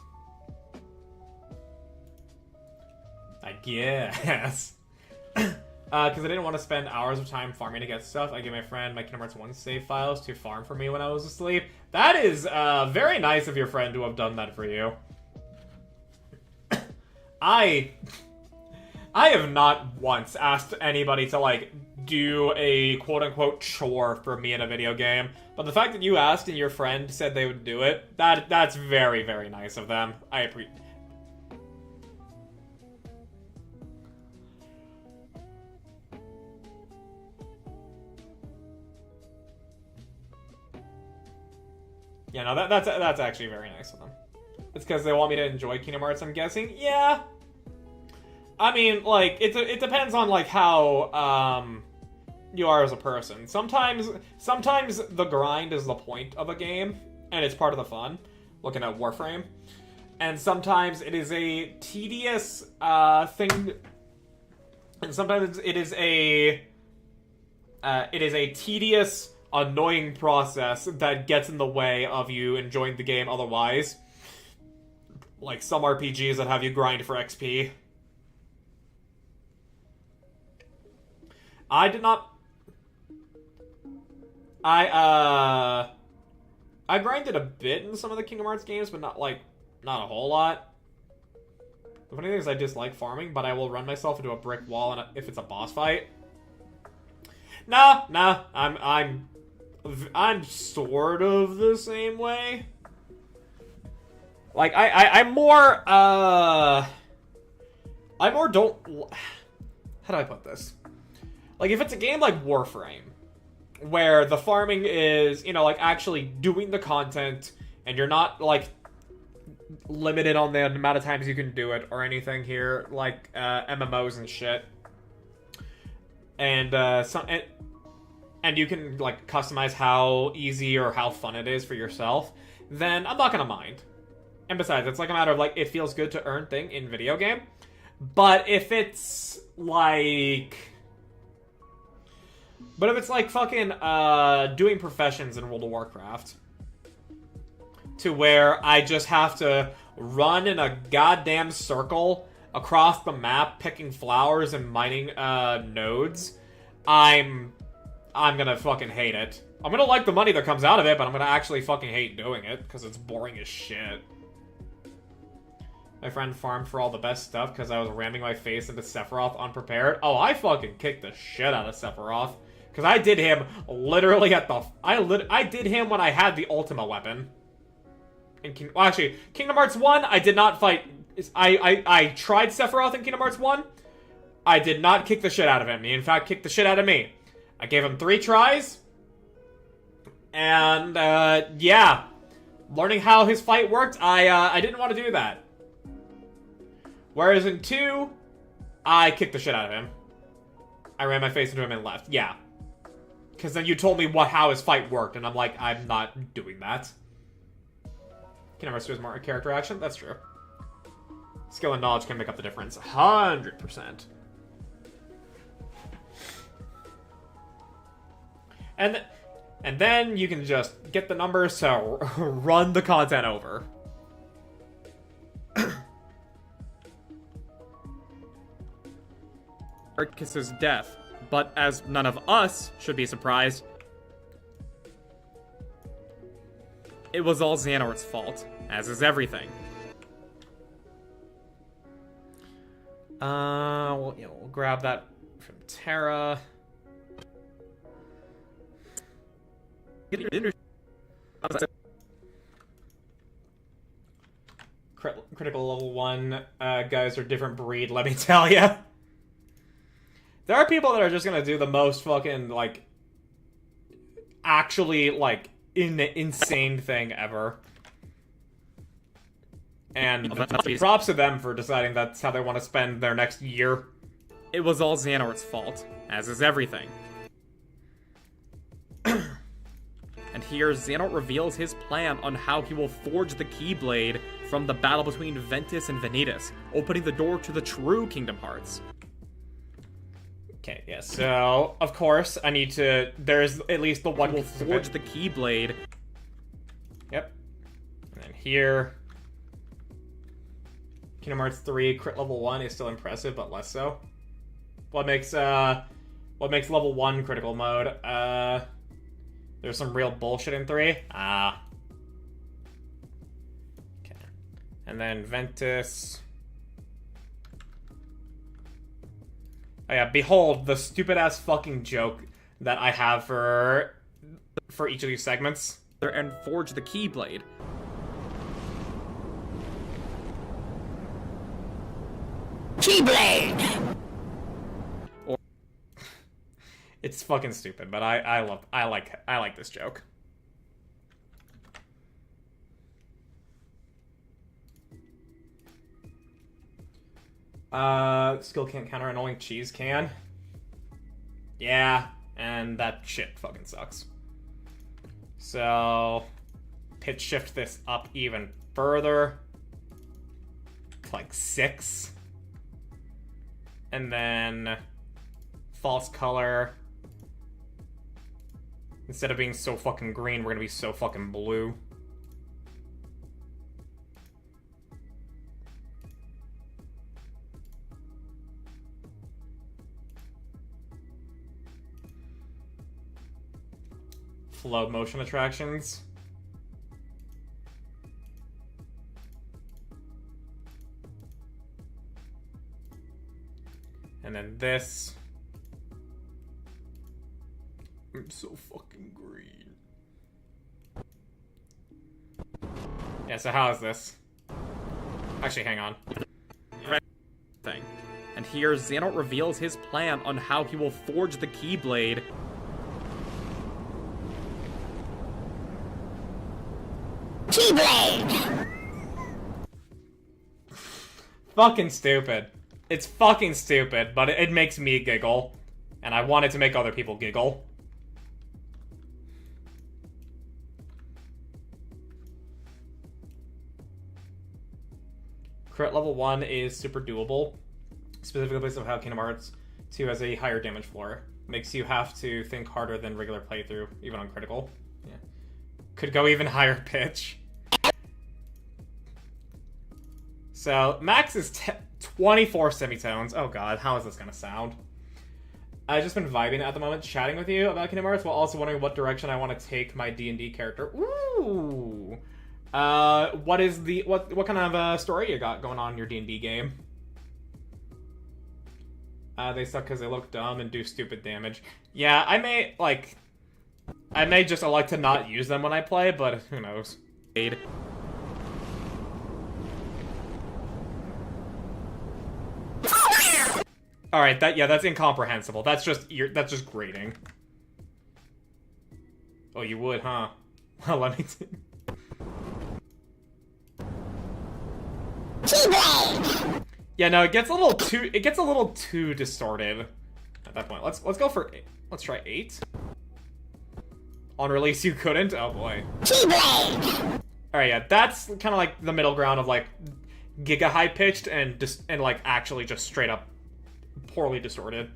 I guess. Because I didn't want to spend hours of time farming to get stuff, I gave my friend my Kingdom Hearts 1 save files to farm for me when I was asleep. That is very nice of your friend to have done that for you. I have not once asked anybody to, like, do a quote-unquote chore for me in a video game, but the fact that you asked and your friend said they would do it, that's very, very nice of them. I appreciate. Yeah, no, that's actually very nice of them. It's because they want me to enjoy Kingdom Hearts, I'm guessing. Yeah. I mean, like, it depends on, like, how, you are as a person. Sometimes the grind is the point of a game, and it's part of the fun, looking at Warframe. And sometimes it is a tedious, thing, and sometimes it is a tedious, annoying process that gets in the way of you enjoying the game otherwise. Like some RPGs that have you grind for XP. I grinded a bit in some of the Kingdom Hearts games, but not a whole lot. The funny thing is I dislike farming, but I will run myself into a brick wall if it's a boss fight. Nah, I'm sort of the same way. Like, I'm more don't... how do I put this? Like, if it's a game like Warframe, where the farming is, you know, like, actually doing the content, and you're not, like, limited on the amount of times you can do it or anything here, like, MMOs and shit. And, and you can, like, customize how easy or how fun it is for yourself, then I'm not gonna mind. And besides, it's like a matter of, like, it feels good to earn thing in video game. But if it's, like... But if it's, like, fucking, doing professions in World of Warcraft, to where I just have to run in a goddamn circle across the map, picking flowers and mining, nodes, I'm gonna fucking hate it. I'm gonna like the money that comes out of it, but I'm gonna actually fucking hate doing it, because it's boring as shit. My friend farmed for all the best stuff because I was ramming my face into Sephiroth unprepared. Oh, I fucking kicked the shit out of Sephiroth. Because I did him literally at the... I did him when I had the Ultima weapon. Well, actually, Kingdom Hearts 1, I did not fight... I tried Sephiroth in Kingdom Hearts 1. I did not kick the shit out of him. He, in fact, kicked the shit out of me. I gave him 3 tries. And, yeah. Learning how his fight worked, I didn't want to do that. Whereas in 2, I kicked the shit out of him. I ran my face into him and left. Yeah. Because then you told me how his fight worked, and I'm like, I'm not doing that. Kingdom Hearts 2 is more a character action? That's true. Skill and knowledge can make up the difference. 100%. And then you can just get the numbers to run the content over. Arcus's death, but as none of us should be surprised, it was all Xehanort's fault, as is everything. We'll grab that from Terra. Critical level 1 guys are different breed, let me tell ya. There are people that are just gonna do the most fucking, like, actually, like, insane thing ever. And props to them for deciding that's how they want to spend their next year. It was all Xehanort's fault, as is everything. And here, Xehanort reveals his plan on how he will forge the Keyblade from the battle between Ventus and Vanitas, opening the door to the true Kingdom Hearts. Okay, yeah, so, of course, I need to... There's at least the one... He will forge the Keyblade. Yep. And then here... Kingdom Hearts 3 crit level 1 is still impressive, but less so. What makes level 1 critical mode? There's some real bullshit in 3. Ah. Okay. And then Ventus... Oh yeah, behold the stupid-ass fucking joke that I have for each of these segments. And forge the Keyblade. Keyblade! It's fucking stupid, but I like this joke. Skill can't counter and only cheese can. Yeah, and that shit fucking sucks. So, pitch shift this up even further. Like 6. And then false color. Instead of being so fucking green, we're gonna be so fucking blue. Flow motion attractions. And then this. I'm so fucking green. Yeah, so how is this? Actually, hang on. Thing. And here, Xehanort reveals his plan on how he will forge the Keyblade. Fucking stupid. It's fucking stupid, but it makes me giggle. And I want it to make other people giggle. Crit level 1 is super doable. Specifically based on how Kingdom Hearts 2 has a higher damage floor. Makes you have to think harder than regular playthrough, even on critical. Yeah. Could go even higher pitch. So, max is 24 semitones. Oh god, how is this gonna sound? I've just been vibing at the moment, chatting with you about Kingdom Hearts, while also wondering what direction I want to take my D&D character. Ooh! What is the... What kind of story you got going on in your D&D game? They suck because they look dumb and do stupid damage. Yeah, I may just elect to not use them when I play, but who knows. Alright, that's incomprehensible. That's just grating. Oh, you would, huh? Well, let me see. Yeah, no, it gets a little too distorted at that point. Let's go for 8. Let's try 8. On release you couldn't? Oh boy. Alright, yeah, that's kind of like the middle ground of like giga high pitched and like actually just straight up poorly distorted.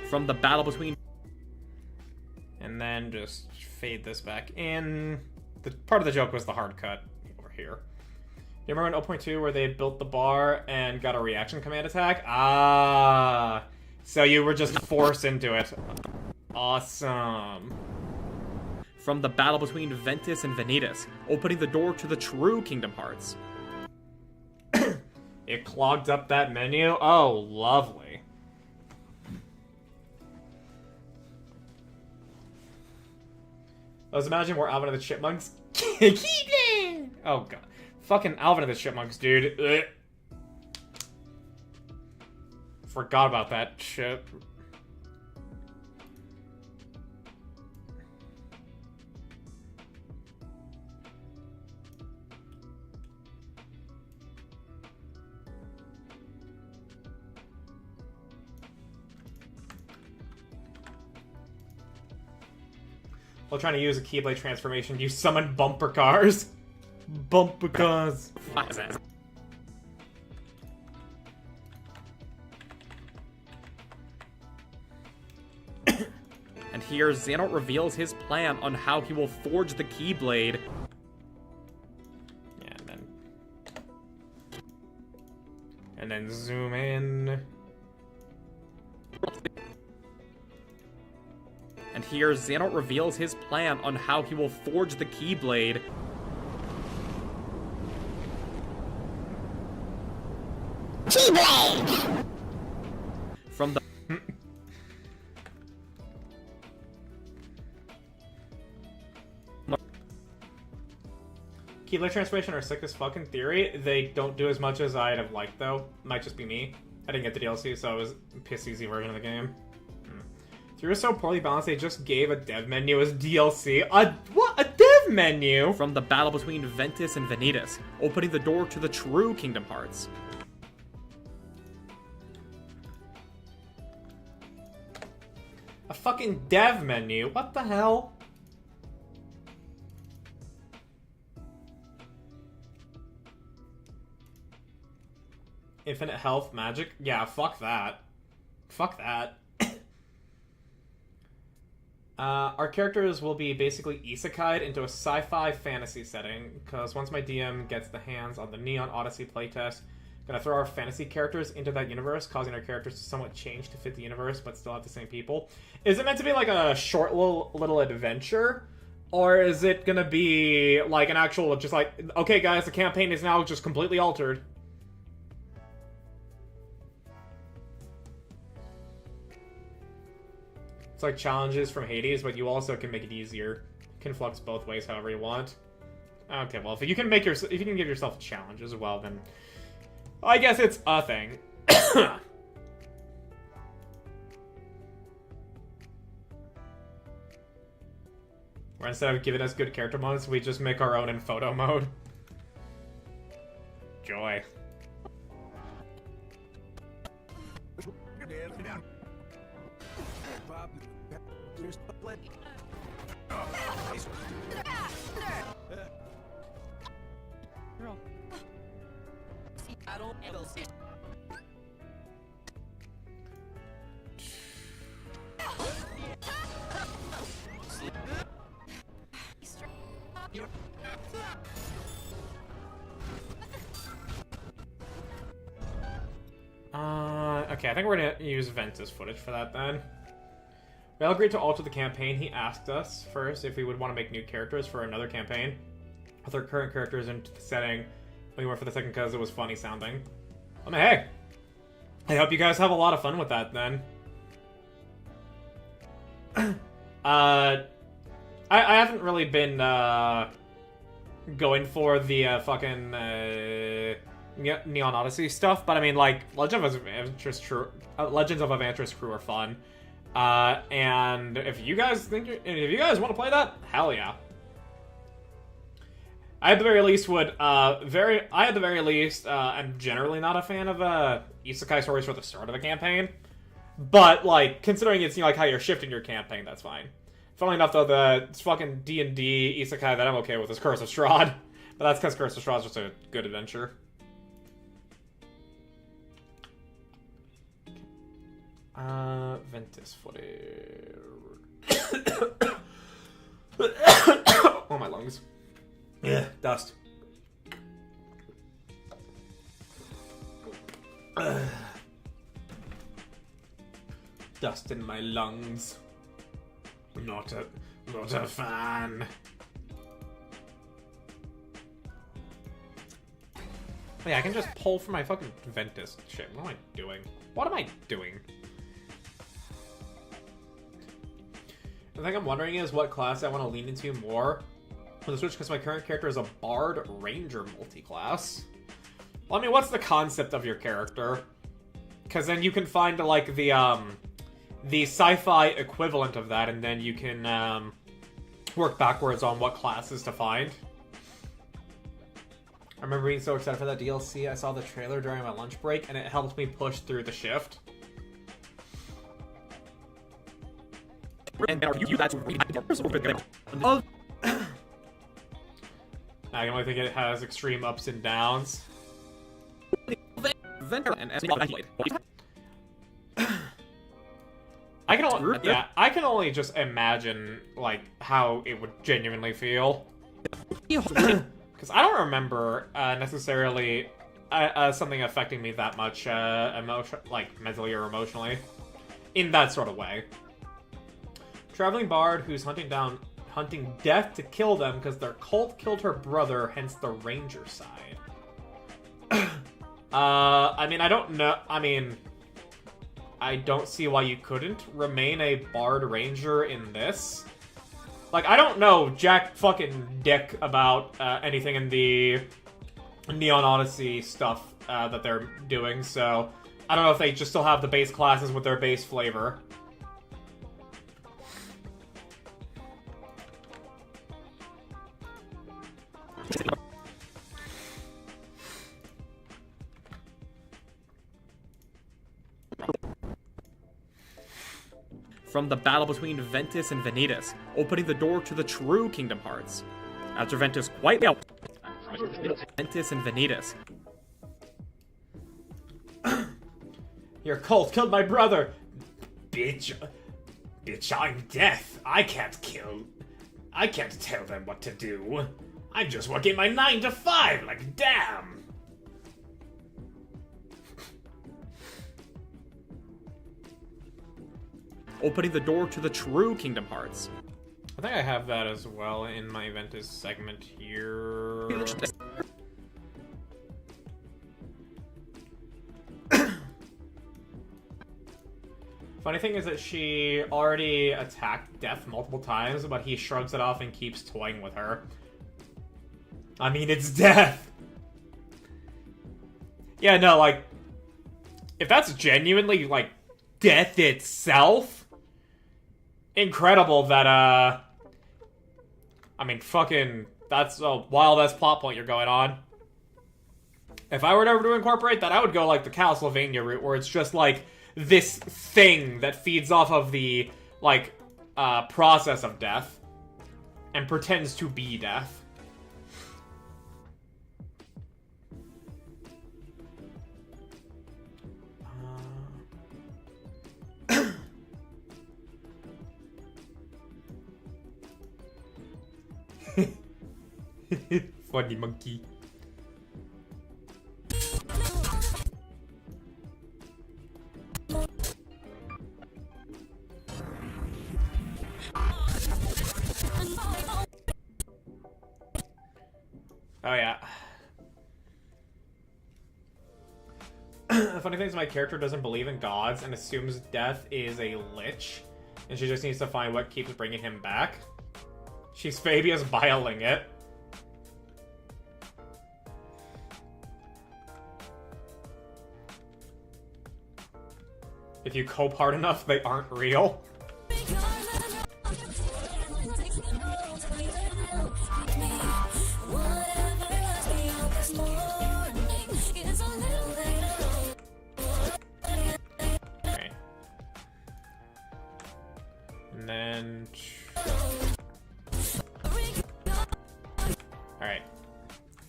From the battle between... And then just fade this back in. The part of the joke was the hard cut over here. You remember in 0.2 where they built the bar and got a reaction command attack? Ah, so you were just forced into it. Awesome. From the battle between Ventus and Vanitas, opening the door to the true Kingdom Hearts. It clogged up that menu? Oh, lovely. I was imagining more Alvin and the Chipmunks. Oh god. Fucking Alvin and the Chipmunks, dude. Ugh. Forgot about that shit. While trying to use a Keyblade transformation, you summon bumper cars. Bumper cars. And here, Xehanort reveals his plan on how he will forge the Keyblade. Yeah, and then zoom in. And here, Xehanort reveals his plan on how he will forge the Keyblade. Keyblade! From the... Keyblade transformation are sick as fuck in theory. They don't do as much as I'd have liked, though. Might just be me. I didn't get the DLC, so it was a piss-easy version of the game. It was so poorly balanced, they just gave a dev menu as DLC. What? A dev menu? From the battle between Ventus and Vanitas, opening the door to the true Kingdom Hearts. A fucking dev menu? What the hell? Infinite health magic? Yeah, fuck that. Fuck that. Our characters will be basically isekai'd into a sci-fi fantasy setting, because once my DM gets the hands on the Neon Odyssey playtest, gonna throw our fantasy characters into that universe, causing our characters to somewhat change to fit the universe, but still have the same people. Is it meant to be like a short little adventure? Or is it gonna be like an actual, just like, okay guys, the campaign is now just completely altered? It's like challenges from Hades, but you also can make it easier. can flux both ways however you want. Okay, well, if you can give yourself a challenge as well, then I guess it's a thing. Where instead of giving us good character modes, we just make our own in photo mode. Joy. Okay, I think we're gonna use Ventus footage for that then. We all agreed to alter the campaign. He asked us first if we would want to make new characters for another campaign with our current characters into the setting. We went for the second because it was funny sounding. I mean, hey, I hope you guys have a lot of fun with that then. I haven't really been going for the fucking Neon Odyssey stuff, but I mean, like, Legends of Avantris Crew are fun. And if you guys want to play that, hell yeah. I at the very least I'm generally not a fan of isekai stories for the start of a campaign. But, like, considering it's, like, how you're shifting your campaign, that's fine. Funnily enough, though, the fucking D&D isekai that I'm okay with is Curse of Strahd. But that's because Curse of Strahd is just a good adventure. Ventus footage. Oh, my lungs. Yeah, dust. Dust in my lungs. Not a fan. Oh, yeah, I can just pull from my fucking Ventus shit. What am I doing? What am I doing? The thing I'm wondering is what class I want to lean into more for the Switch, because my current character is a Bard Ranger multi-class. Well, I mean, what's the concept of your character? Because then you can find, like, the sci-fi equivalent of that, and then you can work backwards on what classes to find. I remember being so excited for that DLC. I saw the trailer during my lunch break, and it helped me push through the shift. And you that's I only think it has extreme ups and downs. I can only just imagine, like, how it would genuinely feel. Because I don't remember necessarily something affecting me that much, like, mentally or emotionally, in that sort of way. Traveling bard who's hunting death to kill them because their cult killed her brother, hence the ranger side. I mean, I don't know. I mean, I don't see why you couldn't remain a bard ranger in this. Like, I don't know jack fucking dick about anything in the Neon Odyssey stuff that they're doing, so I don't know if they just still have the base classes with their base flavor. From the battle between Ventus and Vanitas, opening the door to the true Kingdom Hearts. After Ventus quietly out Ventus and Vanitas. Your cult killed my brother! Bitch, I'm death. I can't tell them what to do. I'm just working my 9 to 5, like, damn! Opening the door to the true Kingdom Hearts. I think I have that as well in my Ventus segment here. Funny thing is that she already attacked Death multiple times, but he shrugs it off and keeps toying with her. I mean, it's Death! Yeah, no, like, if that's genuinely, like, Death itself, incredible that, I mean, fucking, that's a wild-ass plot point you're going on. If I were ever to incorporate that, I would go, like, the Castlevania route, where it's just, like, this thing that feeds off of the, like, process of death, and pretends to be death. Funny monkey. Oh yeah. The funny thing is my character doesn't believe in gods and assumes Death is a lich, and she just needs to find what keeps bringing him back. She's Fabius biling it. If you cope hard enough, they aren't real. Okay. And then... Alright.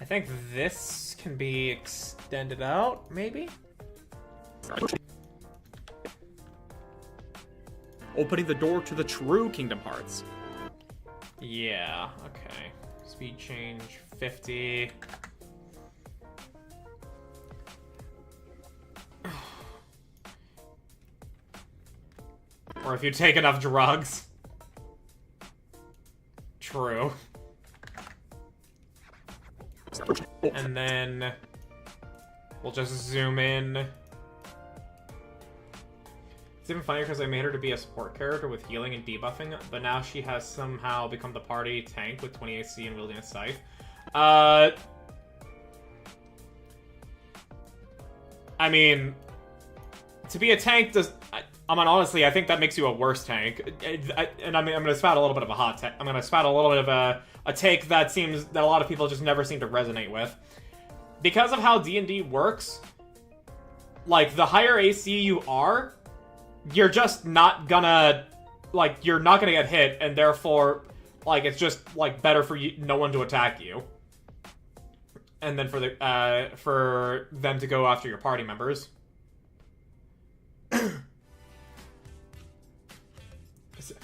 I think this can be extended out, maybe? Opening the door to the true Kingdom Hearts. Yeah, okay. Speed change 50. Or if you take enough drugs. True. And then we'll just zoom in. It's even funnier because I made her to be a support character with healing and debuffing, but now she has somehow become the party tank with 20 AC and wielding a scythe. I mean, to be a tank does... I mean, honestly, I think that makes you a worse tank. And I'm going to spout a little bit of a hot take. I'm going to spout a little bit of a take that seems that a lot of people just never seem to resonate with. Because of how D&D works, like, the higher AC you are, you're just not gonna, like, you're not gonna get hit, and therefore, like, it's just, like, better for you, no one to attack you. And then for them to go after your party members.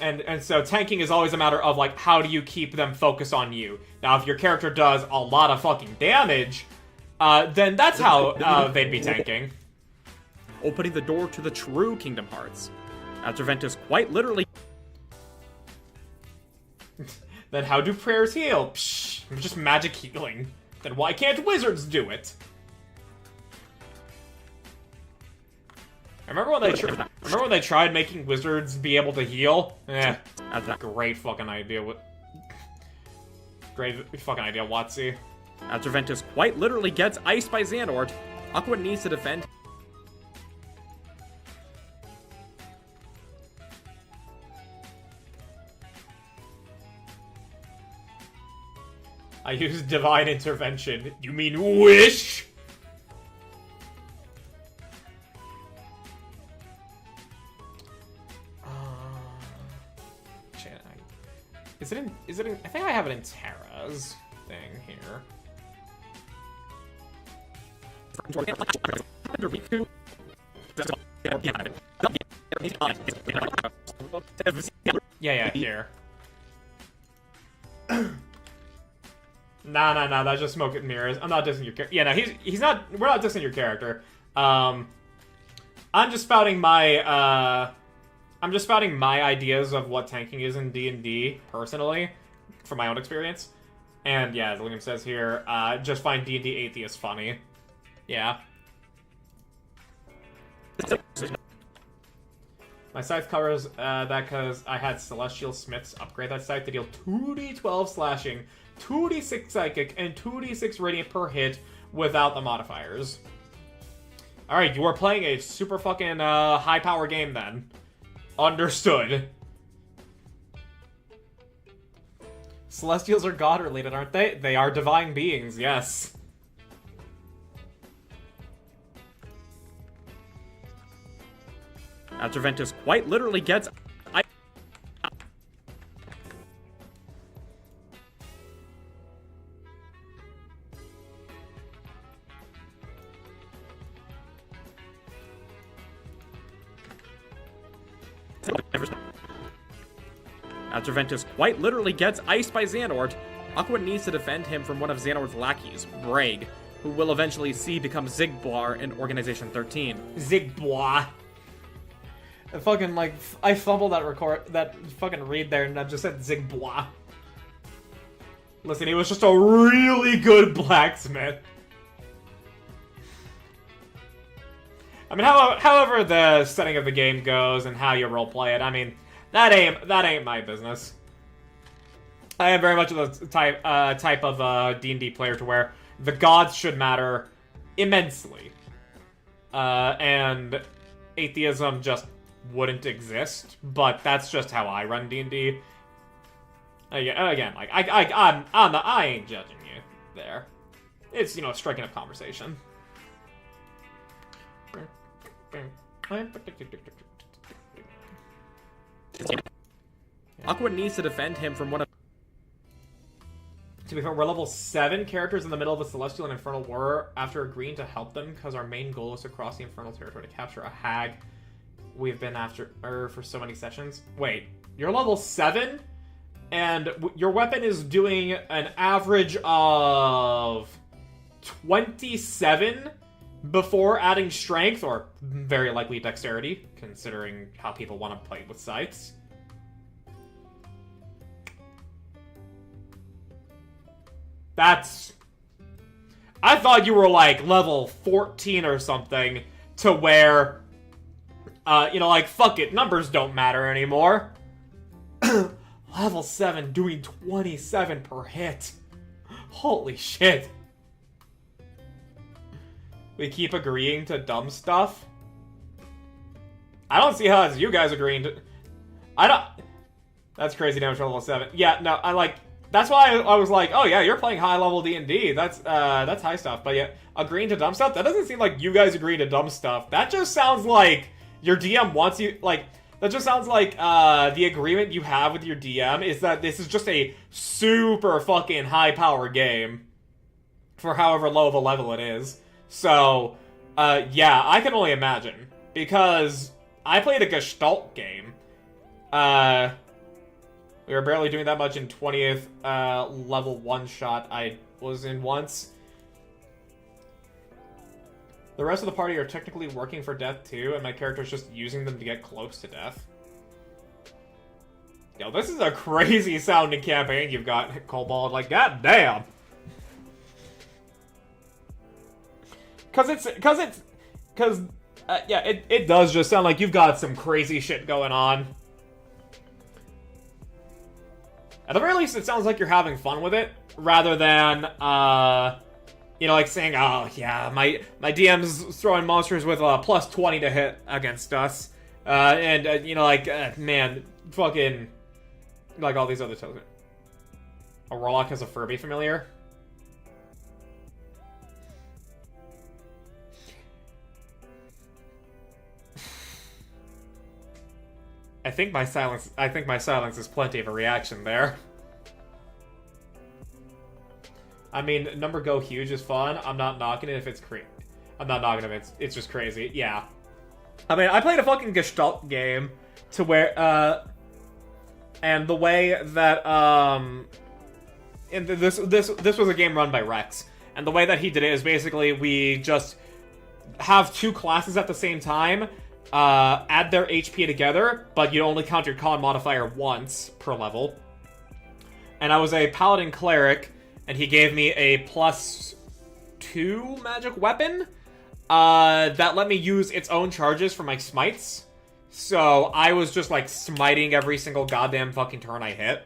And so tanking is always a matter of, like, how do you keep them focused on you? Now, if your character does a lot of fucking damage, then that's how they'd be tanking. Opening the door to the true Kingdom Hearts. As Ventus quite literally... Then how do prayers heal? Psh, just magic healing. Then why can't wizards do it? Remember when they tried making wizards be able to heal? Great fucking idea. Great fucking idea, Watsy. As Ventus quite literally gets iced by Xehanort, Aqua needs to defend. I used divine intervention. You mean wish? Is it in, I think I have it in Terra's thing here. Yeah, here. Nah, that's just smoke and mirrors. I'm not dissing your character. Yeah, no, he's not, we're not dissing your character. I'm just spouting my, ideas of what tanking is in D&D, personally, from my own experience. And yeah, as Liam says here, just find D&D atheists funny. Yeah. My scythe covers that because I had Celestial Smiths upgrade that scythe to deal 2d12 slashing, 2d6 psychic, and 2d6 radiant per hit without the modifiers. Alright, you are playing a super fucking high power game then. Understood. Celestials are god related, aren't they? They are divine beings, yes. After Ventus quite literally gets... After Ventus quite literally gets iced by Xehanort, Aqua needs to defend him from one of Xehanort's lackeys, Braig, who will eventually see become Zigboar in Organization 13. Zigbois. Fucking, like, I fumbled that fucking read there and I just said Zigbois. Listen, he was just a really good blacksmith. I mean, however the setting of the game goes and how you roleplay it, I mean, that ain't my business. I am very much of the type of D&D player to where the gods should matter immensely, and atheism just wouldn't exist. But that's just how I run D&D. Again, like I ain't judging you there. It's, you know, striking up conversation. Aqua needs to defend him from one of... To be fair, we're level 7 characters in the middle of a Celestial and Infernal War after agreeing to help them because our main goal is to cross the Infernal territory to capture a hag we've been after for so many sessions. Wait, you're level 7? And your weapon is doing an average of 27 before adding strength, or very likely dexterity, considering how people want to play with scythes. That's... I thought you were, like, level 14 or something, to where, you know, like, fuck it, numbers don't matter anymore. Level 7 doing 27 per hit. Holy shit. We keep agreeing to dumb stuff. I don't see how it's you guys agreeing to... That's crazy damage for level 7. Yeah, no, that's why I was like, oh yeah, you're playing high level D&D. That's high stuff. But yeah, agreeing to dumb stuff? That doesn't seem like you guys agreeing to dumb stuff. That just sounds like your DM wants you... That just sounds like the agreement you have with your DM is that this is just a super fucking high power game for however low of a level it is. So, yeah, I can only imagine. Because I played a Gestalt game. We were barely doing that much in 20th level one-shot I was in once. The rest of the party are technically working for death too, and my character's just using them to get close to death. Yo, this is a crazy sounding campaign you've got, Cobalt. Like, goddamn. Yeah, it does just sound like you've got some crazy shit going on. At the very least, it sounds like you're having fun with it, rather than, you know, like saying, oh, yeah, my DM's throwing monsters with a plus 20 to hit against us. You know, like, man, fucking, like all these other tokens. A Warlock has a Furby familiar. I think my silence is plenty of a reaction there. I mean, number go huge is fun. I'm not knocking it if it's it's just crazy. Yeah. I mean, I played a fucking Gestalt game to where, and the way that, and this was a game run by Rex, and the way that he did it is basically we just have two classes at the same time, add their HP together, but you only count your con modifier once per level. And I was a Paladin Cleric, and he gave me a +2 magic weapon that let me use its own charges for my smites. So I was just, like, smiting every single goddamn fucking turn I hit.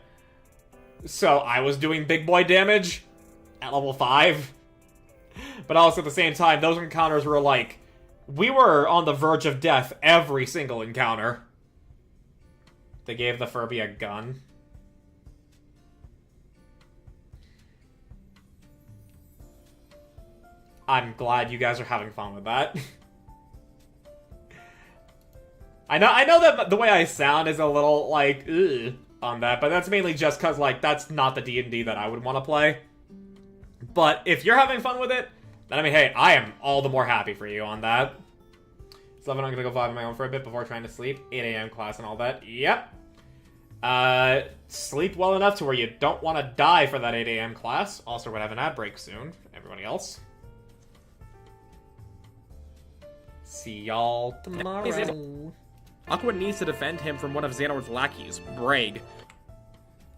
So I was doing big boy damage at level 5. But also at the same time, those encounters were like... We were on the verge of death every single encounter. They gave the Furby a gun. I'm glad you guys are having fun with that. I know that the way I sound is a little, like, ugh, on that, but that's mainly just because, like, that's not the D&D that I would want to play. But if you're having fun with it, then, I mean, hey, I am all the more happy for you on that. So I'm gonna go vibe on my own for a bit before trying to sleep. 8 a.m. class and all that. Yep. Sleep well enough to where you don't want to die for that 8 a.m. class. Also, we're gonna have an ad break soon. Everybody else. See y'all tomorrow. Aqua needs to defend him from one of Xehanort's lackeys, Braig.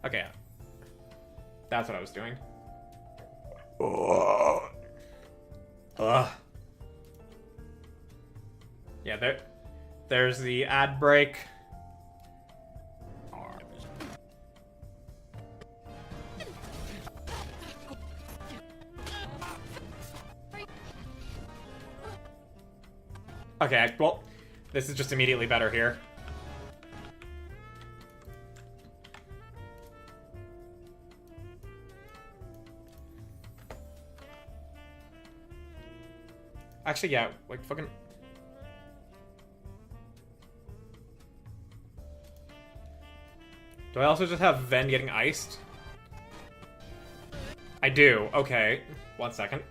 Okay. That's what I was doing. Ugh. Yeah, there's the ad break. Okay, well, this is just immediately better here. Actually, yeah, like, fucking... Do I also just have Ven getting iced? I do, okay. 1 second.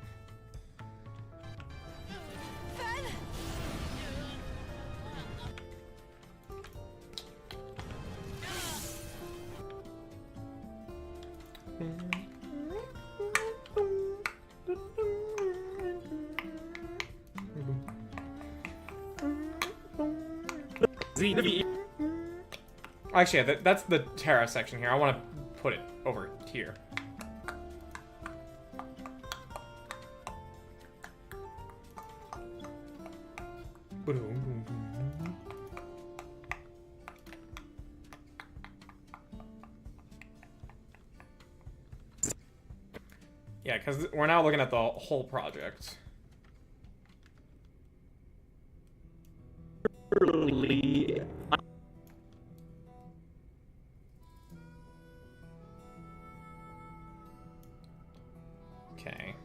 Actually, yeah, that's the Terra section here. I want to put it over here. Yeah, because we're now looking at the whole project. Okay.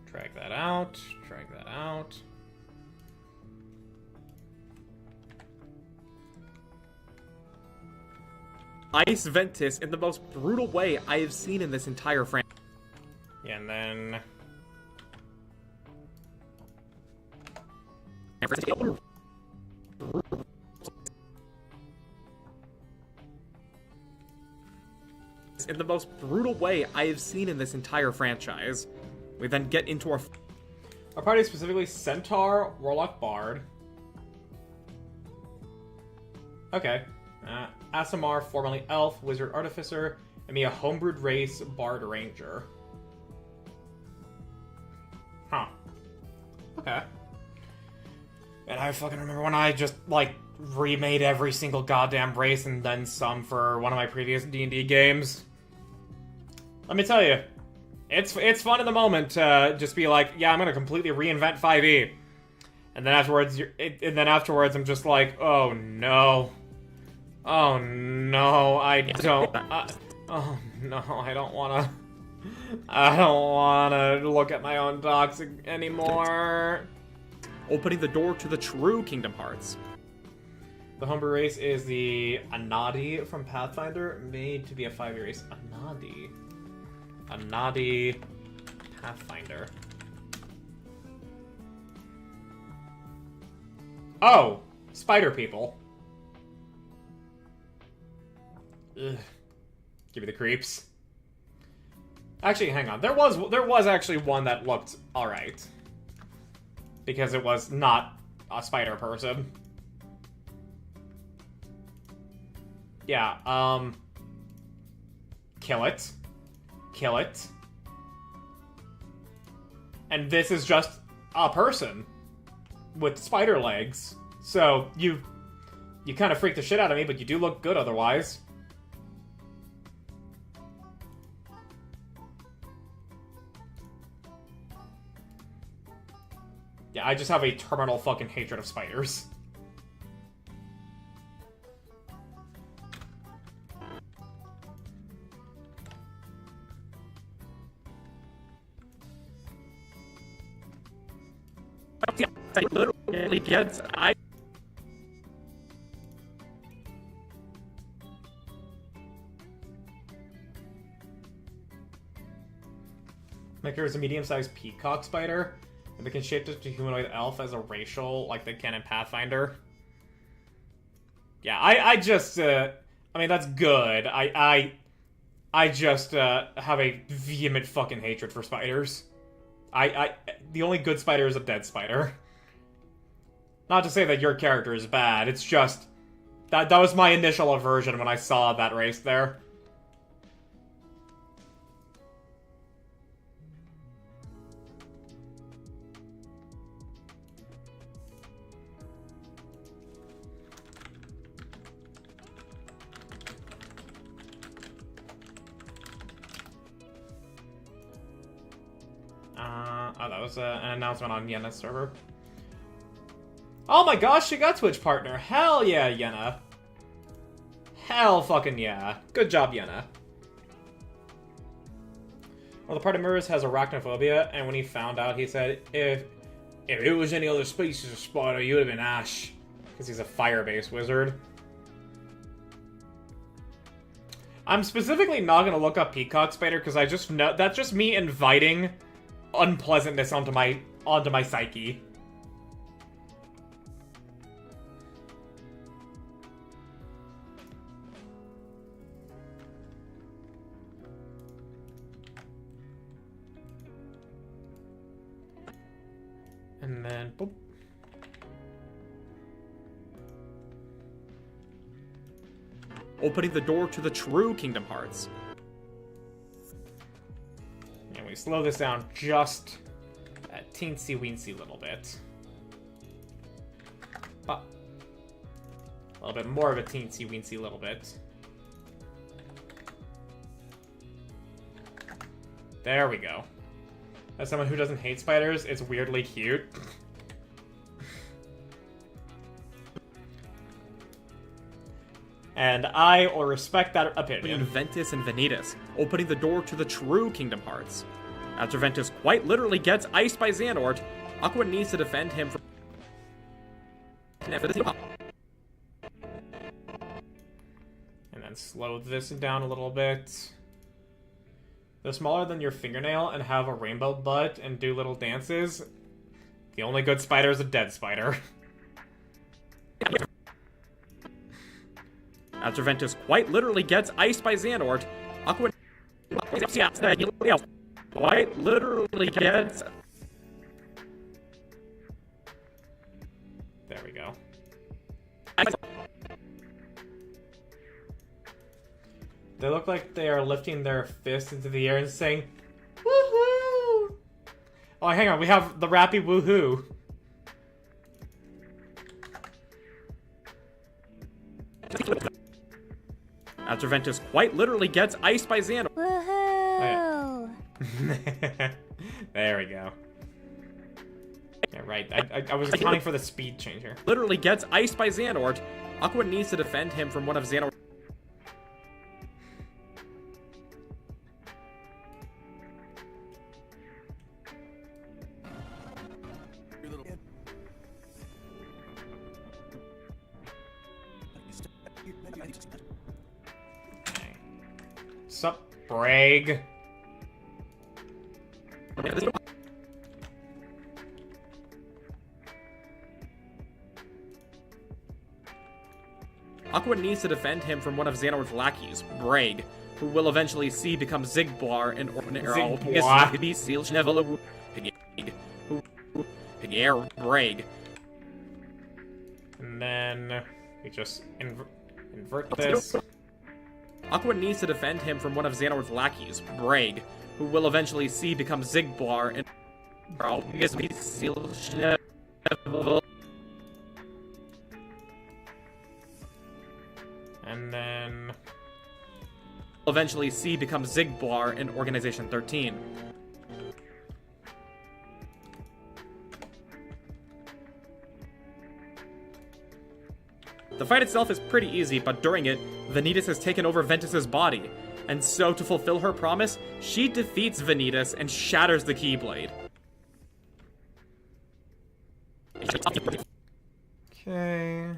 Drag that out. Drag that out. Ice Ventus in the most brutal way I have seen in this entire franchise. Yeah, and then... In the most brutal way I have seen in this entire franchise. We then get into our party is specifically Centaur, Warlock, Bard. Okay. Asimar, formerly Elf, Wizard, Artificer, and me, a homebrewed race, Bard, Ranger. Huh. Okay. And I fucking remember when I just, like, remade every single goddamn race and then some for one of my previous D&D games. Let me tell you, it's fun in the moment to just be like, yeah, I'm gonna completely reinvent 5e. And then afterwards, I'm just like, oh no. Oh no, I don't... oh no, I don't wanna... I don't wanna look at my own docs anymore. opening the door to the true Kingdom Hearts. The homebrew race is the Anadi from Pathfinder, made to be a 5e race. Anadi. Anadi Pathfinder. Oh! Spider people. Ugh. Give me the creeps. Actually, hang on. There was actually one that looked alright. Because it was not a spider person. Yeah, kill it. Kill it. And this is just a person with spider legs. So, you've You kind of freaked the shit out of me, but you do look good otherwise. Yeah, I just have a terminal fucking hatred of spiders. Literally gets Like, there's a medium-sized peacock spider, and they can shape it to humanoid elf as a racial, like they can in Pathfinder. Yeah, I just, I mean, that's good. I just, have a vehement fucking hatred for spiders. The only good spider is a dead spider. Not to say that your character is bad, it's just, that was my initial aversion when I saw that race there. Oh, that was an announcement on Yena's server. Oh my gosh, she got Twitch partner. Hell yeah, Yena. Hell fucking yeah. Good job, Yena. Well, the party members has arachnophobia, and when he found out, he said, if it was any other species of spider, you would have been Ash. Because he's a fire-based wizard. I'm specifically not going to look up peacock spider, because I just know that's just me inviting unpleasantness onto my psyche. And then boop. opening the door to the true Kingdom Hearts. And we slow this down just a teensy-weensy little bit. A little bit more of a teensy-weensy little bit. There we go. As someone who doesn't hate spiders, it's weirdly cute. And I will respect that opinion. Ventus and Vanitas, opening the door to the true Kingdom Hearts. After Ventus quite literally gets iced by Xehanort, Aqua needs to defend him from... And then slow this down a little bit. They're smaller than your fingernail and have a rainbow butt and do little dances. The only good spider is a dead spider. After Ventus quite literally gets iced by Xehanort, Aqua quite literally gets... There we go. They look like they are lifting their fists into the air and saying, "Woohoo!" Oh, hang on, we have the rappy woohoo. After Ventus quite literally gets iced by Xehanort. Woohoo! Oh, yeah. There we go. Yeah, right. I was accounting for the speed change here. Literally gets iced by Xehanort, Aqua needs to defend him from one of Xehanort's... Sup, Brag? Aqua needs to defend him from one of Xehanort's lackeys, Brag, who will eventually see become Zigbar and Brag. And then we just invert this. Aqua needs to defend him from one of Xehanort's lackeys, Brag, who will eventually see become Zigbar and eventually see become Zigbar in Organization 13. The fight itself is pretty easy, but during it, Vanitas has taken over Ventus's body, and so to fulfill her promise, she defeats Vanitas and shatters the Keyblade. Okay.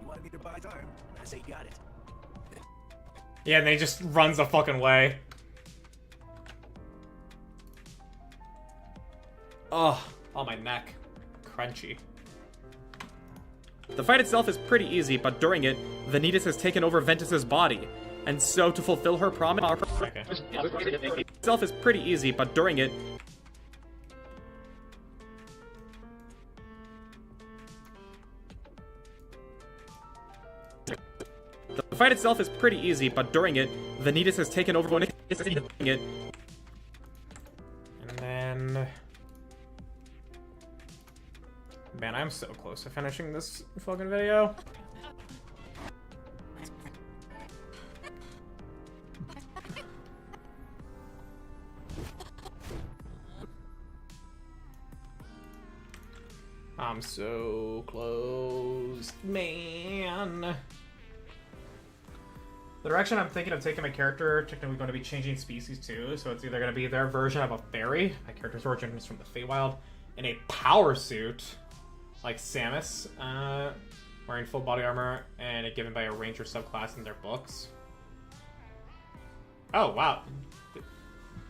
You wanted me to buy time. I say got it. Yeah, and then he just runs the fucking way. Ugh, on my neck. Crunchy. The fight itself is pretty easy, but during it, Vanitas has taken over Ventus's body, and so to fulfill her promise, Okay. itself is pretty easy, but during it, the fight itself is pretty easy, but during it, Vanitas has taken over it. And then... Man, I'm so close to finishing this fucking video. I'm so close, man. The direction I'm thinking of taking my character, technically going to be changing species too, so it's either going to be their version of a fairy, my character's origin is from the Feywild, in a power suit, like Samus, wearing full body armor, and it given by a ranger subclass in their books. Oh, wow.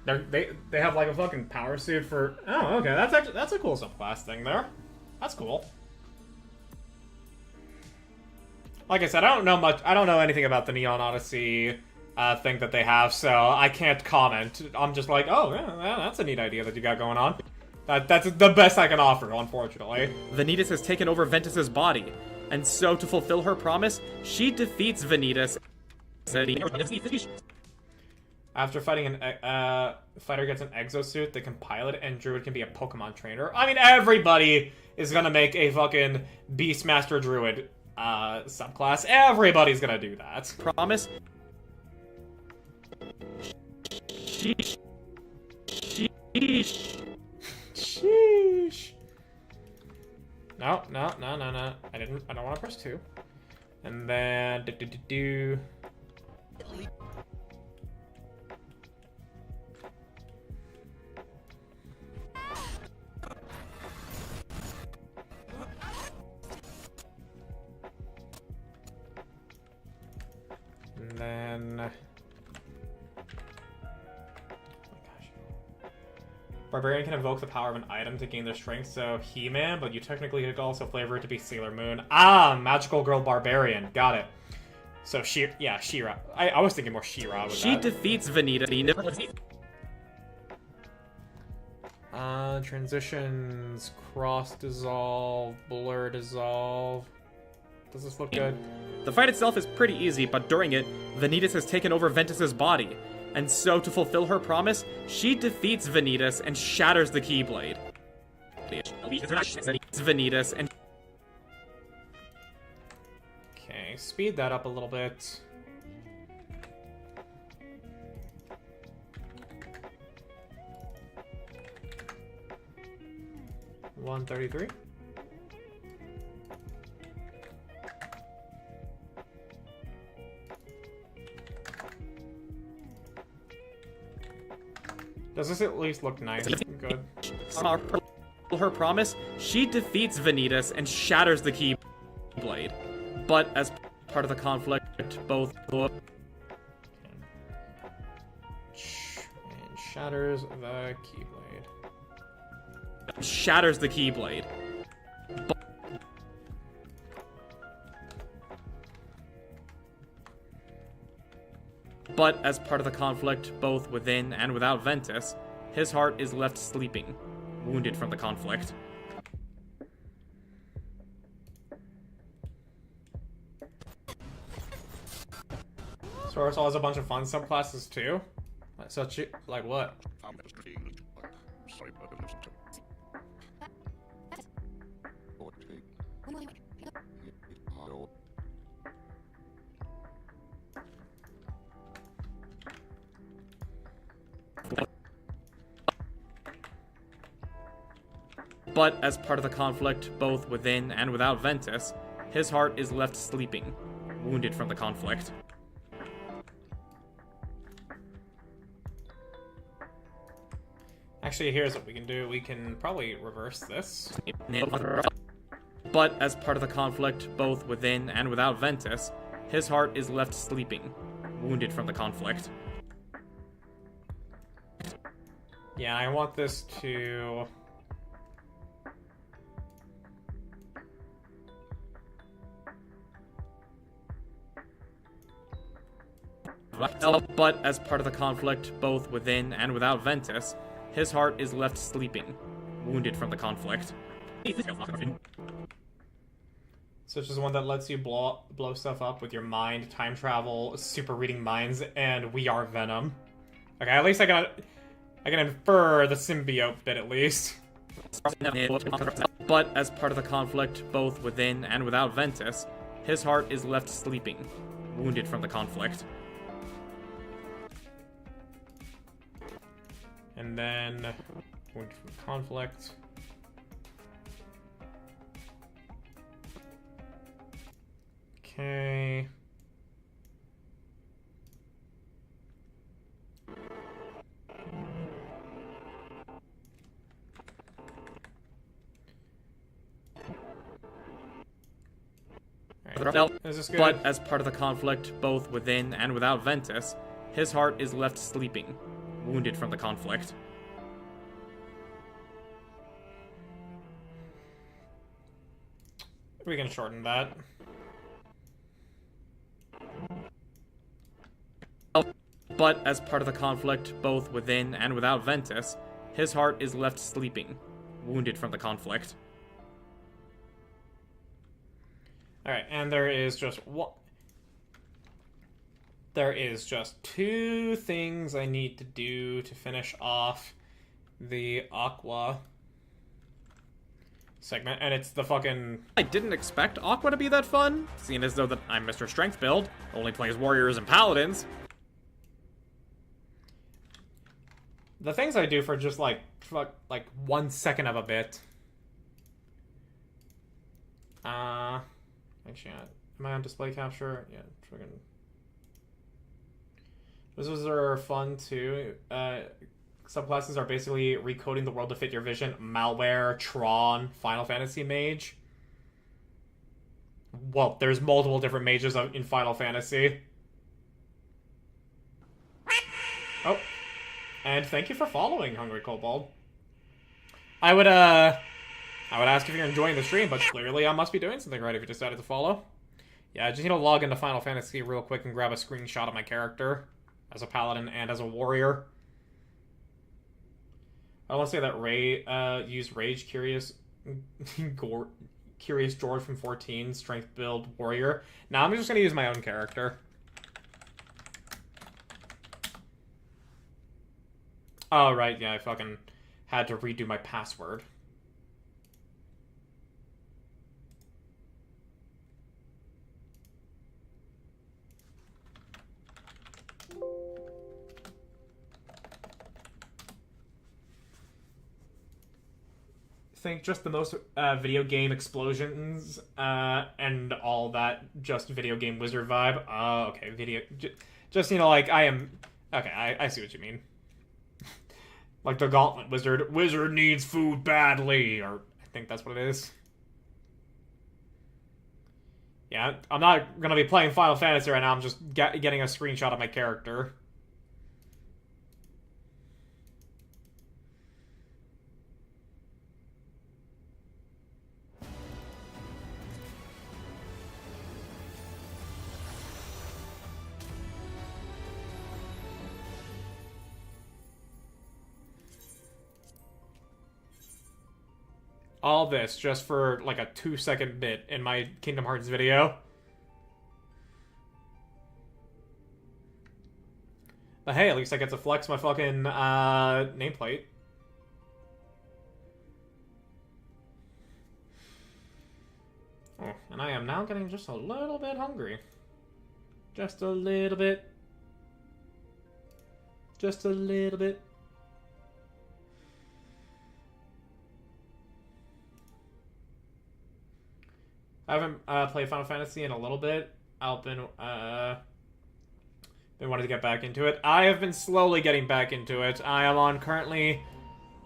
They have like a fucking power suit for... Oh, okay, that's a cool subclass thing there. That's cool. Like I said, I don't know anything about the Neon Odyssey thing that they have, so I can't comment. I'm just like, oh, yeah, that's a neat idea that you got going on. That's the best I can offer, unfortunately. Vanitas has taken over Ventus's body, and so to fulfill her promise, she defeats Vanitas. After fighting fighter gets an exosuit, they can pilot, and Druid can be a Pokemon trainer. I mean, everybody is gonna make a fucking Beastmaster Druid subclass. Everybody's gonna do that. Promise. Sheesh. No. I don't want to press 2. And then do. And then... Barbarian can invoke the power of an item to gain their strength, so He-Man, but you technically could also flavor it to be Sailor Moon. Ah, Magical Girl Barbarian. Got it. So, She-Ra. I was thinking more She-Ra with She that. defeats Vanitas. Transitions, cross dissolve, blur dissolve. Does this look good? The fight itself is pretty easy, but during it, Vanitas has taken over Ventus's body, and so to fulfill her promise, she defeats Vanitas and shatters the Keyblade. Vanitas and... Okay, speed that up a little bit. $133. Does this at least look nice? Good. Her promise, she defeats Vanitas and shatters the Keyblade. But as part of the conflict, both... And shatters the Keyblade. Shatters the Keyblade. But as part of the conflict, both within and without Ventus, his heart is left sleeping, wounded from the conflict. Source has a bunch of fun subclasses too. Like what? But as part of the conflict, both within and without Ventus, his heart is left sleeping, wounded from the conflict. Actually, here's what we can do. We can probably reverse this. But as part of the conflict, both within and without Ventus, his heart is left sleeping, wounded from the conflict. Yeah, I want this to... But as part of the conflict, both within and without Ventus, his heart is left sleeping, wounded from the conflict. So it's just one that lets you blow stuff up with your mind, time travel, super reading minds, and we are Venom. Okay, at least I can infer the symbiote bit at least. But as part of the conflict, both within and without Ventus, his heart is left sleeping, wounded from the conflict. And then, wounded from conflict. Okay. Alright, is this good? But as part of the conflict, both within and without Ventus, his heart is left sleeping, wounded from the conflict. We can shorten that. But as part of the conflict, both within and without Ventus, his heart is left sleeping, wounded from the conflict. Alright, and there is just one... There is just two things I need to do to finish off the Aqua segment, and it's the fucking... I didn't expect Aqua to be that fun, seeing as though that I'm Mr. Strength build, only plays warriors and paladins. The things I do for just like 1 second of a bit. Actually, am I on display capture? Yeah, friggin'. Those are fun too. Subclasses are basically recoding the world to fit your vision. Malware, Tron, Final Fantasy Mage. Well, there's multiple different mages in Final Fantasy. Oh. And thank you for following, Hungry Kobold. I would ask if you're enjoying the stream, but clearly I must be doing something right if you decided to follow. Yeah, I just need to log into Final Fantasy real quick and grab a screenshot of my character as a paladin and as a warrior. I want to say that Ray used Rage Curious Curious George from 14, Strength Build Warrior. Now I'm just going to use my own character. Oh, right, yeah, I fucking had to redo my password. Think just the most video game explosions and all that just video game wizard vibe. Oh, okay, just, you know, like, I am... Okay, I see what you mean. Like the Gauntlet Wizard. Wizard needs food badly, or I think that's what it is. Yeah, I'm not gonna be playing Final Fantasy right now, I'm just getting a screenshot of my character. All this just for like a 2-second bit in my Kingdom Hearts video. But hey, at least I get to flex my fucking nameplate. Oh, and I am now getting just a little bit hungry. Just a little bit. Just a little bit. I haven't played Final Fantasy in a little bit. I've been wanting to get back into it. I have been slowly getting back into it. I am on currently...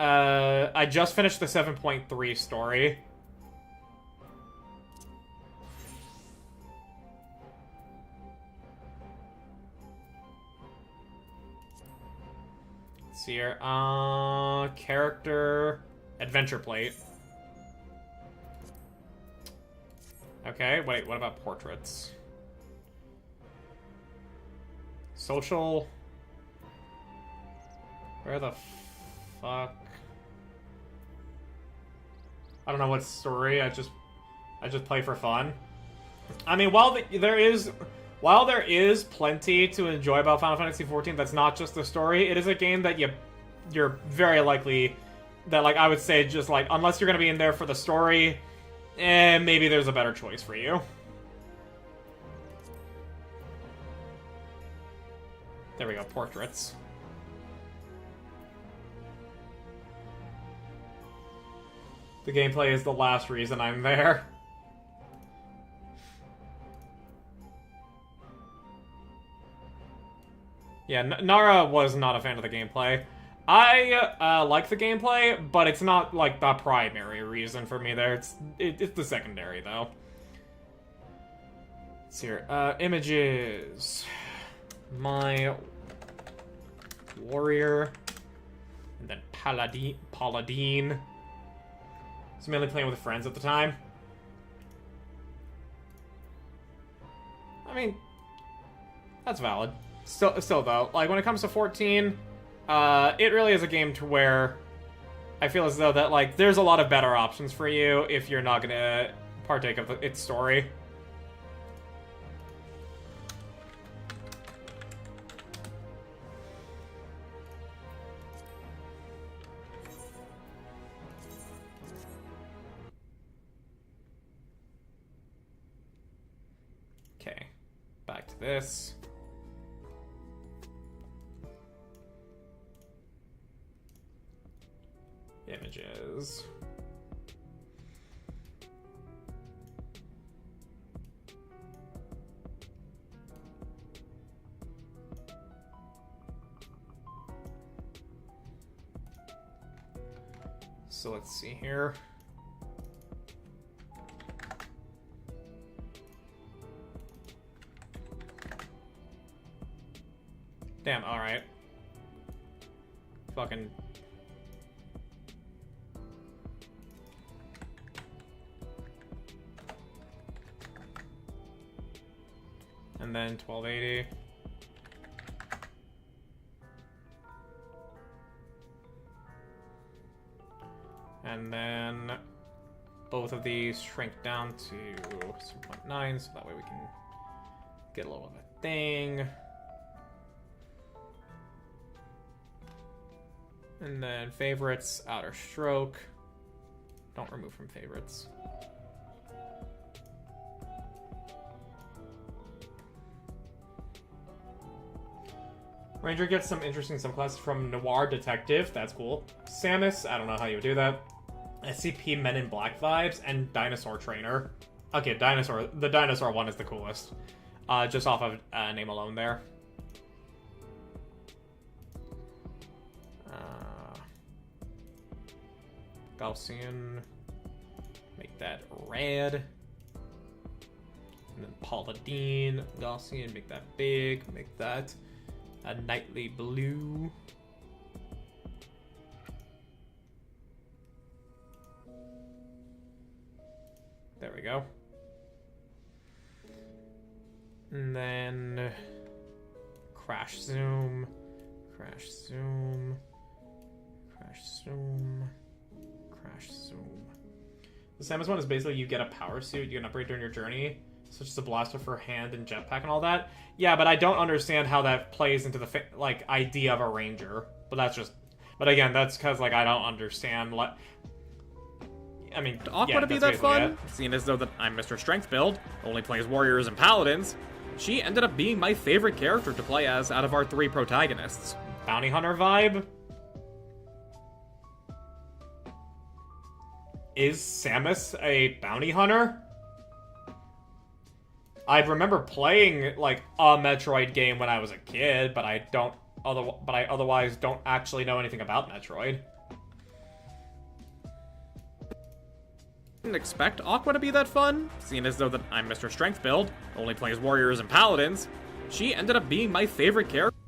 I just finished the 7.3 story. Let's see here. Character... Adventure plate. Okay, wait, what about portraits? Social... Where the fuck? I don't know what story, I just play for fun. I mean, while there is plenty to enjoy about Final Fantasy XIV that's not just the story, it is a game that you're very likely... That, like, I would say just, like, unless you're gonna be in there for the story... And maybe there's a better choice for you. There we go, portraits. The gameplay is the last reason I'm there. Yeah, Nara was not a fan of the gameplay. I like the gameplay, but it's not, like, the primary reason for me there. It's the secondary, though. Let's see here. Images. My warrior. And then Paladin. So mainly playing with friends at the time. I mean, that's valid. Still though, like, when it comes to 14... it really is a game to where I feel as though that, like, there's a lot of better options for you if you're not gonna partake of its story. Okay, back to this. Images. So let's see here. Damn, alright. Fucking... And then 1280. And then both of these shrink down to 0.9, so that way we can get a little of a thing. And then favorites, outer stroke. Don't remove from favorites. Ranger gets some interesting subclasses from Noir Detective. That's cool. Samus, I don't know how you would do that. SCP Men in Black vibes, and Dinosaur Trainer. Okay, Dinosaur. The Dinosaur one is the coolest. Just off of name alone there. Gaussian. Make that red. And then Paladin. Gaussian, make that big. Make that a nightly blue. There we go. And then crash zoom, crash zoom, crash zoom, crash zoom. The Samus one is basically you get a power suit you can upgrade during your journey. such as a blaster for hand and jetpack and all that. Yeah, but I don't understand how that plays into the like idea of a ranger. But that's just. But again, that's because like I don't understand. I mean, Aqua yeah, to be that's that basically fun? it. Seeing as though that I'm Mr. Strength build, only plays warriors and paladins, she ended up being my favorite character to play as out of our 3 protagonists. Bounty hunter vibe. Is Samus a bounty hunter? I remember playing like a Metroid game when I was a kid, but I otherwise don't actually know anything about Metroid. Didn't expect Aqua to be that fun, seeing as though that I'm Mr. Strength build, only plays warriors and paladins. She ended up being my favorite character.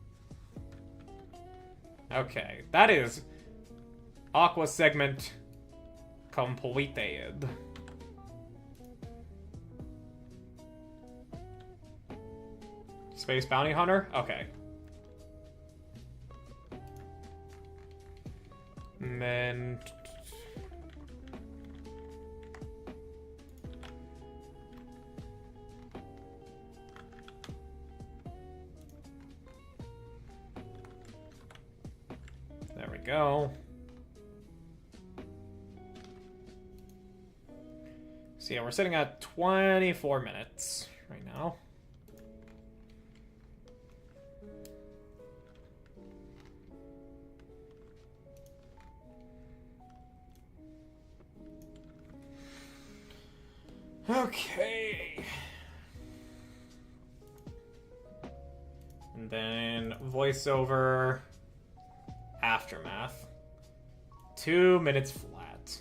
Okay, that is Aqua segment completed. Space bounty hunter? Okay. And then there we go. So yeah, we're sitting at 24 minutes right now. Okay. And then voiceover aftermath. 2 minutes flat.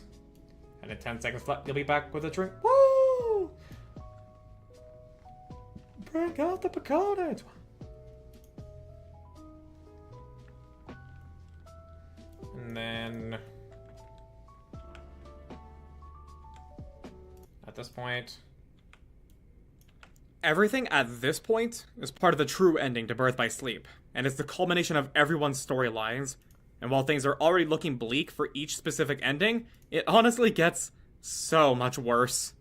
And in 10 seconds flat, you'll be back with a drink. Woo! Break out the Bacardi. And then at this point, Everything at this point is part of the true ending to Birth by Sleep, and it's the culmination of everyone's storylines. And while things are already looking bleak for each specific ending, it honestly gets so much worse.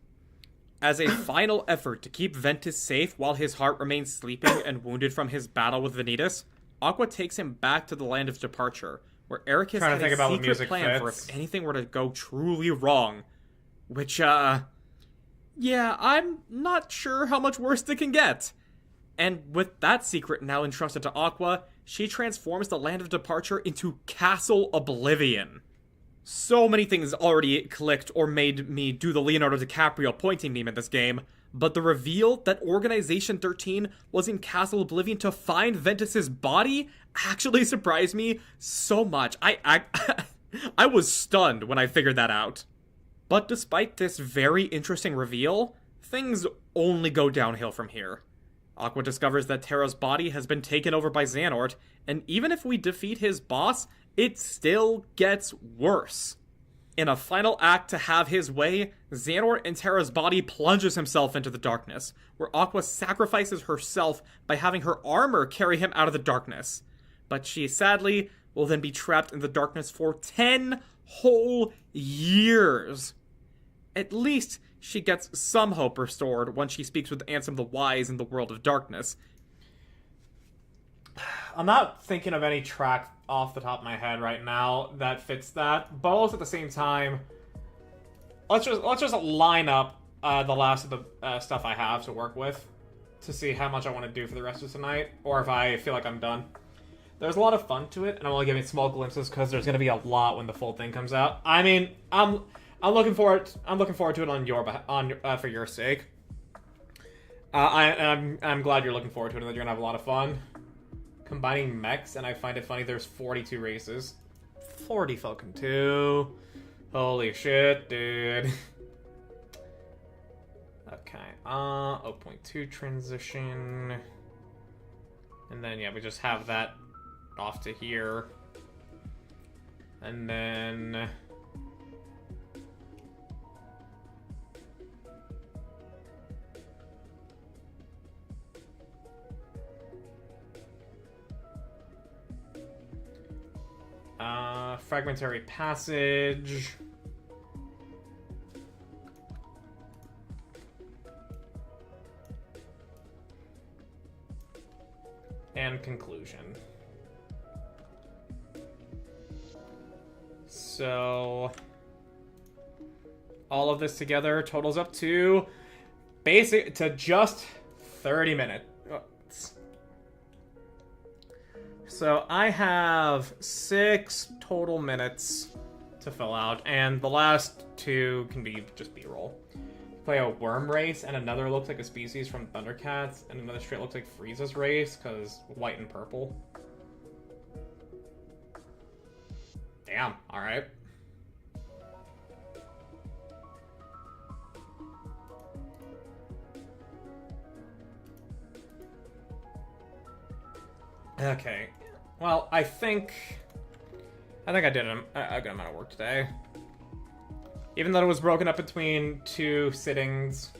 As a final effort to keep Ventus safe while his heart remains sleeping and wounded from his battle with Vanitas, Aqua takes him back to the land of departure, where Ericus Trying to had think a about what secret music plan for fits. if anything were to go truly wrong. Which, yeah, I'm not sure how much worse it can get. And with that secret now entrusted to Aqua, she transforms the land of departure into Castle Oblivion. So many things already clicked or made me do the Leonardo DiCaprio pointing meme in this game, but the reveal that Organization 13 was in Castle Oblivion to find Ventus's body actually surprised me so much. I was stunned when I figured that out. But despite this very interesting reveal, things only go downhill from here. Aqua discovers that Terra's body has been taken over by Xehanort, and even if we defeat his boss, it still gets worse. In a final act to have his way, Xehanort in Terra's body plunges himself into the darkness, where Aqua sacrifices herself by having her armor carry him out of the darkness. But she sadly will then be trapped in the darkness for 10 whole years. At least she gets some hope restored when she speaks with Ansem the Wise in the world of darkness. I'm not thinking of any track off the top of my head right now that fits that, but also at the same time, let's just line up the last of the stuff I have to work with to see how much I want to do for the rest of tonight, or if I feel like I'm done. There's a lot of fun to it, and I'm only giving small glimpses because there's going to be a lot when the full thing comes out. I mean, I'm looking forward to it on for your sake. I'm glad you're looking forward to it, and that you're gonna have a lot of fun combining mechs. And I find it funny. There's 42 races, 40 fucking 2. Holy shit, dude. Okay. 0.2 transition, and then yeah, we just have that off to here, and then. Fragmentary passage. So all of this together totals up to just 30 minutes. So I have 6 total minutes to fill out, and the last 2 can be just B-roll. Play a worm race, and another looks like a species from Thundercats, and another straight looks like Frieza's race, because white and purple. Damn, alright. Okay. Well, I think I did a good amount of work today. Even though it was broken up between 2 sittings.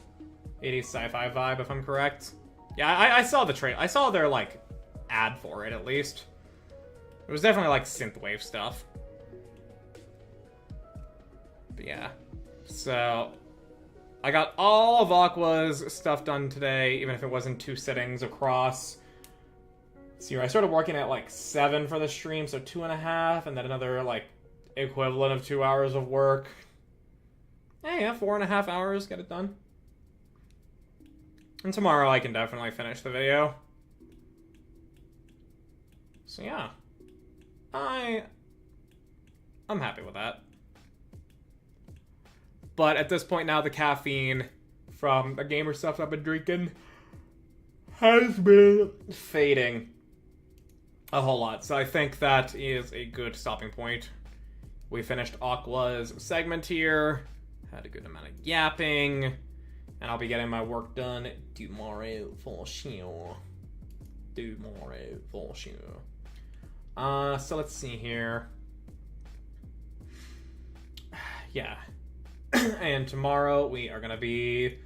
80s sci-fi vibe, if I'm correct. Yeah, I saw the trailer. I saw their, like, ad for it, at least. It was definitely, like, synthwave stuff. But yeah. So, I got all of Aqua's stuff done today, even if it wasn't 2 sittings across. See, I started working at, like, 7 for the stream, so 2.5, and then another, like, equivalent of 2 hours of work. Yeah, 4.5 hours, get it done. And tomorrow I can definitely finish the video. So yeah. I'm happy with that. But at this point now, the caffeine from the gamer stuff I've been drinking has been fading a whole lot. So I think that is a good stopping point. We finished Aqua's segment here. Had a good amount of yapping. And I'll be getting my work done tomorrow for sure. Tomorrow for sure. So let's see here. Yeah. And tomorrow we are going to be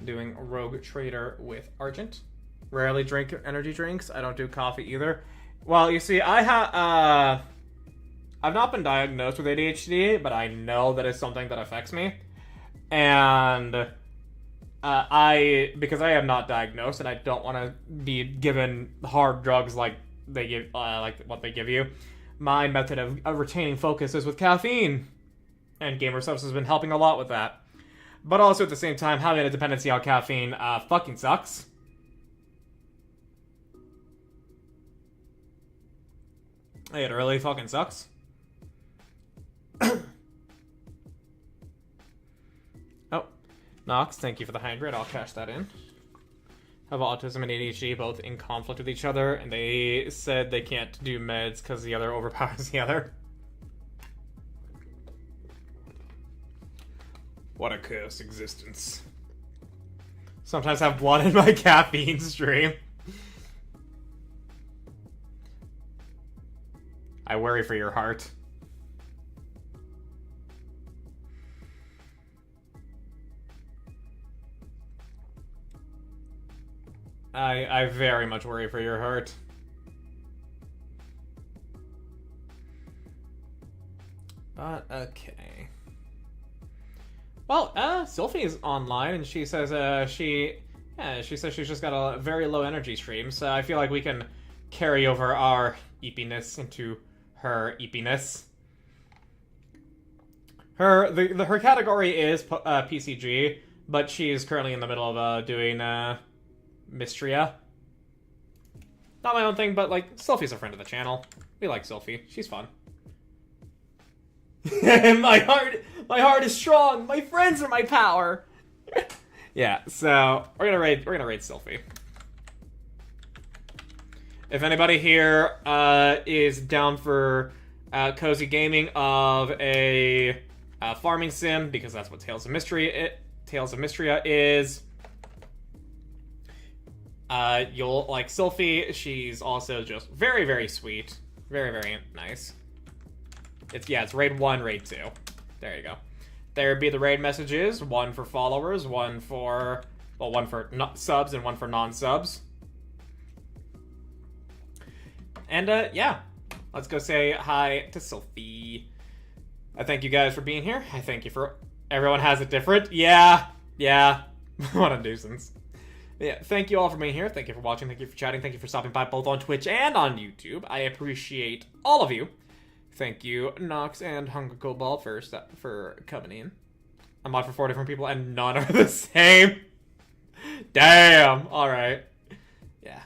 doing Rogue Trader with Argent. Rarely drink energy drinks. I don't do coffee either. Well, you see, I've not been diagnosed with ADHD, but I know that it's something that affects me. And because I am not diagnosed and I don't want to be given hard drugs like they give, like what they give you, my method of retaining focus is with caffeine. And Gamer Subs has been helping a lot with that. But also at the same time, having a dependency on caffeine fucking sucks. It really fucking sucks. Oh, Nox, thank you for the hybrid. I'll cash that in. Have autism and ADHD both in conflict with each other, and they said they can't do meds because the other overpowers the other. What a cursed existence. Sometimes I have blood in my caffeine stream. I worry for your heart. I very much worry for your heart. But, okay. Well, Sylphie is online, and she says, she says she's just got a very low energy stream, so I feel like we can carry over our eepiness into her eepiness. Her category is PCG, but she's currently in the middle of doing Mystria. Not my own thing, but like Sylphie's a friend of the channel. We like Sylphie. She's fun. my heart is strong. My friends are my power. Yeah, so we're gonna raid Sylphie. If anybody here is down for cozy gaming of a farming sim, because that's what Tales of Mystria is, you'll like Sylphie. She's also just very, very sweet, very, very nice. It's raid 1, raid 2. There you go. There be the raid messages: 1 for followers, 1 for subs, and 1 for non-subs. And, yeah. Let's go say hi to Sylphie. I thank you guys for being here. I thank you for... Everyone has it different. Yeah. What a nuisance. Yeah, thank you all for being here. Thank you for watching. Thank you for chatting. Thank you for stopping by both on Twitch and on YouTube. I appreciate all of you. Thank you, Nox and Hunger Cobalt, for coming in. I'm on for 4 different people, and none are the same. Damn. All right. Yeah.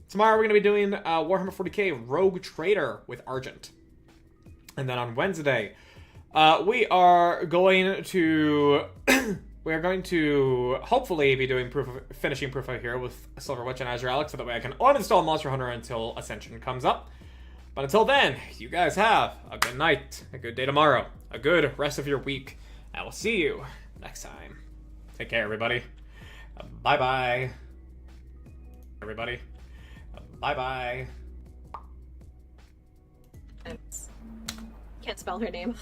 Tomorrow we're gonna be doing Warhammer 40k Rogue Trader with Argent, and then on Wednesday, we are going to hopefully be doing finishing Proof of Hero with Silver Witch and Azure Alex, so that way I can uninstall Monster Hunter until Ascension comes up. But until then, you guys have a good night, a good day tomorrow, a good rest of your week. I will see you next time. Take care, everybody. Bye-bye. Everybody. Bye-bye. Can't spell her name.